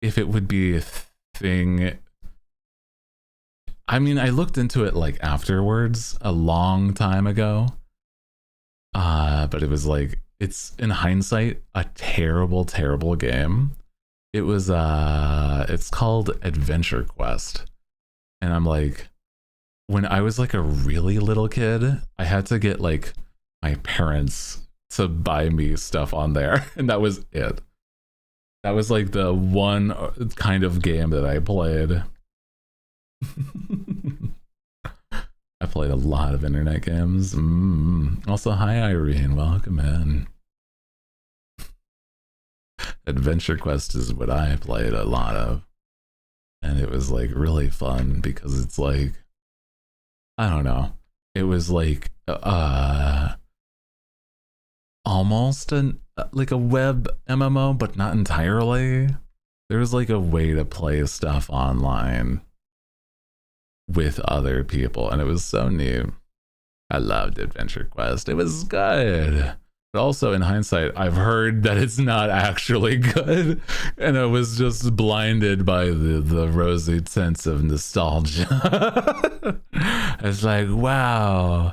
if it would be a thing. I mean, I looked into it like afterwards a long time ago. But it was like, it's in hindsight a terrible, terrible game. It was it's called Adventure Quest. And I'm like, when I was like a really little kid, I had to get like my parents to buy me stuff on there, and that was it. That was like the one kind of game that I played. I played a lot of internet games. Also, hi Irene, welcome in. Adventure Quest is what I played a lot of, and it was like really fun because it's like, I don't know, it was like almost like a web MMO, but not entirely. There was like a way to play stuff online with other people, and it was so neat. I loved Adventure Quest. It was good. But also, in hindsight, I've heard that it's not actually good, and I was just blinded by the rosy sense of nostalgia. It's like, wow,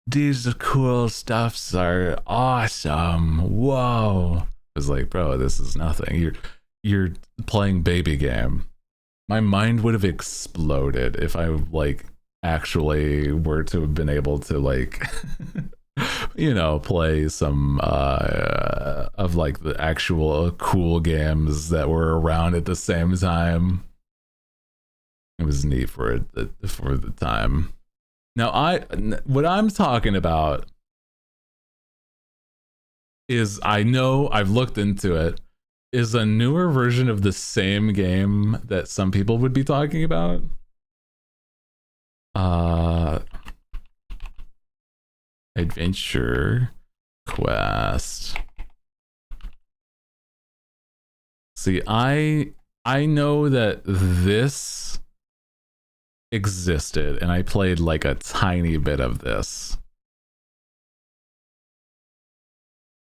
these cool stuffs are awesome. Whoa. I was like, bro, this is nothing. You're playing baby game. My mind would have exploded if I like actually were to have been able to like you know, play some of like the actual cool games that were around at the same time. It was neat for the time. Now what I'm talking about is, I know I've looked into it, is a newer version of the same game that some people would be talking about. Adventure Quest. See, I know that this existed, and I played like a tiny bit of this.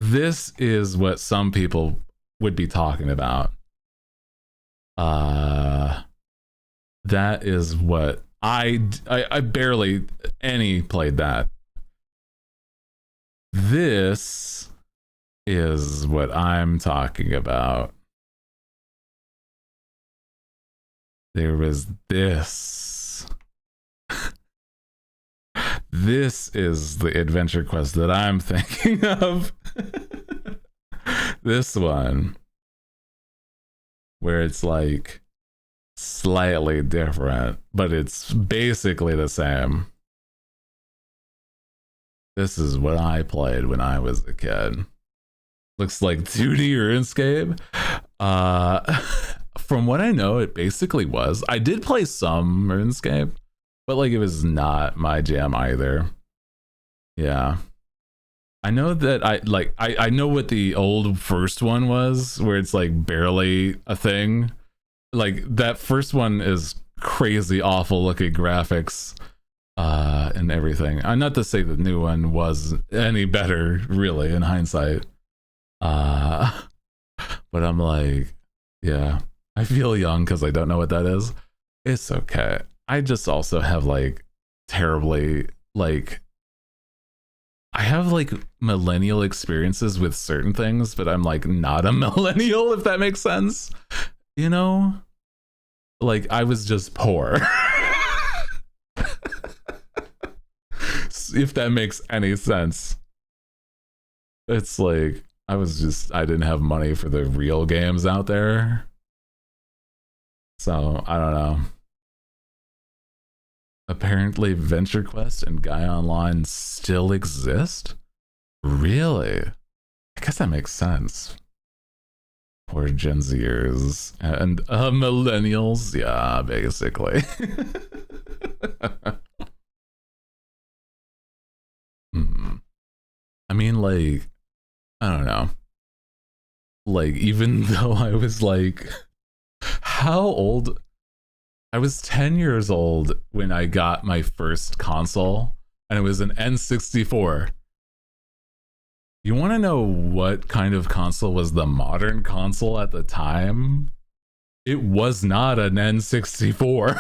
This is what some people would be talking about. That is what I barely any played that. This is what I'm talking about. There was this. This is the Adventure Quest that I'm thinking of. This one, where it's like slightly different, but it's basically the same. This is what I played when I was a kid. Looks like 2D RuneScape. From what I know, it basically was. I did play some RuneScape, but like it was not my jam either. Yeah. I know that I know what the old first one was, where it's like barely a thing. Like that first one is crazy awful looking graphics and everything. Not to say the new one was any better, really, in hindsight. But I'm like, yeah, I feel young because I don't know what that is. It's okay. I just also have like terribly like, I have like millennial experiences with certain things, but I'm like not a millennial, if that makes sense. You know, like I was just poor. If that makes any sense. It's like I didn't have money for the real games out there. So I don't know. Apparently Venture Quest and Gaia Online still exist? Really? I guess that makes sense. Poor Gen Zers and millennials. Yeah, basically. I mean, like, I don't know. Like, even though I was like, how old? I was 10 years old when I got my first console, and it was an N64. You want to know what kind of console was the modern console at the time? It was not an N64.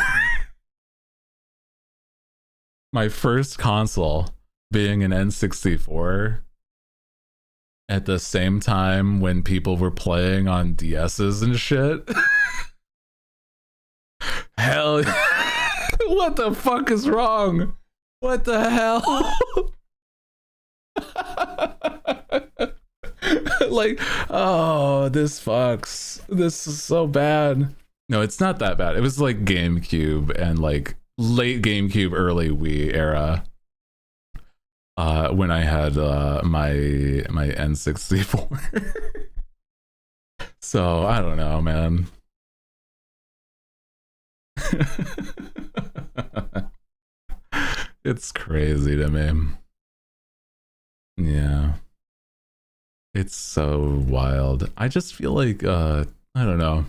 My first console being an N64 at the same time when people were playing on DSs and shit. Hell, what the fuck is wrong? What the hell? Like, oh, this fucks. This is so bad. No, it's not that bad. It was like GameCube and like late GameCube, early Wii era. When I had my N64. So I don't know, man. It's crazy to me. Yeah. It's so wild. I just feel like I don't know.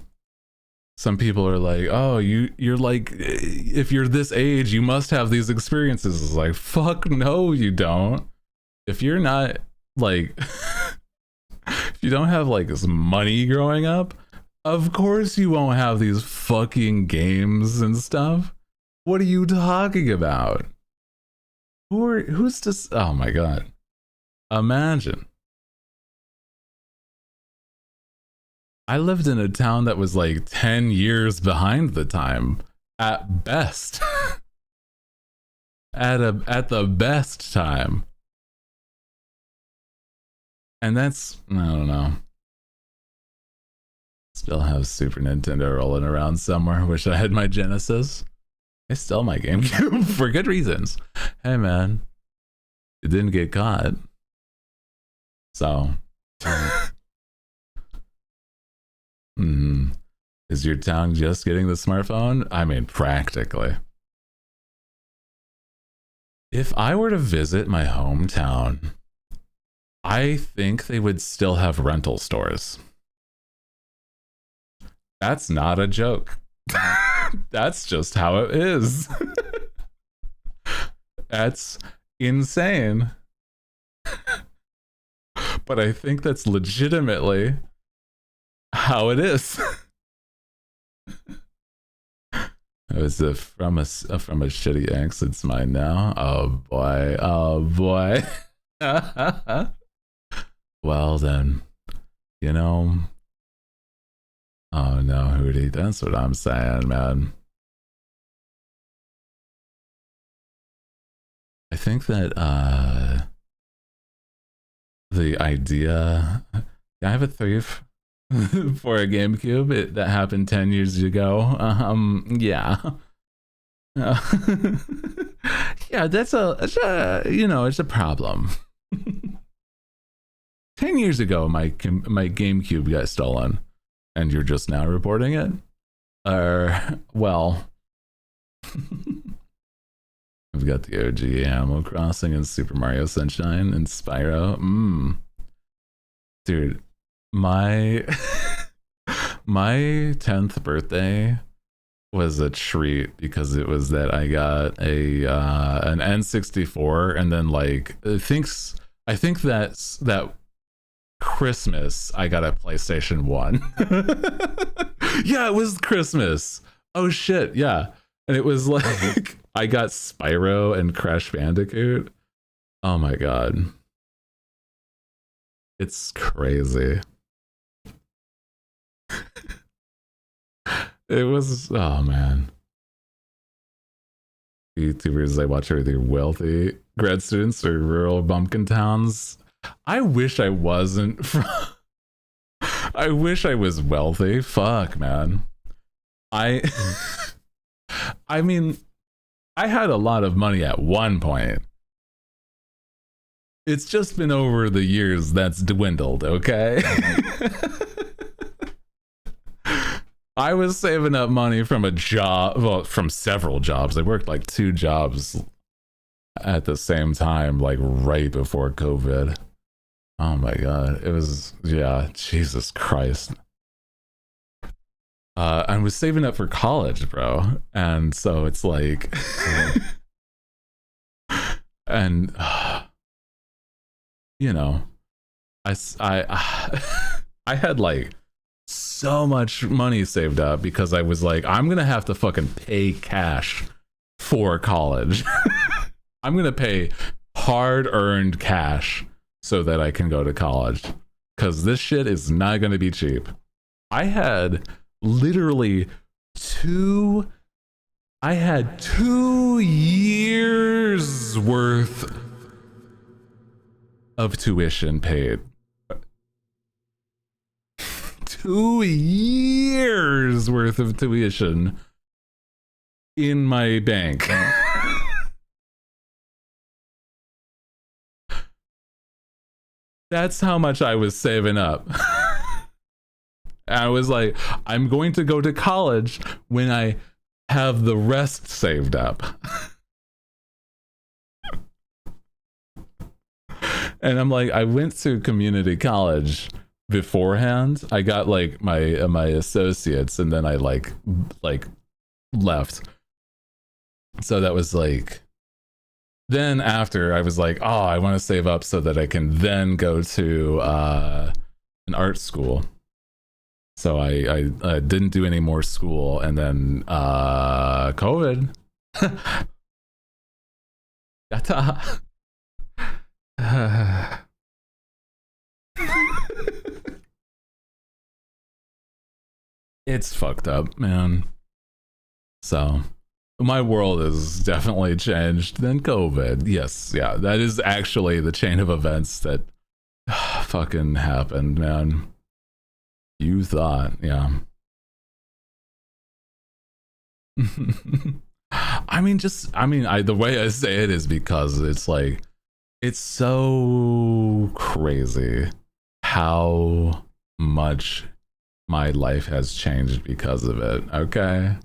Some people are like, "Oh, you're like if you're this age, you must have these experiences." It's like, "Fuck no, you don't." If you're not like if you don't have like this money growing up, of course you won't have these fucking games and stuff. What are you talking about? Who's just oh my god. Imagine. I lived in a town that was like 10 years behind the time at best. at the best time. And that's I don't know. Still have Super Nintendo rolling around somewhere. Wish I had my Genesis. I still my GameCube for good reasons. Hey man, it didn't get caught. So is your town just getting the smartphone? I mean, practically. If I were to visit my hometown, I think they would still have rental stores. That's not a joke. That's just how it is. That's insane. But I think that's legitimately how it is. It was from a shitty ex. It's mine now. Oh boy. Oh boy. Well then, you know. Oh no, Hooty. That's what I'm saying, man. I think that the idea. I have a thief for a GameCube that happened 10 years ago. Yeah. Yeah, it's a problem. 10 years ago, my GameCube got stolen, and you're just now reporting it? Well, I've got the OG Animal Crossing and Super Mario Sunshine and Spyro. Dude, my 10th birthday was a treat because it was that I got an N64, and then like I think that's that Christmas I got a PlayStation 1. Yeah, it was Christmas. Oh shit, yeah. And it was like I got Spyro and Crash Bandicoot. Oh my god. It's crazy. It was, oh man. YouTubers I watch are either wealthy grad students or rural bumpkin towns. I wish I wasn't from I wish I was wealthy. Fuck, man. I mean, I had a lot of money at one point. It's just been over the years that's dwindled, okay? I was saving up money from a job, well, from several jobs. I worked like 2 jobs at the same time, like right before COVID. Oh my God. It was, yeah, Jesus Christ. I was saving up for college, bro. And so it's like, and, you know, I had like so much money saved up because I was like, I'm gonna have to fucking pay cash for college. I'm gonna pay hard-earned cash so that I can go to college, because this shit is not gonna be cheap. I had literally 2 years worth of tuition paid. 2 years worth of tuition in my bank. That's how much I was saving up. I was like, I'm going to go to college when I have the rest saved up. And I'm like, I went to community college beforehand. I got like my associates, and then I like left. So that was like, then after I was like, oh, I want to save up so that I can then go to an art school. So I didn't do any more school, and then COVID. It's fucked up, man. So my world has definitely changed than COVID. Yes, yeah, that is actually the chain of events that fucking happened, man. You thought, yeah. The way I say it is because it's like, it's so crazy how much my life has changed because of it, okay?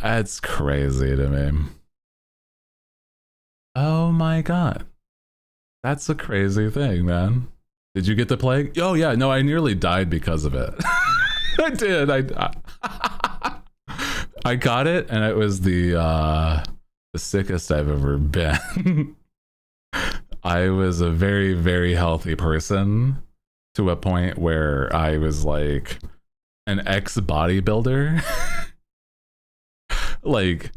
That's crazy to me. Oh my God. That's a crazy thing, man. Did you get the plague? Oh yeah, no, I nearly died because of it. I did. I got it, and it was the sickest I've ever been. I was a very, very healthy person to a point where I was like an ex-bodybuilder. Like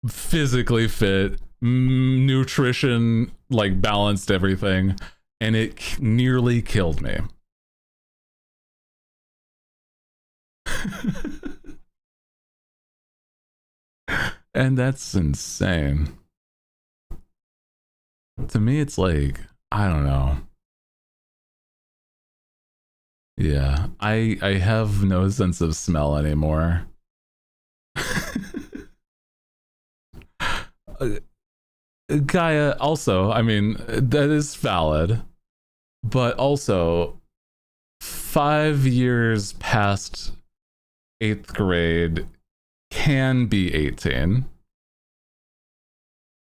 physically fit, nutrition, like balanced everything, and it nearly killed me. And that's insane. To me, it's like, I don't know. Yeah, I have no sense of smell anymore. Gaia, also, I mean, that is valid, but also 5 years past 8th grade can be 18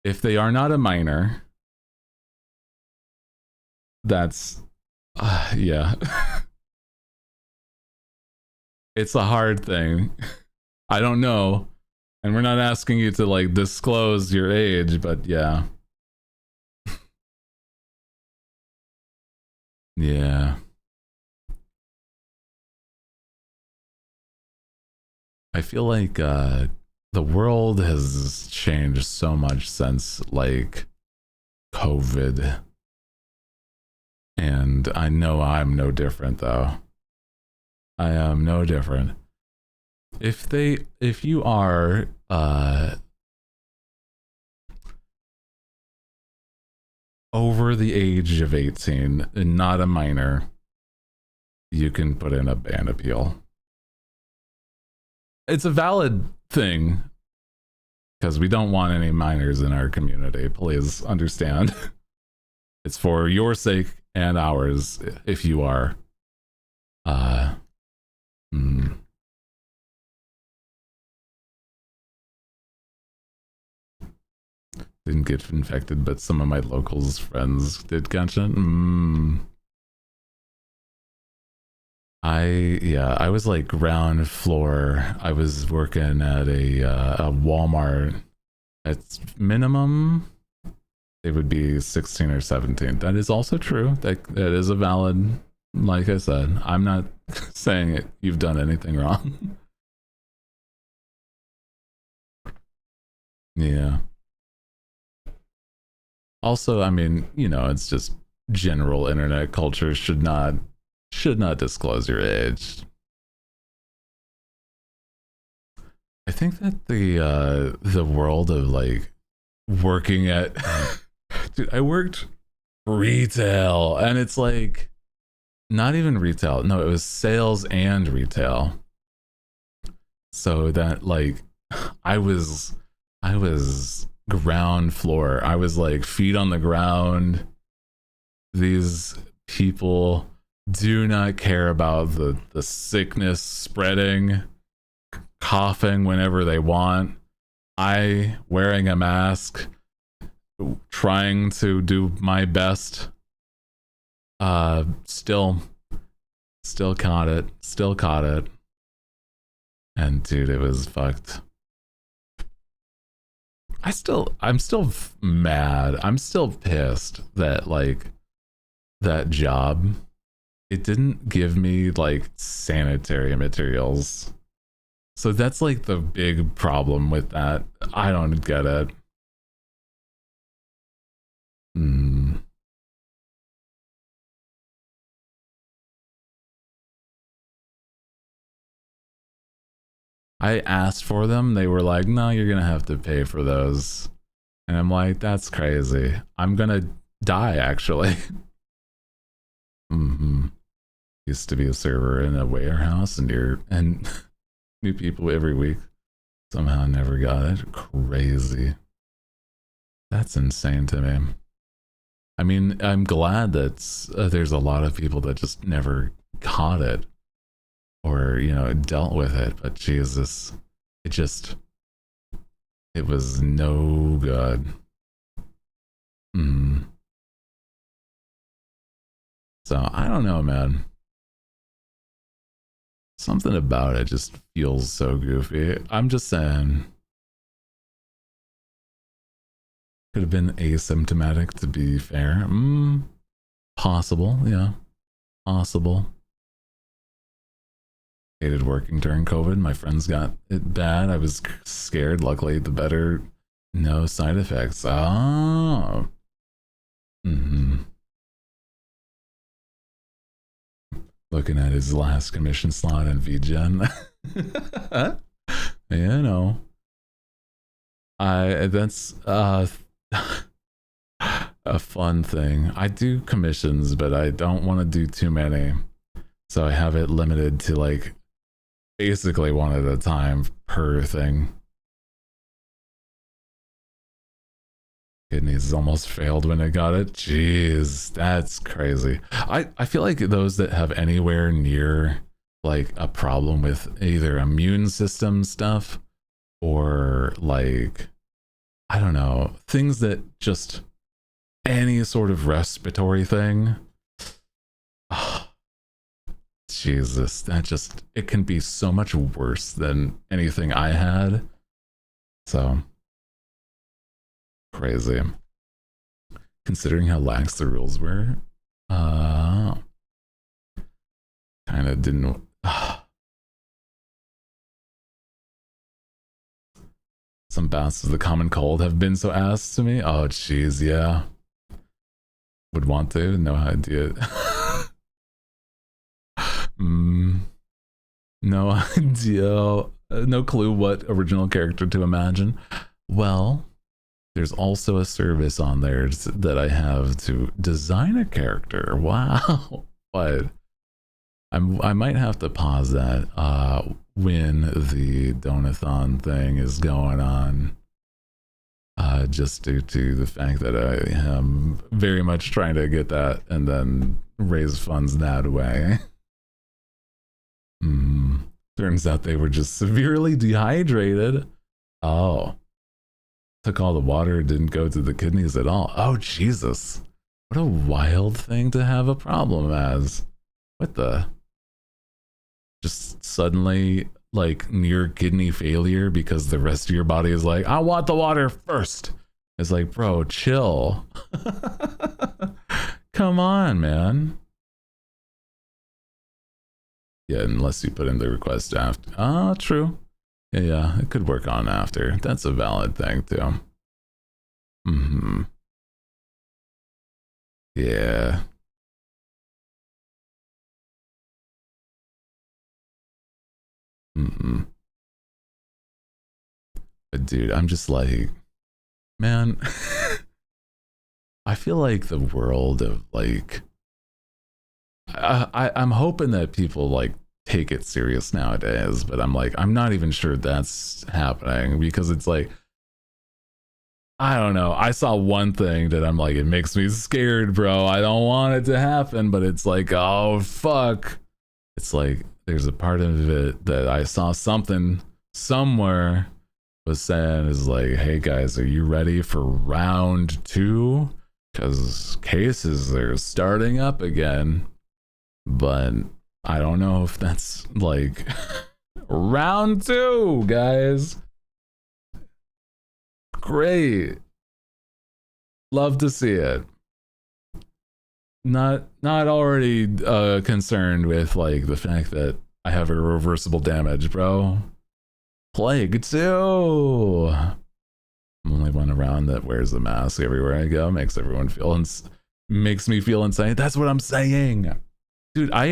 if they are not a minor. That's yeah. It's a hard thing. I don't know, and we're not asking you to like disclose your age, but yeah. Yeah. I feel like the world has changed so much since like COVID. And I know I'm no different though. I am no different. If you are over the age of 18 and not a minor, you can put in a ban appeal. It's a valid thing because we don't want any minors in our community. Please understand. It's for your sake and ours if you are Didn't get infected, but some of my locals friends did. Gotcha. I was like ground floor. I was working at a Walmart. At minimum, it would be 16 or 17. That is also true. That is a valid. Like I said, I'm not saying it. You've done anything wrong. Yeah. Also, I mean, you know, it's just general internet culture should not disclose your age. I think that the world of like working at dude, I worked retail and it's like not even retail. No, it was sales and retail. So that like I was ground floor. I was like feet on the ground. These people do not care about the sickness spreading, coughing whenever they want. I wearing a mask, trying to do my best. Still caught it. Still caught it. And dude, it was fucked. I'm still mad. I'm still pissed that like that job, it didn't give me like sanitary materials. So that's like the big problem with that. I don't get it. I asked for them. They were like, no, you're going to have to pay for those. And I'm like, that's crazy. I'm going to die, actually. Used to be a server in a warehouse and new people every week. Somehow never got it. Crazy. That's insane to me. I mean, I'm glad that there's a lot of people that just never caught it or, you know, dealt with it. But Jesus, it was no good. So I don't know, man. Something about it just feels so goofy. I'm just saying. Could have been asymptomatic, to be fair. Possible, yeah. Possible. Hated working during COVID. My friends got it bad. I was scared. Luckily, the better. No side effects. Oh. Looking at his last commission slot in VGen. You know. That's a fun thing. I do commissions, but I don't want to do too many. So I have it limited to like basically one at a time per thing. Kidneys almost failed when I got it. Jeez, that's crazy. I feel like those that have anywhere near like a problem with either immune system stuff or like, I don't know, things that just any sort of respiratory thing. Oh, Jesus, that just, it can be so much worse than anything I had. So crazy. Considering how lax the rules were, kind of didn't. Some bouts of the common cold have been so asked to me. Oh, jeez, yeah. Would want to know how to do it. No idea. No clue what original character to imagine. Well, there's also a service on there that I have to design a character. Wow. But I might have to pause that when the donathon thing is going on. Just due to the fact that I am very much trying to get that and then raise funds that way. Turns out they were just severely dehydrated. Oh. took all the water, didn't go to the kidneys at all. Oh, Jesus. What a wild thing to have a problem as. What the? Just suddenly, like, near kidney failure because the rest of your body is like, I want the water first. It's like, bro, chill. Come on, man. Yeah, unless you put in the request after. Ah, true. Yeah, it could work on after. That's a valid thing, too. Mm-hmm. Yeah. Mm-mm. But dude, I'm just like, man, I feel like the world of like, I'm hoping that people like take it serious nowadays, but I'm like, I'm not even sure that's happening because it's like, I don't know. I saw one thing that I'm like, it makes me scared, bro. I don't want it to happen, but it's like, oh, fuck. It's like, there's a part of it that I saw something somewhere was saying is like, hey guys, are you ready for round 2? Because cases are starting up again. But I don't know if that's like round 2, guys. Great. Love to see it. Not already concerned with like the fact that I have irreversible damage, bro. Plague 2. I'm the only one around that wears the mask everywhere I go. Makes everyone feel makes me feel insane. That's what I'm saying. Dude, I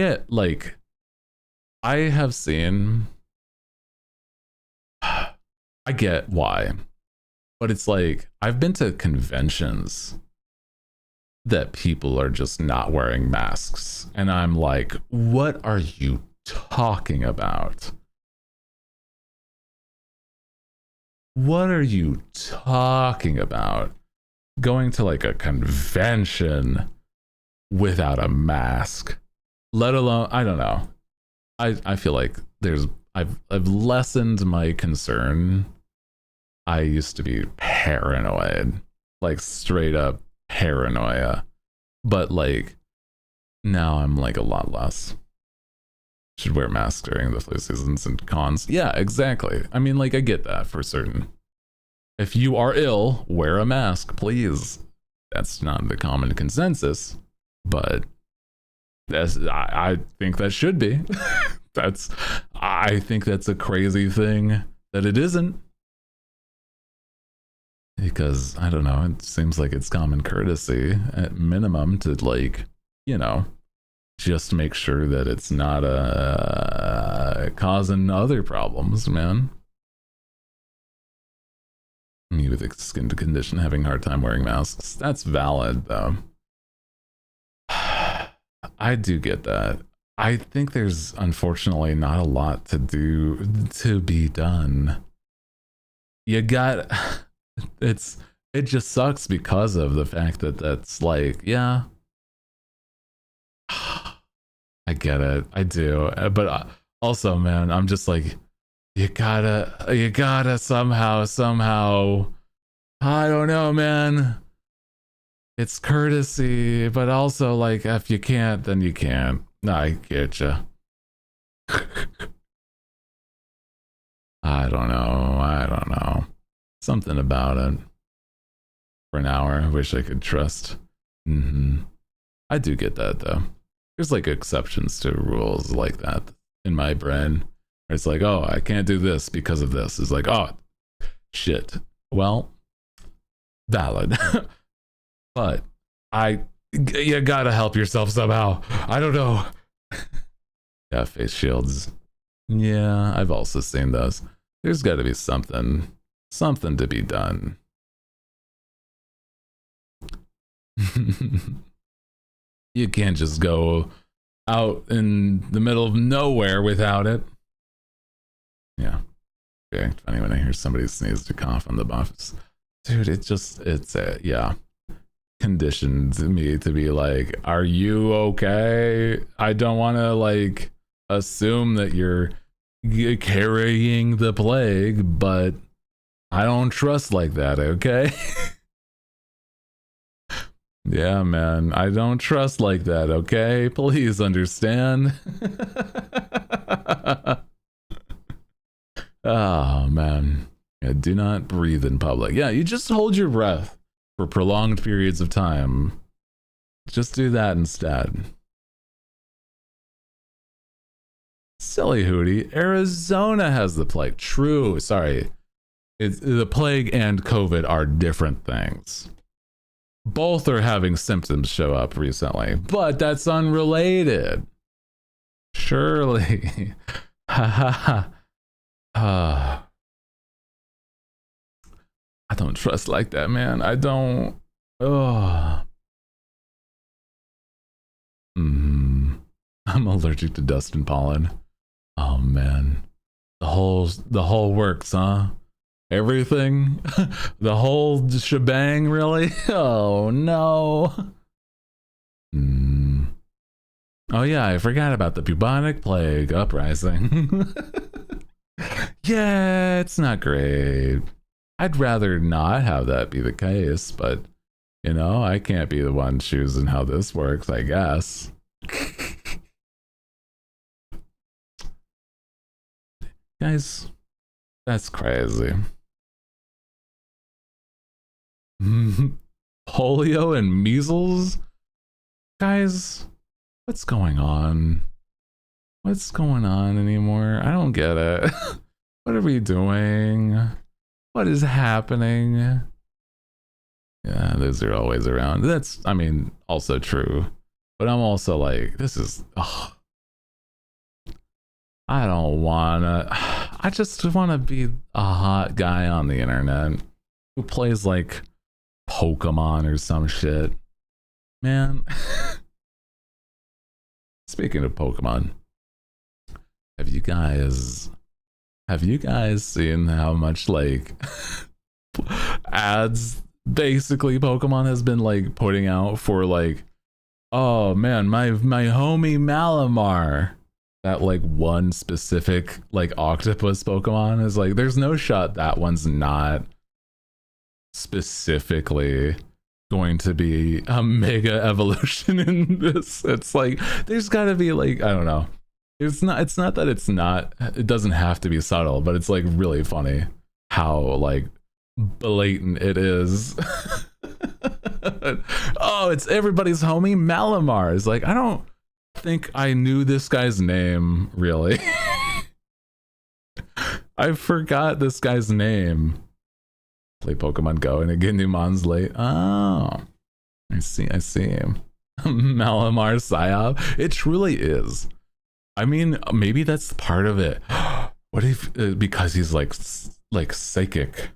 have seen, I get why, but it's like, I've been to conventions that people are just not wearing masks. And I'm like, what are you talking about? What are you talking about? Going to like a convention without a mask, let alone, I don't know. I feel like I've lessened my concern. I used to be paranoid, like straight up paranoia, but like now I'm like a lot less. Should wear masks during the flu seasons and cons. Yeah, exactly. I mean, like, I get that for certain. If you are ill, wear a mask, please. That's not the common consensus, but I think that should be. I think that's a crazy thing that it isn't. Because, I don't know, it seems like it's common courtesy at minimum to, like, you know, just make sure that it's not causing other problems, man. Me with a skin condition having a hard time wearing masks. That's valid, though. I do get that. I think there's unfortunately not a lot to be done. You got it just sucks because of the fact that that's like, yeah, I get it. I do. But also, man, I'm just like, you gotta somehow, I don't know, man. It's courtesy, but also like, if you can't, then you can't. I get you. I don't know. Something about it. For an hour, I wish I could trust. I do get that, though. There's like exceptions to rules like that in my brain. It's like, oh, I can't do this because of this. It's like, oh, shit. Well, valid. But you gotta help yourself somehow. I don't know. Yeah, face shields. Yeah, I've also seen those. There's gotta be something to be done. You can't just go out in the middle of nowhere without it. Yeah. Okay, funny when I hear somebody sneeze or cough on the bus. Dude, it's yeah. Conditioned me to be like, are you okay? I don't want to like assume that you're carrying the plague, but I don't trust like that, okay? Yeah, man, I don't trust like that, okay? Please understand. Oh, man. Yeah, do not breathe in public. Yeah, you just hold your breath for prolonged periods of time. Just do that instead. Silly Hooty. Arizona has the plague. True. Sorry. The plague and COVID are different things. Both are having symptoms show up recently, but that's unrelated. Surely. Ha ha. I don't trust like that, man. I don't. Oh. I'm allergic to dust and pollen. Oh man. The whole works, huh? Everything? The whole shebang, really? Oh no. Oh yeah, I forgot about the bubonic plague uprising. Yeah, it's not great. I'd rather not have that be the case, but you know, I can't be the one choosing how this works, I guess. Guys, that's crazy. Polio and measles? Guys, what's going on? What's going on anymore? I don't get it. What are we doing? What is happening? Yeah, those are always around. That's, I mean, also true. But I'm also like, this is, oh, I don't wanna, I just wanna be a hot guy on the internet who plays like Pokemon or some shit. Man. Speaking of Pokemon, have you guys seen how much like ads basically Pokemon has been like putting out for like, oh man, my homie Malamar, that like one specific like octopus Pokemon is like, there's no shot that one's not specifically going to be a mega evolution in this. It's like there's got to be like, I don't know, it's not that it doesn't have to be subtle, but it's like really funny how like blatant it is. Oh, it's everybody's homie Malamar. It's like, I don't think I knew this guy's name really. I forgot this guy's name. Play Pokemon Go and again Numon's late. Oh, I see him. Malamar Psyop. It truly is. I mean, maybe that's part of it. What if because he's like psychic?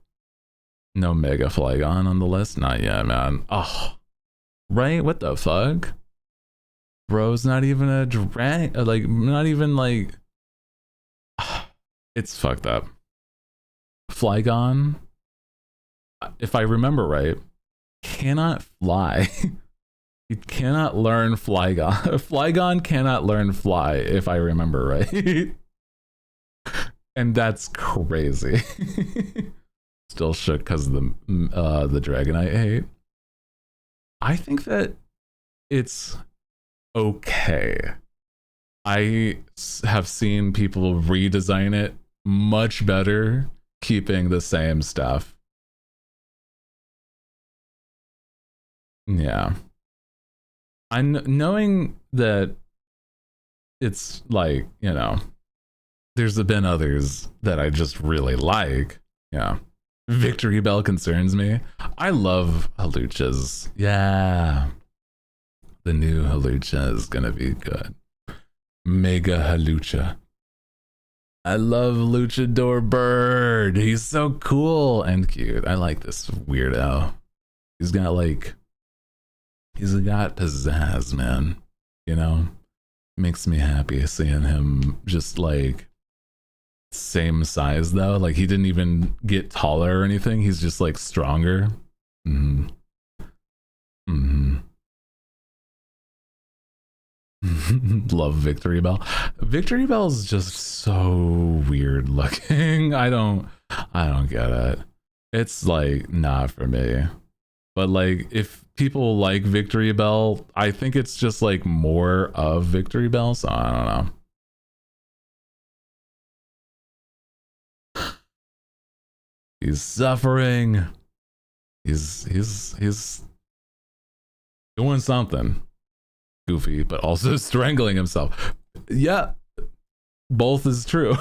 No Mega Flygon on the list? Not yet, man. Oh, right? What the fuck? Bro's not even a drag. Like, not even like. It's fucked up. Flygon, if I remember right, cannot fly. You cannot learn Flygon. Flygon cannot learn fly, if I remember right. And that's crazy. Still shook because of the Dragonite hate. I think that it's okay. I have seen people redesign it much better, keeping the same stuff. Yeah. Knowing that it's like, you know, there's been others that I just really like. Yeah. Victory Bell concerns me. I love Haluchas. Yeah. The new Halucha is gonna be good. Mega Halucha. I love Luchador Bird. He's so cool and cute. I like this weirdo. He's got pizzazz, man. You know? Makes me happy seeing him just like same size though. Like he didn't even get taller or anything. He's just like stronger. Love Victory Bell. Victory Bell's just so weird looking. I don't get it. It's like not for me. But like if people like Victory Bell, I think it's just like more of Victory Bell, so I don't know. He's suffering. He's doing something goofy, but also strangling himself. Yeah, both is true.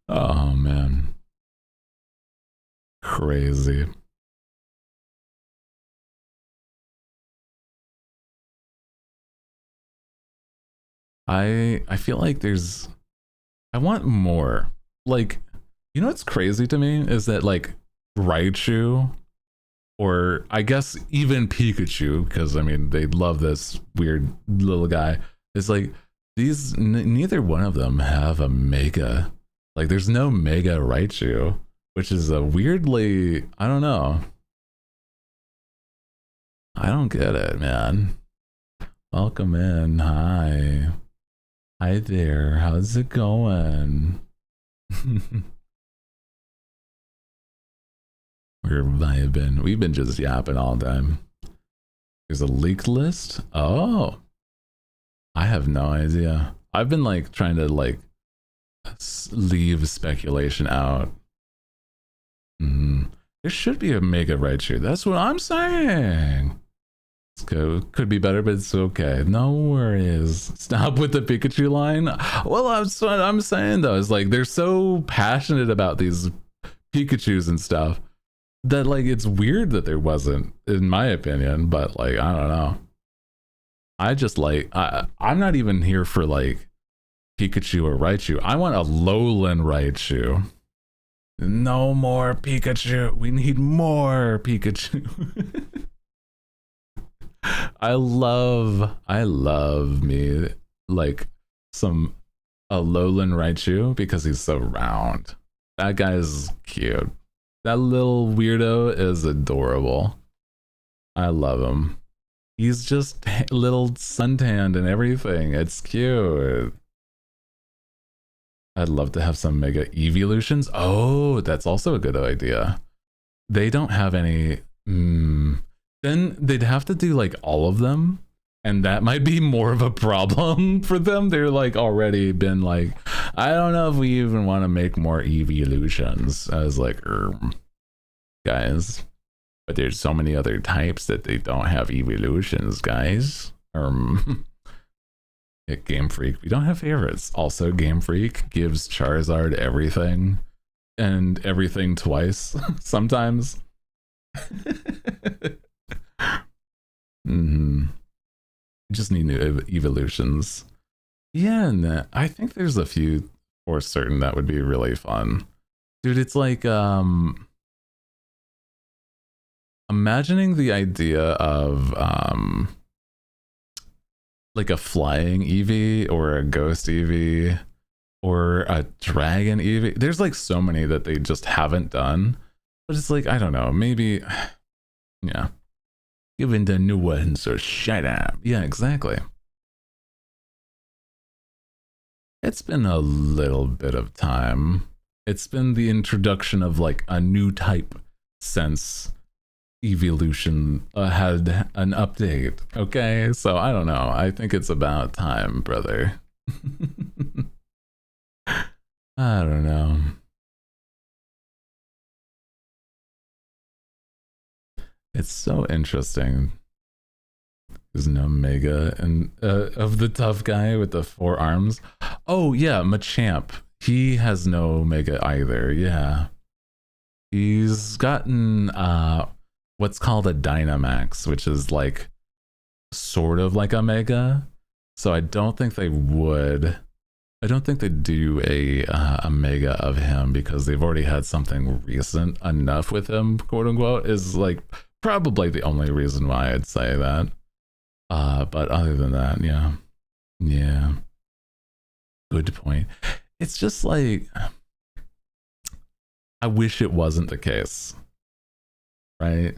Oh man. Crazy. I feel like I want more. Like, you know what's crazy to me is that like Raichu, or I guess even Pikachu, because I mean they love this weird little guy. It's like these neither one of them have a mega. Like there's no mega Raichu, which is a weirdly, I don't know. I don't get it, man. Welcome in. Hi. Hi there. How's it going? We're vibing. We've been just yapping all time. There's a leaked list? Oh. I have no idea. I've been like trying to like leave speculation out. There should be a Mega Raichu. That's what I'm saying. Could be better, but it's okay. No worries. Stop with the Pikachu line. Well, that's what I'm saying though. Is like they're so passionate about these Pikachus and stuff that like it's weird that there wasn't, in my opinion. But like I don't know. I just like I'm not even here for like Pikachu or Raichu. I want a Lowland Raichu. No more Pikachu. We need more Pikachu. I love me like a Lowland Raichu because he's so round. That guy is cute. That little weirdo is adorable. I love him. He's just little suntanned and everything. It's cute. I'd love to have some Mega Evolutions. Oh, that's also a good idea. They don't have any. Then they'd have to do like all of them, and that might be more of a problem for them. They're like already been like, I don't know if we even want to make more evolutions. I was like, guys, but there's so many other types that they don't have evolutions, guys. Game Freak, we don't have favorites. Also, Game Freak gives Charizard everything and everything twice sometimes. Just need new evolutions. Yeah, and I think there's a few for certain that would be really fun. Dude, it's like imagining the idea of like a flying Eevee or a ghost Eevee or a dragon Eevee. There's like so many that they just haven't done. But it's like, I don't know, maybe yeah. Given the new ones, so shut up. Yeah, exactly. It's been a little bit of time. It's been the introduction of like a new type since Evolution had an update. Okay, so I don't know. I think it's about time, brother. I don't know. It's so interesting. There's no Mega and of the tough guy with the 4 arms. Oh yeah, Machamp. He has no Mega either. Yeah, he's gotten what's called a Dynamax, which is like sort of like a Mega. So I don't think they would. I don't think they do a Mega of him because they've already had something recent enough with him, quote unquote. Is like probably the only reason why I'd say that. But other than that, yeah, good point. It's just like I wish it wasn't the case, right?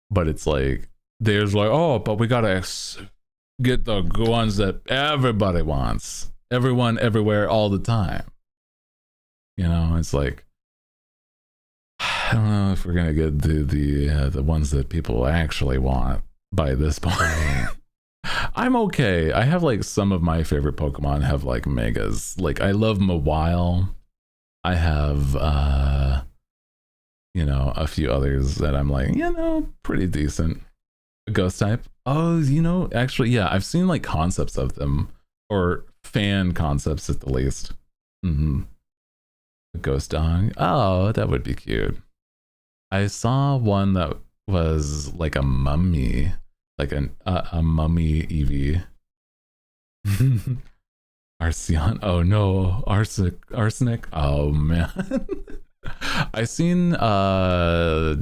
But it's like there's like, oh, but we gotta get the ones that everybody wants, everyone, everywhere, all the time. You know, it's like, I don't know if we're gonna get the ones that people actually want by this point. I'm okay. I have like some of my favorite Pokemon have like megas. Like I love Mawile. I have you know, a few others that I'm like, you know, pretty decent. A ghost type. Oh, you know, actually, yeah, I've seen like concepts of them or fan concepts at the least. Mm-hmm. A ghost dog. Oh, that would be cute. I saw one that was like a mummy, like a mummy Eevee. Arceon. Oh no, arsenic. Oh man. I seen oh,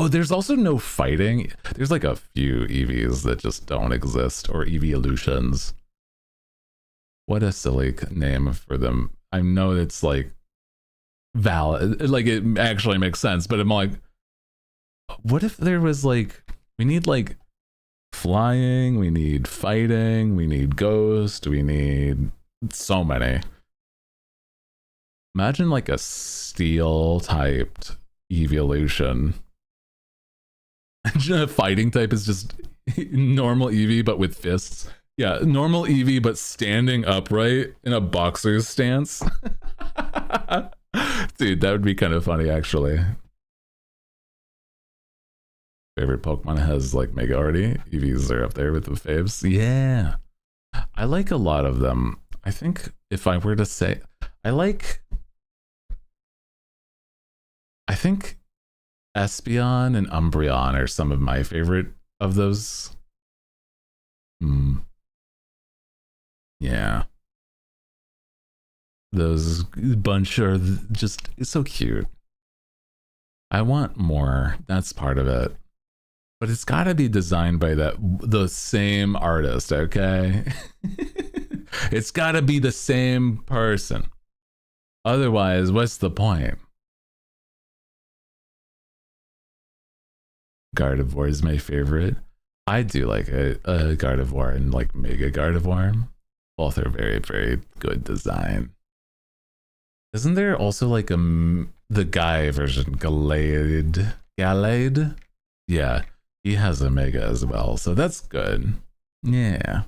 there's also no fighting. There's like a few EVs that just don't exist, or evolutions. What a silly name for them. I know it's like valid, like it actually makes sense, but I'm like, what if there was like, we need like flying, we need fighting, we need ghost, we need so many. Imagine like a steel typed evolution. Fighting type is just normal Eevee but with fists. Yeah, normal Eevee but standing upright in a boxer's stance. Dude, that would be kind of funny actually. Favorite Pokemon has like Mega already. Eevees are up there with the faves. Yeah. I like a lot of them. I think if I were to say, I think Espeon and Umbreon are some of my favorite of those. Yeah. Those bunch are just so cute. I want more. That's part of it. But it's got to be designed by the same artist, okay? It's got to be the same person. Otherwise, what's the point? Gardevoir is my favorite. I do like a Gardevoir and like Mega Gardevoir. Both are very, very good design. Isn't there also like the guy version, Gallade? Yeah, he has a Mega as well, so that's good. Yeah.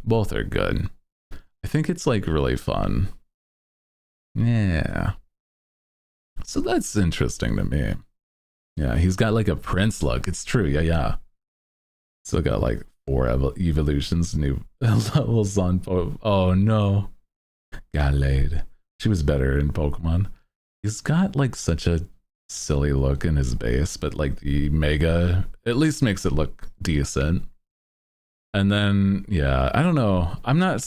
Both are good. I think it's like really fun. Yeah. So that's interesting to me. Yeah, he's got like a prince look. It's true. Yeah. Still got like 4 evolutions, new levels on. Oh no. Gallade. She was better in Pokemon. He's got like such a silly look in his base, but like the Mega at least makes it look decent. And then, yeah, I don't know. I'm not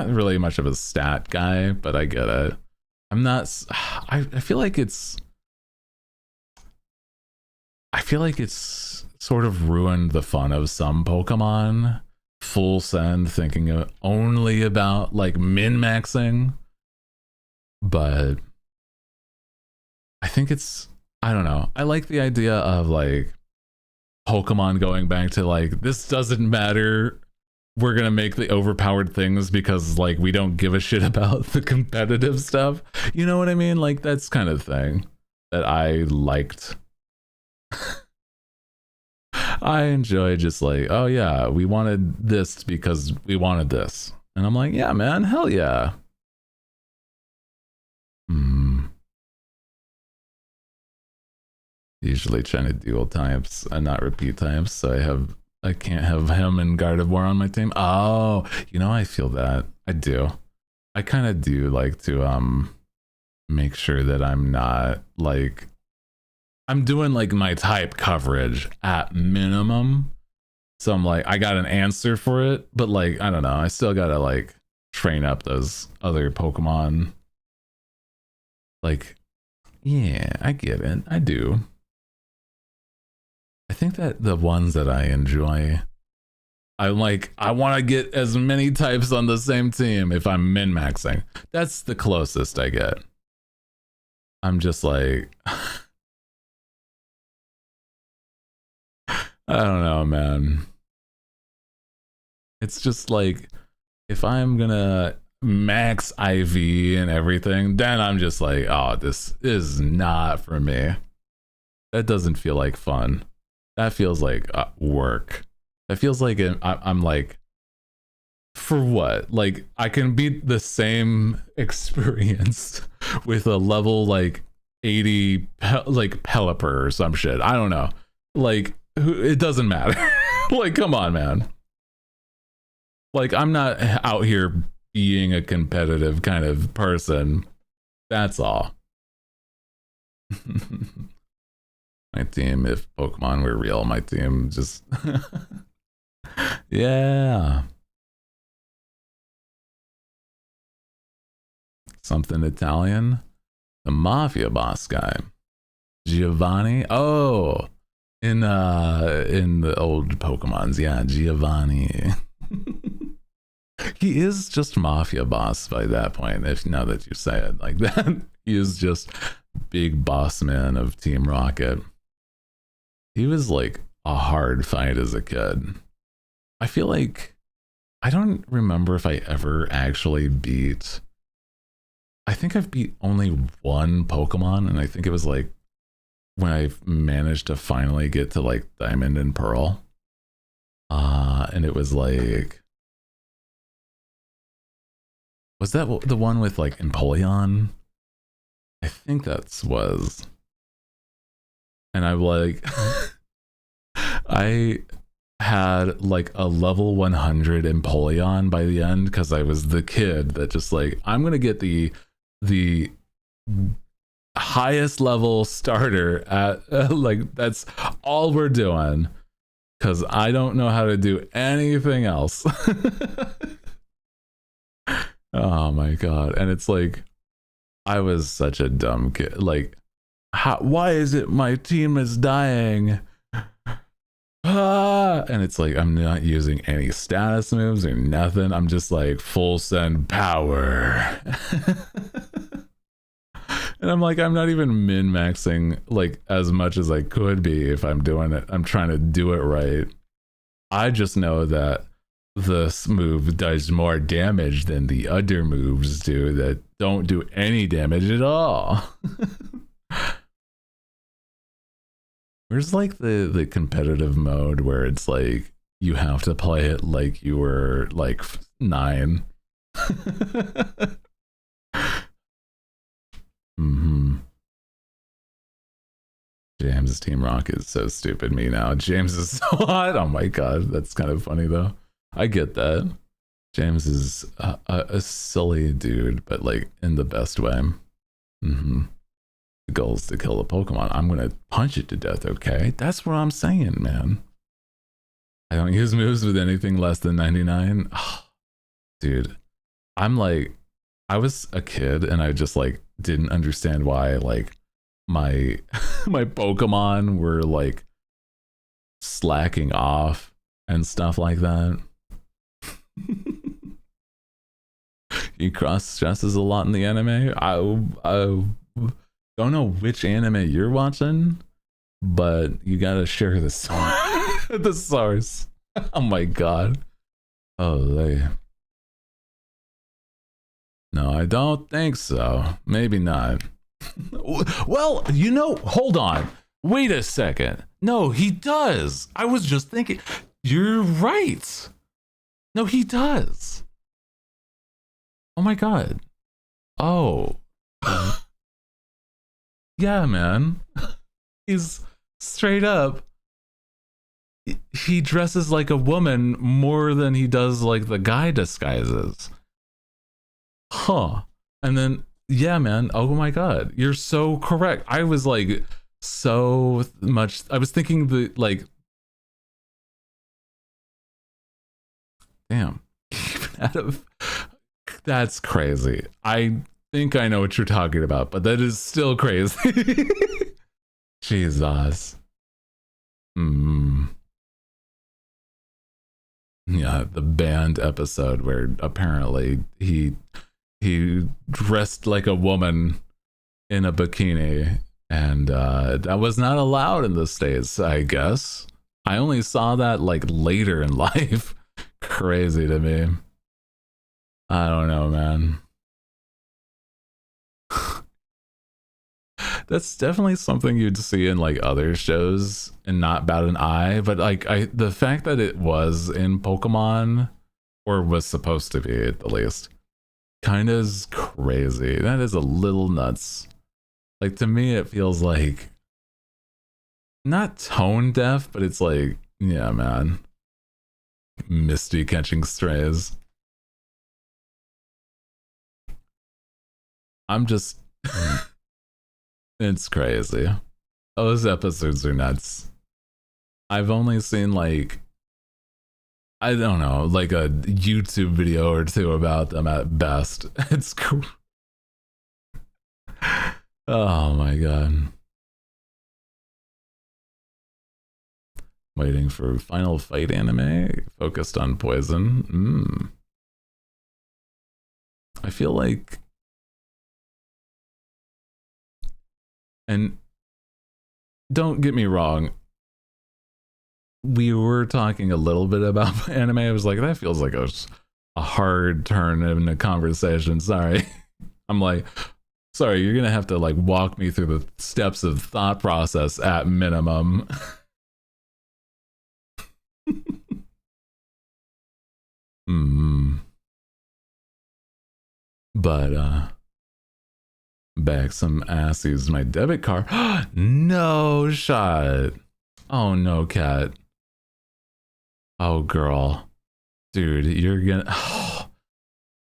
really much of a stat guy, but I get it. I'm not, I feel like it's sort of ruined the fun of some Pokemon. Full send thinking only about like min-maxing. But I think I don't know. I like the idea of like Pokemon going back to like, this doesn't matter. We're going to make the overpowered things because like we don't give a shit about the competitive stuff. You know what I mean? Like that's kind of thing that I liked. I enjoy just like, oh yeah, we wanted this because we wanted this. And I'm like, yeah, man, hell yeah. Usually trying to dual types and not repeat types, so I can't have him and Gardevoir on my team. Oh, you know, I feel that. I do. I kind of do like to make sure that I'm not like, I'm doing like my type coverage at minimum. So I'm like, I got an answer for it, but like, I don't know, I still gotta like train up those other Pokemon. Like, yeah, I get it. I do. I think that the ones that I enjoy, I'm like, I want to get as many types on the same team if I'm min-maxing. That's the closest I get. I'm just like, I don't know, man. It's just like, if I'm gonna max IV and everything, then I'm just like, oh, this is not for me. That doesn't feel like fun. That feels like work. That feels like I'm like, for what? Like, I can beat the same experience with a level like 80 like Pelipper or some shit. I don't know. Like, it doesn't matter. Like, come on, man. Like, I'm not out here being a competitive kind of person. That's all. My team, if Pokemon were real, my team just... yeah. Something Italian. The mafia boss guy. Giovanni. Oh, in the old Pokemons. Yeah, Giovanni. He is just mafia boss by that point, if now that you say it like that. He is just big boss man of Team Rocket. He was like a hard fight as a kid. I feel like I don't remember if I ever actually beat... I think I've beat only one Pokemon, and I think it was like when I managed to finally get to like Diamond and Pearl. And it was like... Was that the one with like Empoleon? I think that's was. And I'm like... I had like a level 100 Empoleon by the end because I was the kid that just like, I'm gonna get the highest level starter at like, that's all we're doing because I don't know how to do anything else. Oh my god. And it's like, I was such a dumb kid. Like, why is it my team is dying? And it's like, I'm not using any status moves or nothing. I'm just like full send power. And I'm like, I'm not even min-maxing like as much as I could be if I'm doing it. I'm trying to do it right. I just know that this move does more damage than the other moves do that don't do any damage at all. Where's like the competitive mode where it's like you have to play it like you were like 9? James' Team Rocket is so stupid. Me now. James is so hot. Oh my god, that's kind of funny though. I get that. James is a silly dude, but like in the best way. The goal is to kill the Pokemon. I'm gonna punch it to death, okay? That's what I'm saying, man. I don't use moves with anything less than 99. Oh, dude, I'm like, I was a kid and I just like didn't understand why like my my Pokemon were like slacking off and stuff like that. He cross stresses a lot in the anime. I don't know which anime you're watching, but you gotta share the source. The source. Oh my god. Oh, no, I don't think so. Maybe not. Well, you know, hold on. Wait a second. No, he does. I was just thinking. You're right. No, he does. Oh my god. Oh. Yeah, man. He's straight up. He dresses like a woman more than he does like the guy disguises. Huh. And then, yeah, man. Oh my god. You're so correct. I was like, so much. I was thinking the like, damn. That's crazy. I think I know what you're talking about, but that is still crazy. Jesus. Yeah, the band episode where apparently he dressed like a woman in a bikini, and that was not allowed in the States, I guess. I only saw that like later in life. Crazy to me. I don't know, man. That's definitely something you'd see in like other shows and not bat an eye. But like the fact that it was in Pokemon, or was supposed to be at the least, kind of is crazy. That is a little nuts. Like to me, it feels like not tone deaf, but it's like, yeah, man. Misty catching strays. I'm just it's crazy. Those episodes are nuts. I've only seen like, I don't know, like a YouTube video or two about them at best. It's cool. Oh my god. Waiting for Final Fight anime focused on poison. I feel like, and don't get me wrong, we were talking a little bit about anime. I was like, that feels like a hard turn in the conversation. Sorry. I'm like, sorry, you're gonna have to like walk me through the steps of thought process at minimum. But back some assies my debit card. No shot. Oh no, cat. Oh girl. Dude, you're gonna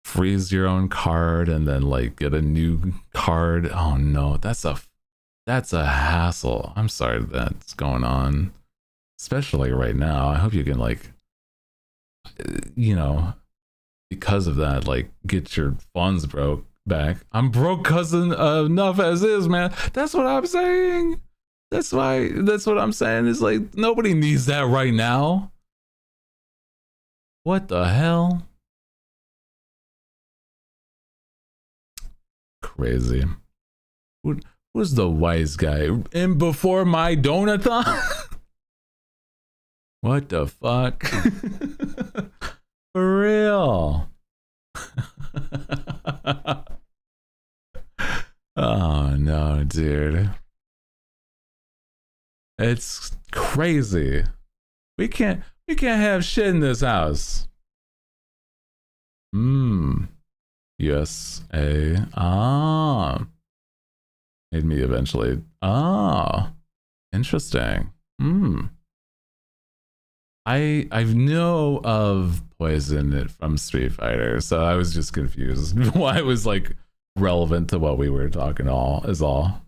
freeze your own card and then like get a new card. Oh no, that's a hassle. I'm sorry that's going on, especially right now. I hope you can like, you know, because of that, like get your funds back. I'm broke cousin enough as is, man. That's what I'm saying. That's what I'm saying is like nobody needs that right now. What the hell? Crazy. Who's the wise guy? In before my donathon? What the fuck? For real. Oh no, dude. It's crazy. We can't have shit in this house. Yes. Made me eventually. Interesting. I know of poison from Street Fighter, so I was just confused why it was like relevant to what we were talking all. How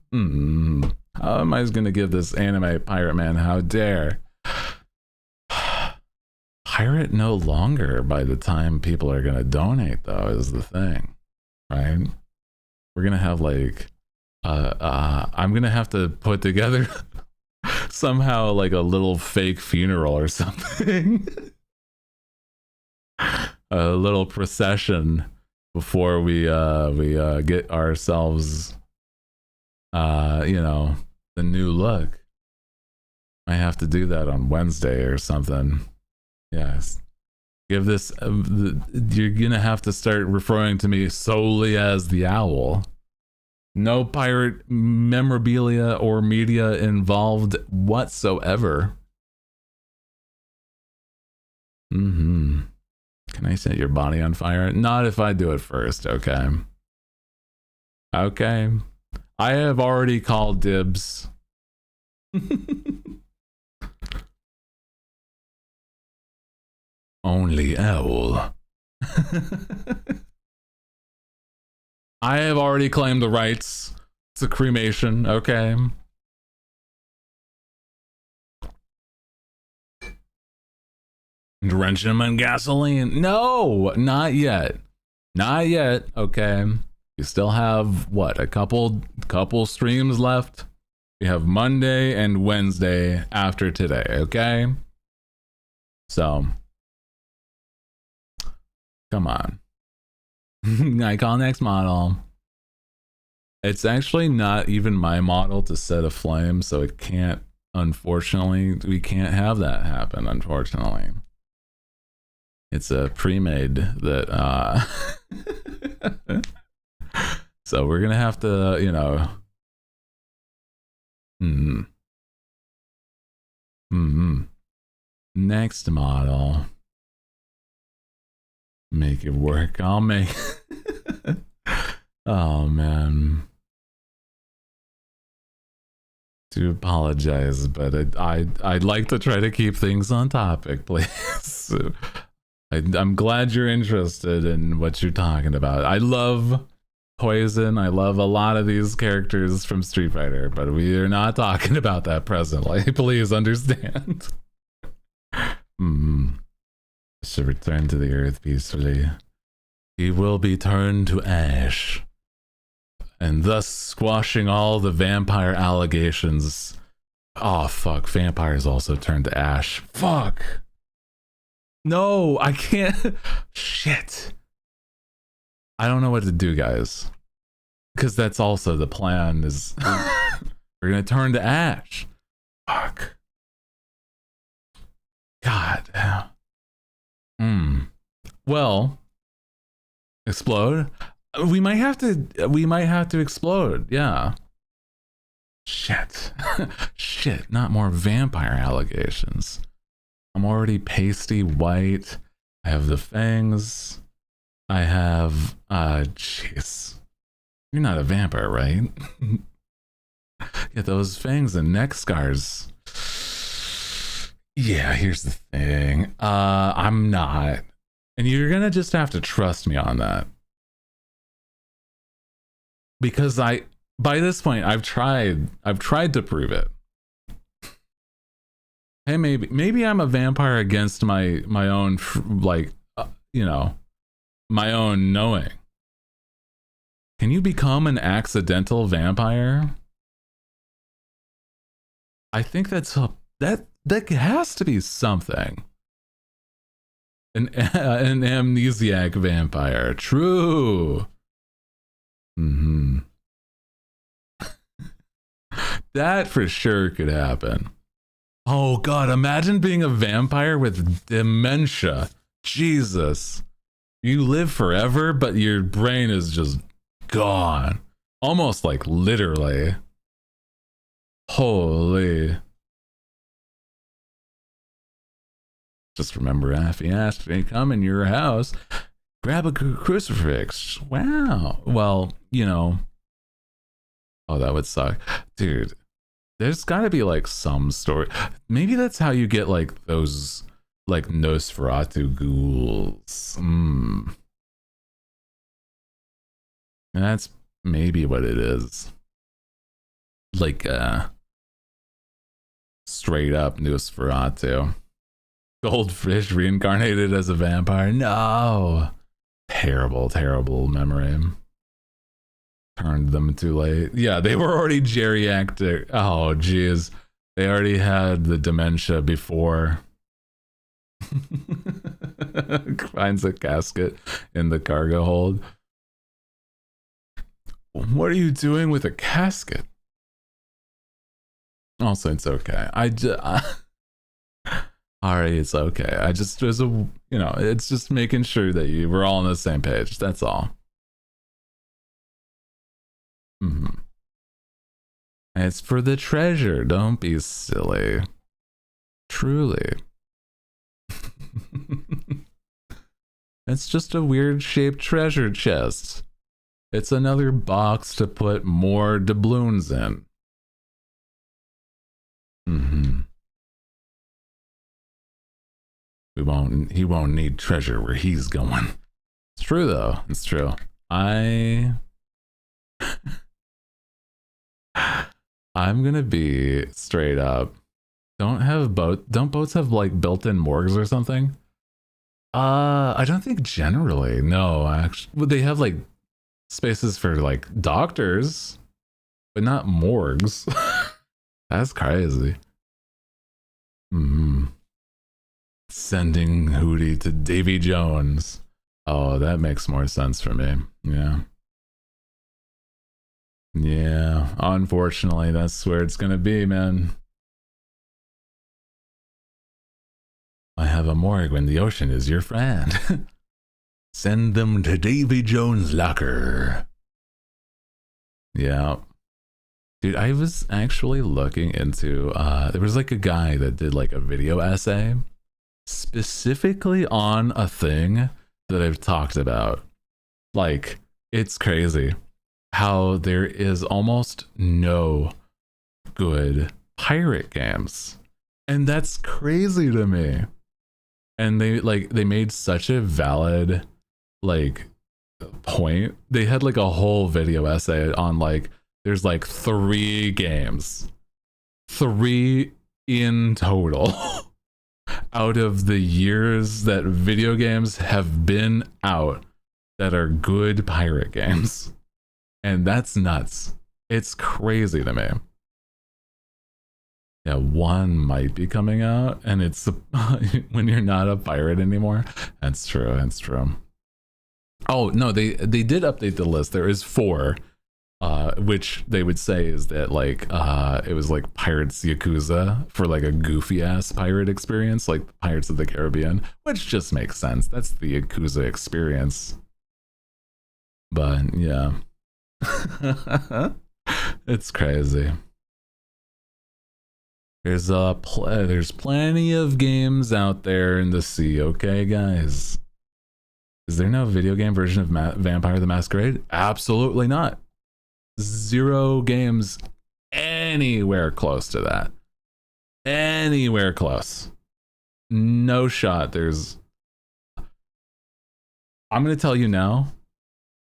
am I gonna give this anime pirate man? How dare? Pirate no longer by the time people are gonna donate, though, is the thing, right? We're gonna have like I'm gonna have to put together somehow like a little fake funeral or something. A little procession before we get ourselves you know, the new look. I have to do that on Wednesday or something. Yes. Give this you're gonna have to start referring to me solely as the owl. No pirate memorabilia or media involved whatsoever. Can I set your body on fire? Not if I do it first, okay? Okay. I have already called dibs. Only owl. I have already claimed the rights to cremation, okay? Drench him in gasoline. No, not yet. Not yet, okay? You still have, what, a couple streams left? We have Monday and Wednesday after today, okay? So, come on. I call next model. It's actually not even my model to set a flame, so it can't, unfortunately, we can't have that happen, unfortunately. It's a pre-made that so we're gonna have to, you know. Next model. Make it work. I'll make oh man. To apologize, but I'd like to try to keep things on topic, please. I'm glad you're interested in what you're talking about. I love Poison. I love a lot of these characters from Street Fighter, but we are not talking about that presently. Please understand. Should return to the earth peacefully. He will be turned to ash, and thus squashing all the vampire allegations. Oh fuck, vampires also turn to ash. Fuck. No, I can't. Shit. I don't know what to do, guys. Because that's also the plan is we're gonna turn to ash. Fuck. God. Well, explode. We might have to explode. Yeah. Shit. Shit. Not more vampire allegations. I'm already pasty white. I have the fangs. I have jeez. You're not a vampire, right? Get those fangs and neck scars. Yeah, here's the thing. I'm not. And you're gonna just have to trust me on that. Because by this point I've tried to prove it. Hey, maybe I'm a vampire against my own you know, my own knowing. Can you become an accidental vampire? I think that has to be something. An amnesiac vampire. True. That for sure could happen. Oh god, imagine being a vampire with dementia. Jesus. You live forever, but your brain is just gone. Almost like literally. Holy. Just remember if he asked me to come in your house, grab a crucifix. Wow. Well, you know. Oh, that would suck. Dude, there's gotta be like some story. Maybe that's how you get like those like Nosferatu ghouls. That's maybe what it is. Like straight up Nosferatu. Goldfish reincarnated as a vampire. No. Terrible, terrible memory. Turned them too late. Yeah, they were already geriatric. Oh, geez. They already had the dementia before. Finds a casket in the cargo hold. What are you doing with a casket? Also, it's okay. Alright, it's okay. I just, there's a, you know, it's just making sure that we're all on the same page. That's all. It's for the treasure. Don't be silly. Truly. It's just a weird shaped treasure chest. It's another box to put more doubloons in. He won't need treasure where he's going. It's true though. It's true. I'm gonna be straight up. Don't boats have like built-in morgues or something? I don't think generally. No, actually, well, they have like spaces for like doctors, but not morgues. That's crazy. Sending Hooty to Davy Jones. Oh, that makes more sense for me. Yeah. Yeah, unfortunately, that's where it's gonna be, man. I have a morgue when the ocean is your friend. Send them to Davy Jones' locker. Yeah. Dude, I was actually looking into, there was like a guy that did like a video essay specifically on a thing that I've talked about. Like, it's crazy how there is almost no good pirate games. And that's crazy to me. And they made such a valid like point. They had like a whole video essay on like there's like 3 games. 3 in total out of the years that video games have been out that are good pirate games. And that's nuts. It's crazy to me. Yeah, 1 might be coming out, and it's when you're not a pirate anymore. That's true. That's true. Oh no, they did update the list. There is 4, which they would say is that like it was like Pirates Yakuza for like a goofy ass pirate experience, like Pirates of the Caribbean, which just makes sense. That's the Yakuza experience. But yeah, it's crazy. There's plenty of games out there in the sea, okay, guys? Is there no video game version of Vampire the Masquerade? Absolutely not. 0 games anywhere close to that. Anywhere close. No shot. I'm going to tell you now,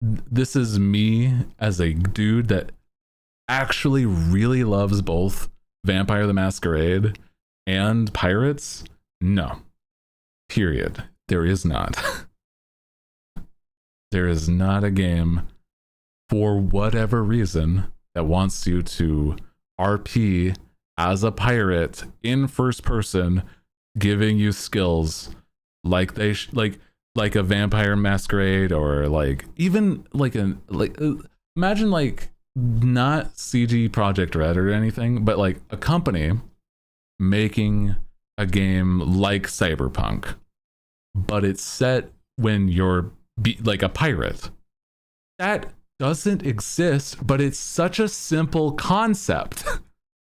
this is me as a dude that actually really loves both Vampire the Masquerade and Pirates. No. Period. There is not. There is not a game for whatever reason that wants you to RP as a pirate in first person, giving you skills like they like a Vampire Masquerade, or like even like imagine like not CG Project Red or anything, but like a company making a game like Cyberpunk, but it's set when you're like a pirate. That doesn't exist, but it's such a simple concept.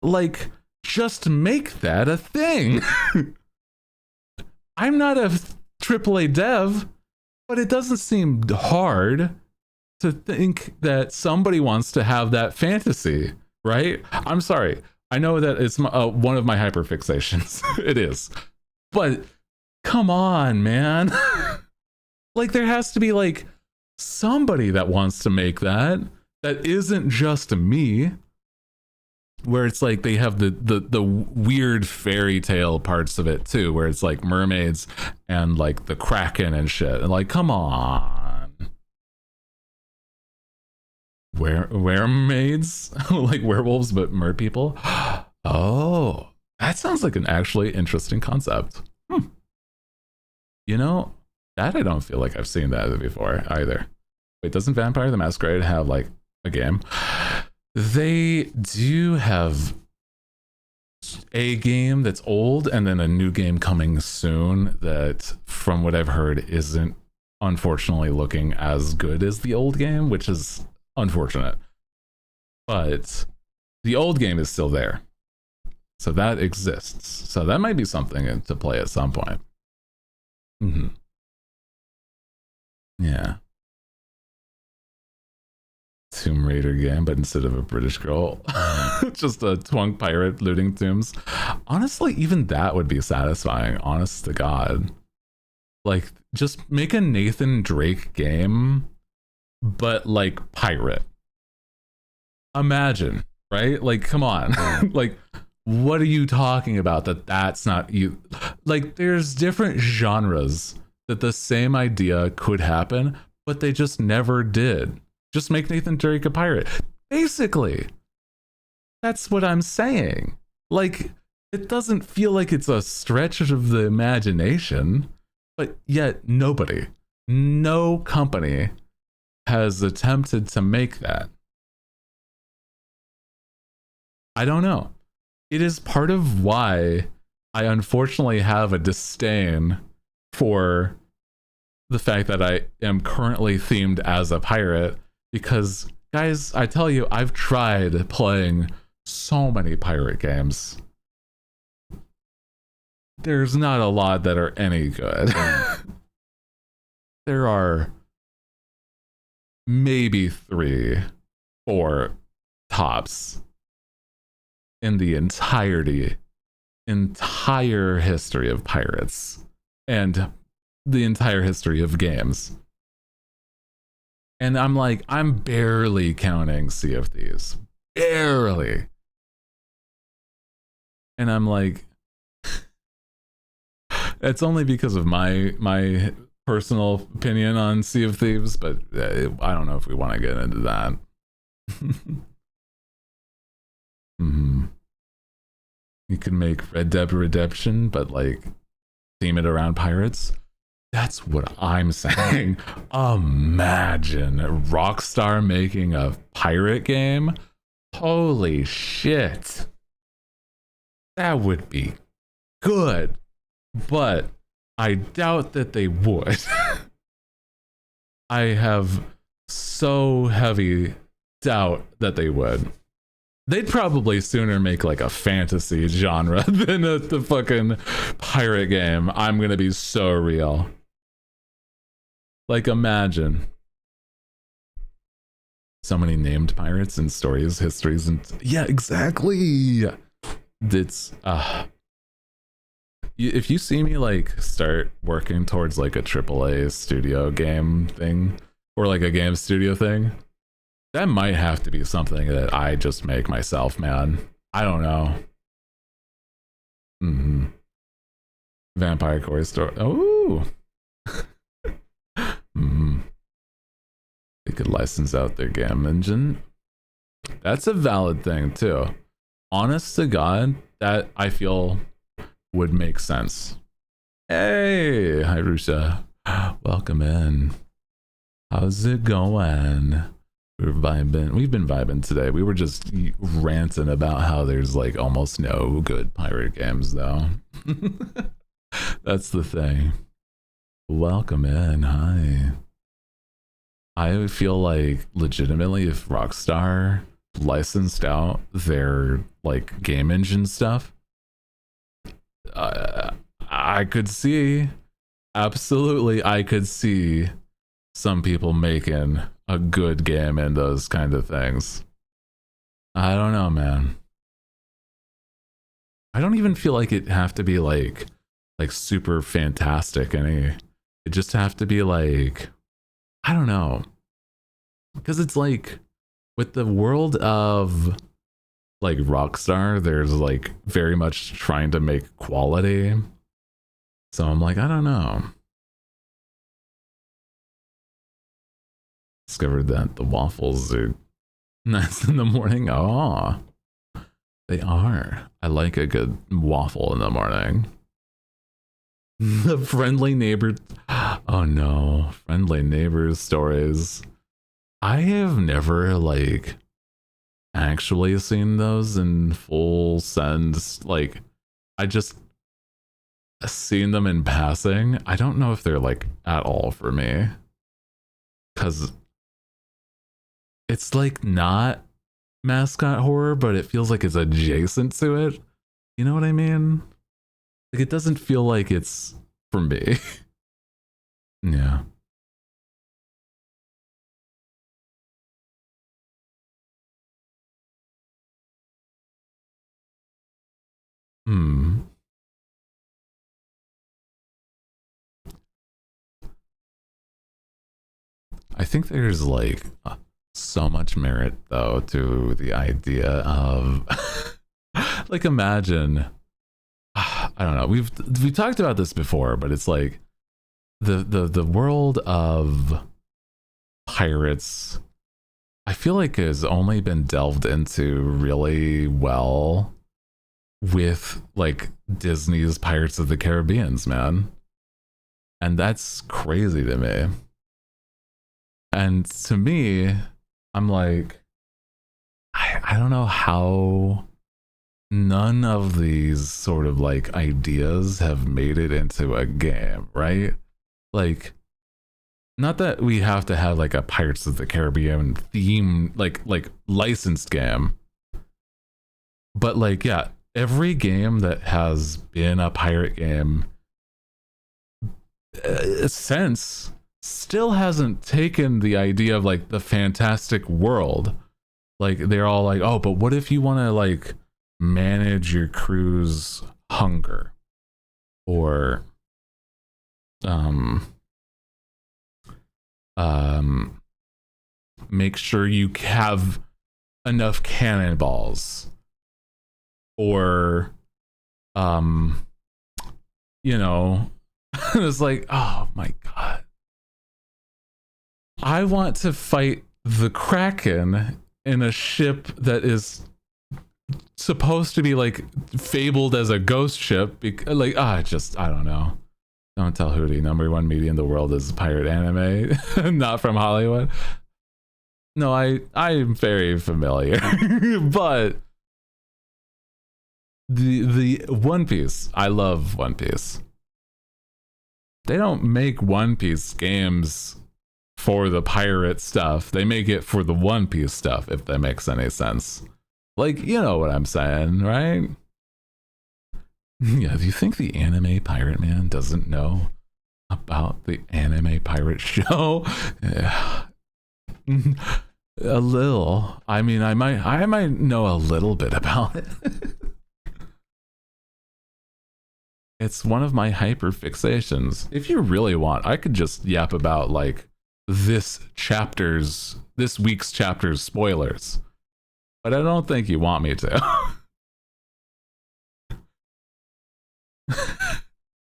Like, just make that a thing. I'm not a AAA dev, but it doesn't seem hard to think that somebody wants to have that fantasy, right? I'm sorry. I know that it's one of my hyperfixations. It is. But come on, man. Like, there has to be like somebody that wants to make that isn't just me, where it's like they have the weird fairy tale parts of it too, where it's like mermaids and like the Kraken and shit. And like, come on. Weremaids? Like werewolves but mer people? Oh, that sounds like an actually interesting concept. You know, that I don't feel like I've seen that before either. Wait, doesn't Vampire the Masquerade have like a game? They do have a game that's old and then a new game coming soon that, from what I've heard, isn't unfortunately looking as good as the old game, which is unfortunate. But the old game is still there. So that exists. So that might be something to play at some point. Yeah. Tomb Raider game, but instead of a British girl, just a twunk pirate looting tombs. Honestly, even that would be satisfying, honest to God. Like, just make a Nathan Drake game, but like pirate. Imagine, right? Like, come on. Like, what are you talking about that's not you? Like, there's different genres that the same idea could happen, but they just never did. Just make Nathan Drake a pirate. Basically, that's what I'm saying. Like, it doesn't feel like it's a stretch of the imagination, but yet no company has attempted to make that. I don't know. It is part of why I unfortunately have a disdain for the fact that I am currently themed as a pirate, because guys, I tell you, I've tried playing so many pirate games. There's not a lot that are any good. There are maybe 3 or tops in the entire history of pirates and the entire history of games. And I'm like, I'm barely counting Sea of Thieves. Barely. And I'm like, it's only because of my personal opinion on Sea of Thieves, but I don't know if we want to get into that. You can make Red Dead Redemption, but like theme it around pirates. That's what I'm saying. Imagine Rockstar making a pirate game. Holy shit. That would be good, but I doubt that they would. I have so heavy doubt that they would. They'd probably sooner make like a fantasy genre than the fucking pirate game. I'm gonna be so real. Like, imagine so many named pirates and stories, histories, and yeah, exactly. It's if you see me like start working towards like a AAA studio game thing or like a game studio thing, that might have to be something that I just make myself, man. I don't know. Vampire Core Story. Oh. They could license out their game engine. That's a valid thing too. Honest to God, that I feel would make sense. Hey, hi Rusha. Welcome in. How's it going? We've been vibing today. We were just ranting about how there's like almost no good pirate games though. That's the thing. Welcome in. Hi. I feel like legitimately if Rockstar licensed out their like game engine stuff, I could see, absolutely, I could see some people making a good game in those kind of things. I don't know, man. I don't even feel like it have to be like super fantastic any. It just have to be like, I don't know. Because it's like with the world of like Rockstar, there's like very much trying to make quality. So I'm like, I don't know. Discovered that the waffles are nice in the morning. Oh, they are. I like a good waffle in the morning. The friendly neighbor. Oh no, friendly neighbors stories. I have never like actually seen those in full sense. Like, I just seen them in passing. I don't know if they're like at all for me, because it's like not mascot horror, but it feels like it's adjacent to it. You know what I mean? Like, it doesn't feel like it's for me. Yeah. I think there's like so much merit though to the idea of like, imagine, I don't know, we've talked about this before, but it's like the world of pirates, I feel like has only been delved into really well with like Disney's Pirates of the Caribbean's, man. And that's crazy to me. And to me, I'm like, I don't know how none of these sort of like ideas have made it into a game, right? Like, not that we have to have like a Pirates of the Caribbean theme, like licensed game, but like, yeah, every game that has been a pirate game since still hasn't taken the idea of like the fantastic world. Like, they're all like, oh, but what if you want to like manage your crew's hunger, or make sure you have enough cannonballs, or you know, it's like, oh my god, I want to fight the Kraken in a ship that is supposed to be like fabled as a ghost ship, like, I don't know. Don't tell Hooty, #1 media in the world is pirate anime, not from Hollywood. No, I'm very familiar, but the One Piece, I love One Piece. They don't make One Piece games for the pirate stuff. They make it for the One Piece stuff, if that makes any sense. Like, you know what I'm saying, right? Yeah, do you think the anime pirate man doesn't know about the anime pirate show? Yeah. A little. I mean, I might know a little bit about it. It's one of my hyper fixations. If you really want, I could just yap about like this week's chapter's spoilers, but I don't think you want me to.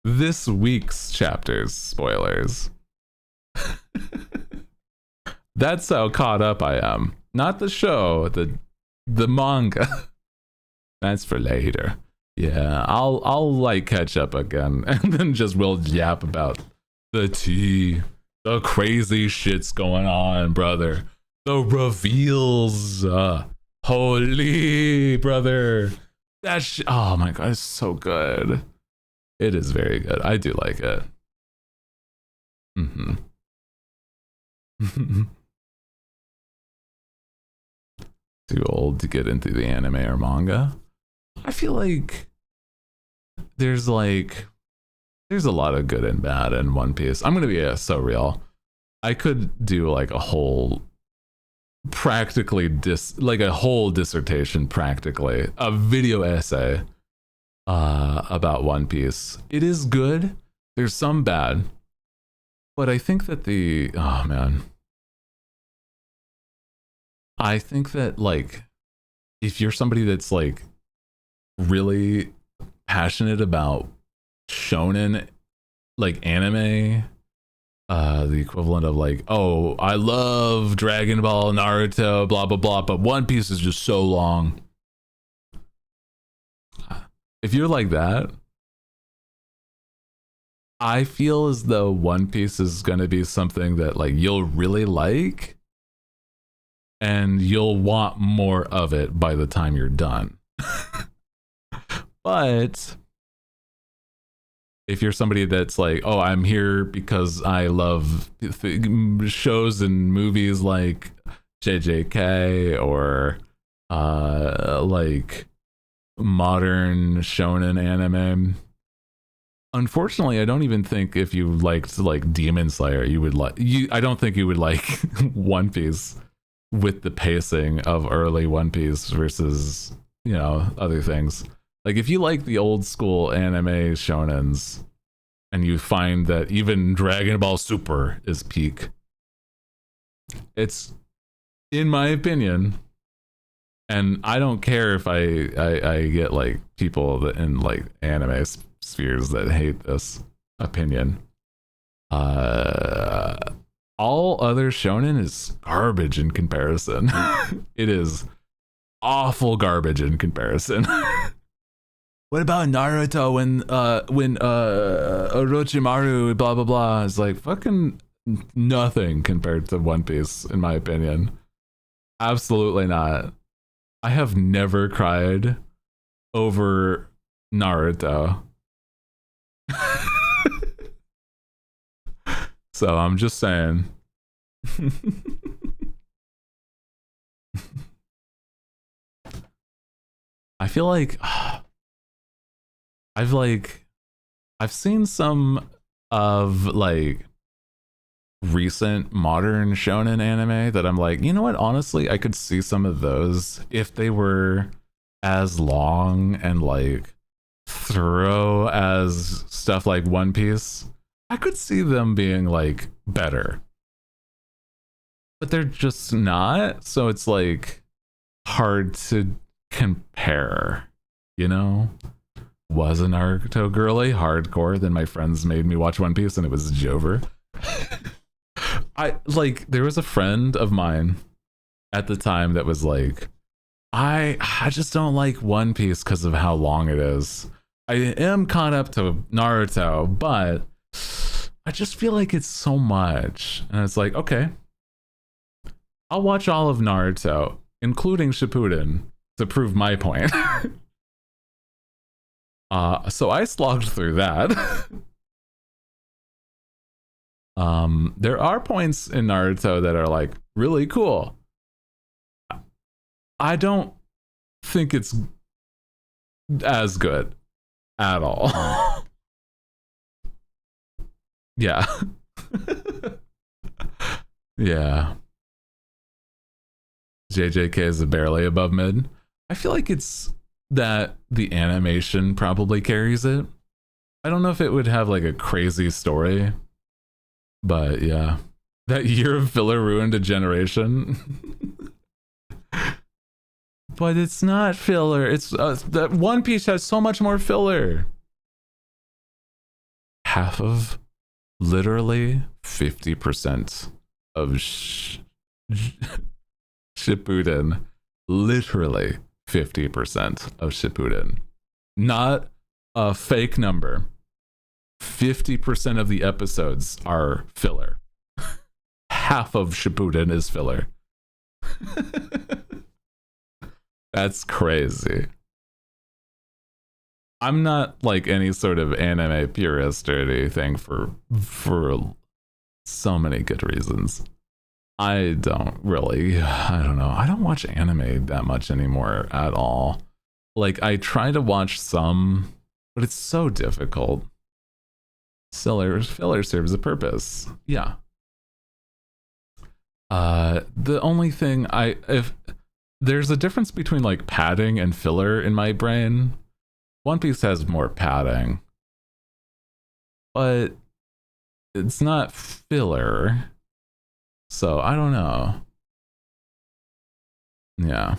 This week's chapter's spoilers. That's how caught up I am. Not the show, the manga. That's for later. Yeah, I'll like catch up again, and then we'll yap about the tea, the crazy shit's going on, brother. The reveals, holy brother. Oh my god, it's so good. It is very good. I do like it. Too old to get into the anime or manga. I feel like there's a lot of good and bad in One Piece. I'm gonna be so real. I could do like a whole a whole dissertation, practically a video essay about One Piece. It is good. There's some bad, but I think that I think that like, if you're somebody that's like really passionate about shonen, like anime, the equivalent of like, oh, I love Dragon Ball, Naruto, blah blah blah, but One Piece is just so long. If you're like that, I feel as though One Piece is going to be something that like you'll really like, and you'll want more of it by the time you're done. But if you're somebody that's like, oh, I'm here because I love shows and movies like JJK, or like modern shonen anime. Unfortunately, I don't even think if you liked like Demon Slayer, I don't think you would like One Piece with the pacing of early One Piece versus, you know, other things. Like, if you like the old school anime shonens and you find that even Dragon Ball Super is peak, it's, in my opinion, and I don't care if I get like people that in like anime spheres that hate this opinion. All other shonen is garbage in comparison. It is awful garbage in comparison. What about Naruto when Orochimaru blah blah blah is like fucking nothing compared to One Piece, in my opinion. Absolutely not. I have never cried over Naruto. So I'm just saying. I feel like I've seen some of like recent modern shonen anime that I'm like, you know what, honestly, I could see some of those if they were as long and like thorough as stuff like One Piece. I could see them being like better, but they're just not, so it's like hard to compare, you know. Was a Naruto girly hardcore, then my friends made me watch One Piece and it was Jover. There was a friend of mine at the time that was like, I just don't like One Piece because of how long it is. I am caught up to Naruto, but I just feel like it's so much. And it's like, okay, I'll watch all of Naruto, including Shippuden, to prove my point. So I slogged through that. There are points in Naruto that are like really cool. I don't think it's as good at all. Yeah. Yeah. JJK is barely above mid. I feel like it's that the animation probably carries it. I don't know if it would have like a crazy story, but yeah, that year of filler ruined a generation. But it's not filler. It's that One Piece has so much more filler. Half of, literally 50% of Shippuden, literally 50% of Shippuden, not a fake number. 50% of the episodes are filler. Half of Shippuden is filler. That's crazy. I'm not like any sort of anime purist or anything for so many good reasons. I don't know. I don't watch anime that much anymore at all. Like, I try to watch some, but it's so difficult. Filler serves a purpose. Yeah. The only thing if there's a difference between like padding and filler in my brain. One Piece has more padding, but it's not filler. So I don't know. Yeah.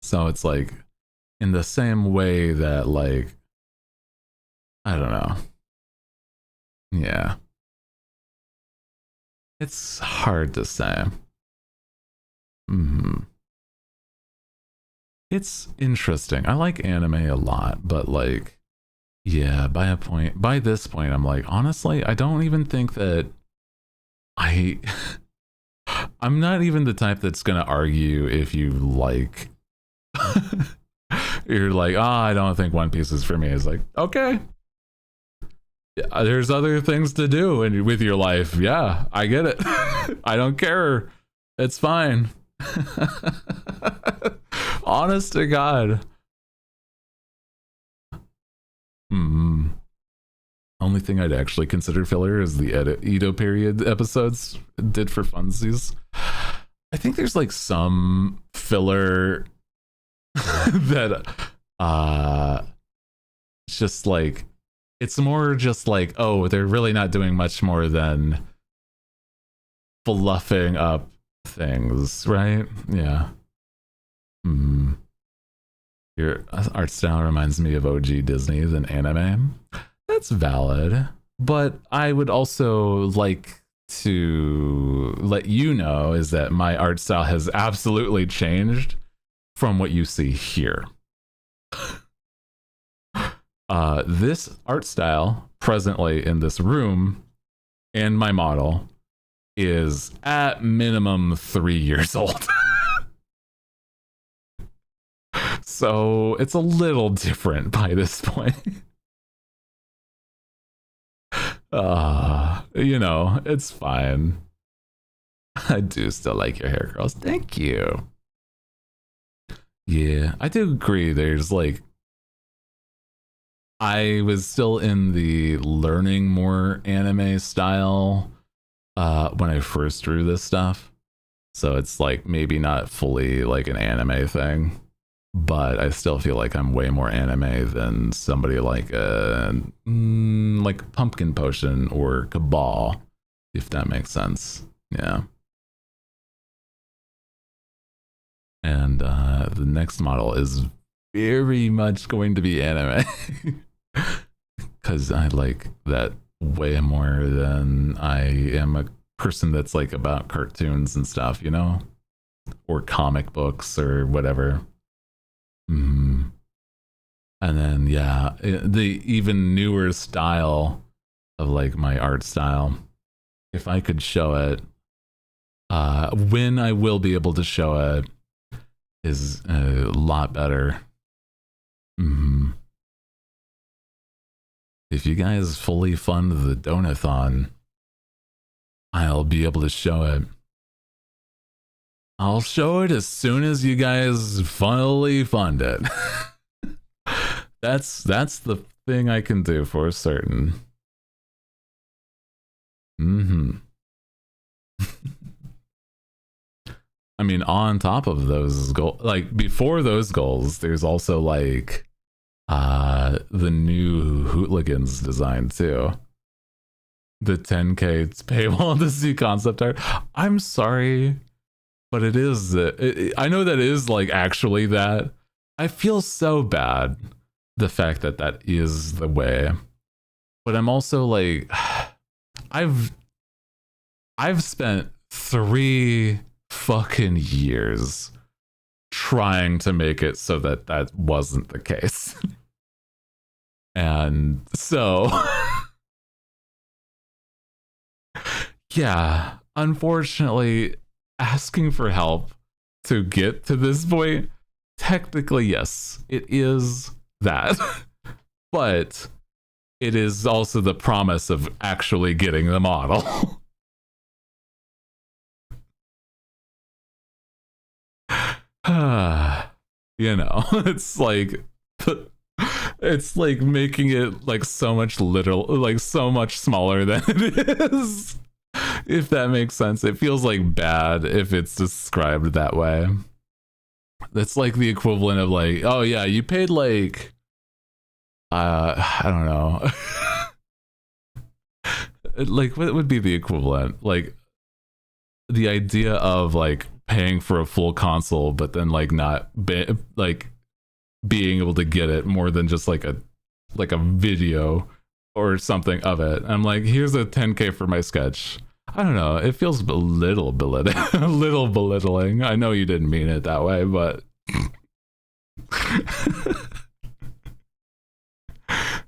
So it's like in the same way that like, I don't know. Yeah. It's hard to say. It's interesting. I like anime a lot, but like, yeah, by this point, I'm like, honestly, I don't even think that I'm not even the type that's gonna argue if you like, you're like, I don't think One Piece is for me. It's like, okay, yeah, there's other things to do and with your life. Yeah, I get it. I don't care. It's fine. Honest to God. Only thing I'd actually consider filler is the Edo period episodes did for funsies. I think there's like some filler that just like, it's more just like, oh, they're really not doing much more than fluffing up things, right? Yeah. Your art style reminds me of OG Disney than anime. That's valid, but I would also like to let you know is that my art style has absolutely changed from what you see here. This art style presently in this room and my model is at minimum 3 years old. So it's a little different by this point. You know, it's fine. I do still like your hair, girls. Thank you. Yeah, I do agree. There's like, I was still in the learning more anime style when I first drew this stuff. So it's like maybe not fully like an anime thing, but I still feel like I'm way more anime than somebody like like Pumpkin Potion or Cabal, if that makes sense. Yeah. And the next model is very much going to be anime because I like that way more than I am a person that's like about cartoons and stuff, you know, or comic books or whatever. And then yeah, the even newer style of like my art style, if I could show it, when I will be able to show it, is a lot better. If you guys fully fund the donathon, I'll be able to show it. I'll show it as soon as you guys fully fund it. That's the thing I can do for certain. I mean, on top of those goals, like before those goals, there's also like the new Hooligans design too. The 10K paywall to see concept art. I'm sorry, but it is. I know that is like actually that. I feel so bad the fact that that is the way, but I'm also like, I've spent 3 fucking years trying to make it so that that wasn't the case. And so yeah, unfortunately, asking for help to get to this point, technically yes, it is that. But it is also the promise of actually getting the model. You know, it's like making it like so much like so much smaller than it is. If that makes sense. It feels like bad if it's described that way. That's like the equivalent of like, oh yeah, you paid like I don't know. Like what would be the equivalent? Like the idea of like paying for a full console but then like not like being able to get it more than just like a video or something of it. I'm like, here's a 10K for my sketch. I don't know, it feels a little belittling. A little belittling. I know you didn't mean it that way, but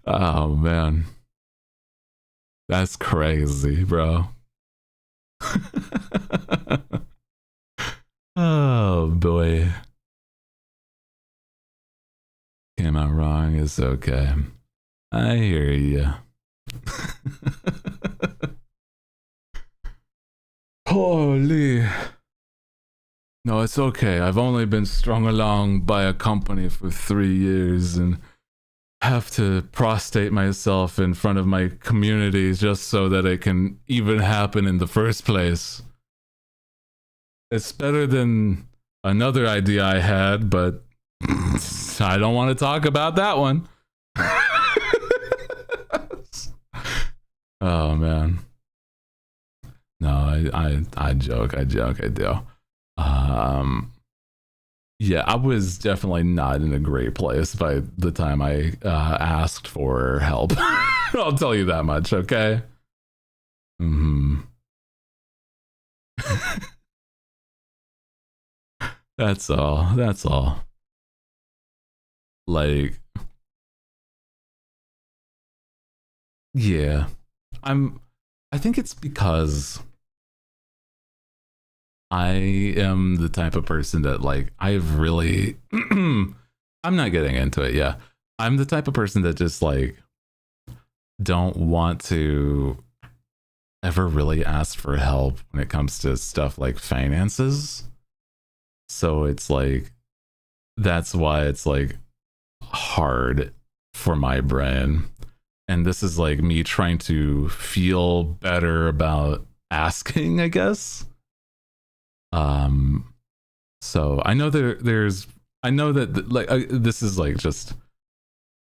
oh man, that's crazy, bro. Oh boy. Came out wrong, it's okay. I hear you. Holy. No, it's okay. I've only been strung along by a company for 3 years and have to prostrate myself in front of my community just so that it can even happen in the first place. It's better than another idea I had, but I don't want to talk about that one. Oh man. No, I joke, I do. Yeah, I was definitely not in a great place by the time I asked for help. I'll tell you that much, okay? That's all. Like, yeah. I think it's because I am the type of person that like I've really I'm not getting into it. Yeah. I'm the type of person that just like don't want to ever really ask for help when it comes to stuff like finances. So it's like, that's why it's like hard for my brain. And this is like me trying to feel better about asking, I guess. So I know there's, I know that like this is like just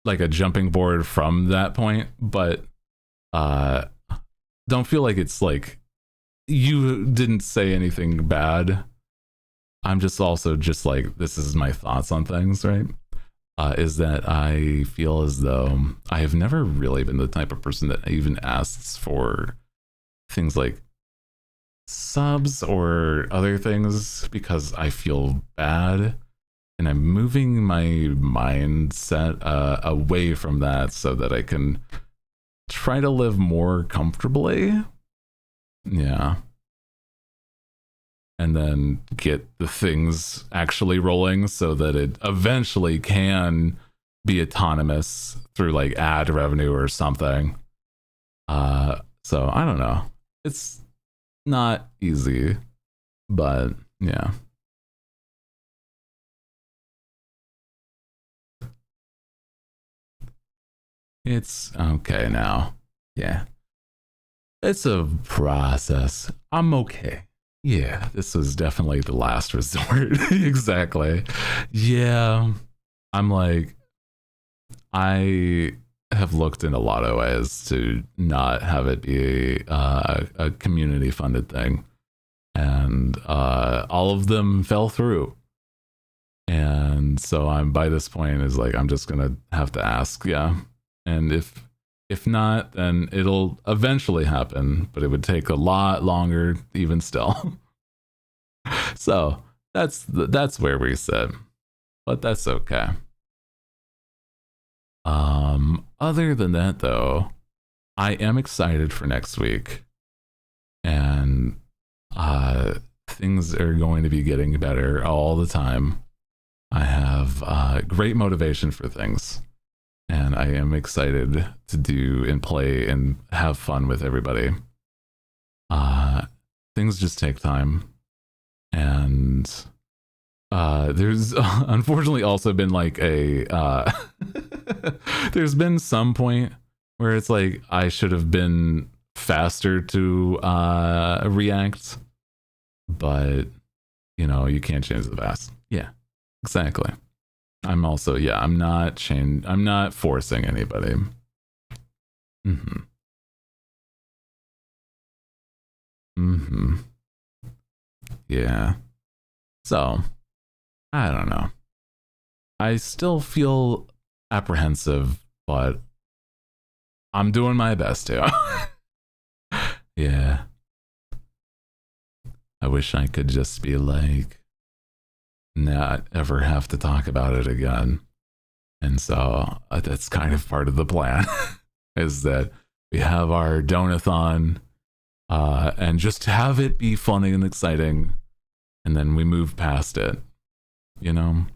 like a jumping board from that point, but don't feel like it's like you didn't say anything bad. I'm just also just like, this is my thoughts on things, right? Is that I feel as though I have never really been the type of person that even asks for things like subs or other things because I feel bad. And I'm moving my mindset away from that so that I can try to live more comfortably. Yeah. And then get the things actually rolling so that it eventually can be autonomous through like ad revenue or something. So I don't know. It's not easy, but yeah. It's okay now. Yeah. It's a process. I'm okay. Yeah, this was definitely the last resort. Exactly. Yeah. I'm like, I have looked in a lot of ways to not have it be a community funded thing. And all of them fell through. And so I'm by this point is like, I'm just going to have to ask. Yeah. And if not, then it'll eventually happen, but it would take a lot longer even still. So that's where we sit, but that's okay. Other than that though, I am excited for next week, and things are going to be getting better all the time. I have great motivation for things, and I am excited to do and play and have fun with everybody. Things just take time, and there's unfortunately also been like a there's been some point where it's like I should have been faster to react, but you know, you can't change the past. Yeah, exactly. I'm also, yeah, I'm not forcing anybody. Mm-hmm. Mm-hmm. Yeah. So I don't know. I still feel apprehensive, but I'm doing my best to. Yeah. I wish I could just be like, not ever have to talk about it again. And so that's kind of part of the plan is that we have our donathon and just have it be funny and exciting. And then we move past it. You know,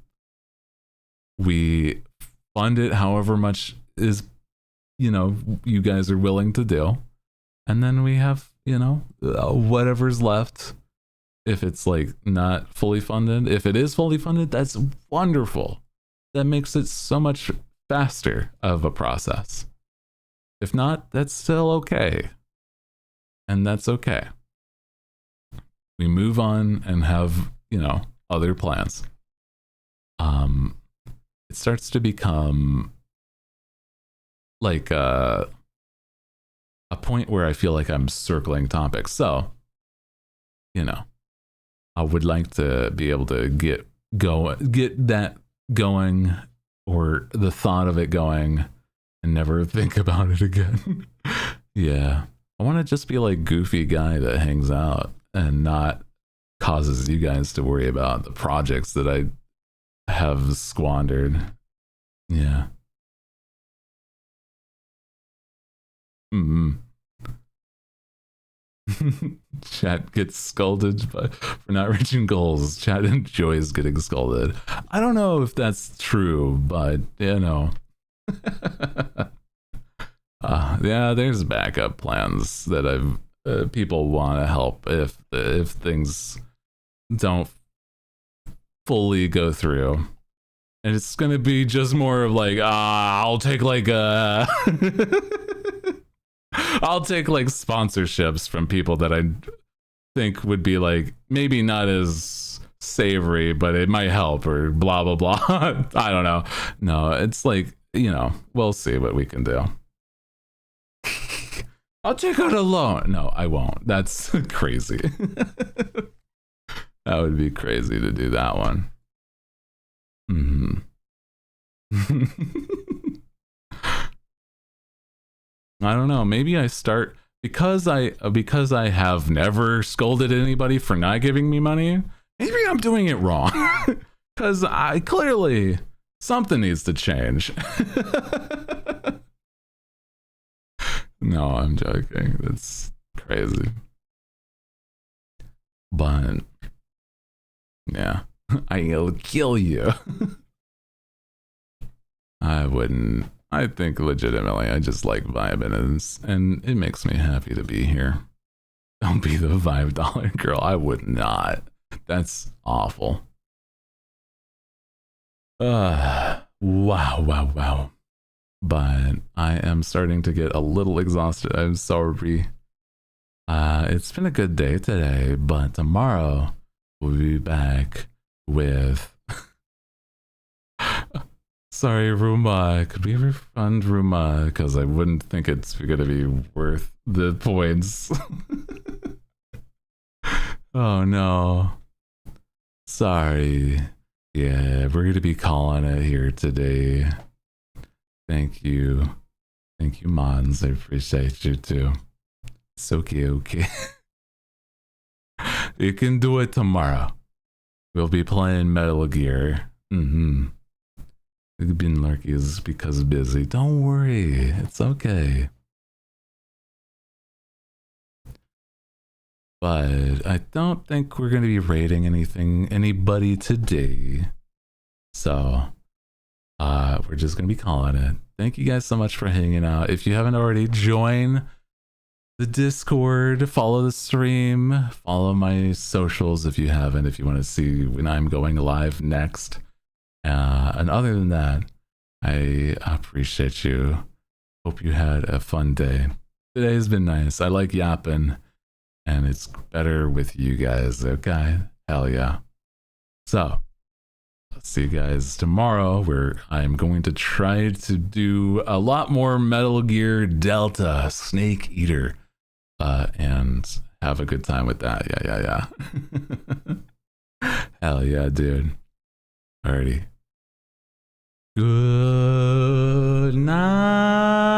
we fund it however much is, you know, you guys are willing to do. And then we have, you know, whatever's left. If it's like not fully funded, if it is fully funded, that's wonderful. That makes it so much faster of a process. If not, that's still okay. And that's okay. We move on and have, you know, other plans. It starts to become like a point where I feel like I'm circling topics. So, you know, I would like to be able to get that going, or the thought of it going, and never think about it again. Yeah. I want to just be like goofy guy that hangs out and not causes you guys to worry about the projects that I have squandered. Yeah. Chat gets scolded for not reaching goals. Chat enjoys getting scolded. I don't know if that's true, but you know. Yeah, there's backup plans that I've people want to help if things don't fully go through. And it's gonna be just more of like, I'll take like I'll take like sponsorships from people that I think would be like maybe not as savory, but it might help or blah blah blah. I don't know. No, it's like, you know, we'll see what we can do. I'll take out a loan. No, I won't. That's crazy. That would be crazy to do that one. Hmm. I don't know. Maybe I start because I have never scolded anybody for not giving me money. Maybe I'm doing it wrong. Because I clearly something needs to change. No, I'm joking. That's crazy. But yeah, I'll kill you. I wouldn't. I think legitimately, I just like vibing, and it makes me happy to be here. Don't be the $5 girl. I would not. That's awful. Wow. But I am starting to get a little exhausted. I'm sorry. It's been a good day today, but tomorrow we'll be back with. Sorry, Ruma. Could we refund Ruma? Because I wouldn't think it's going to be worth the points. Oh no. Sorry. Yeah, we're going to be calling it here today. Thank you. Thank you, Mons. I appreciate you too. It's okay. You can do it tomorrow. We'll be playing Metal Gear. We've been lurking because busy. Don't worry. It's okay. But I don't think we're going to be rating anybody today. So we're just going to be calling it. Thank you guys so much for hanging out. If you haven't already, join the Discord, follow the stream, follow my socials if you haven't, if you want to see when I'm going live next. And other than that, I appreciate you. Hope you had a fun day. Today's been nice. I like yapping, and it's better with you guys, okay? Hell yeah. So, I'll see you guys tomorrow, where I'm going to try to do a lot more Metal Gear Delta Snake Eater, and have a good time with that. Yeah. Hell yeah, dude. Alrighty. Good night.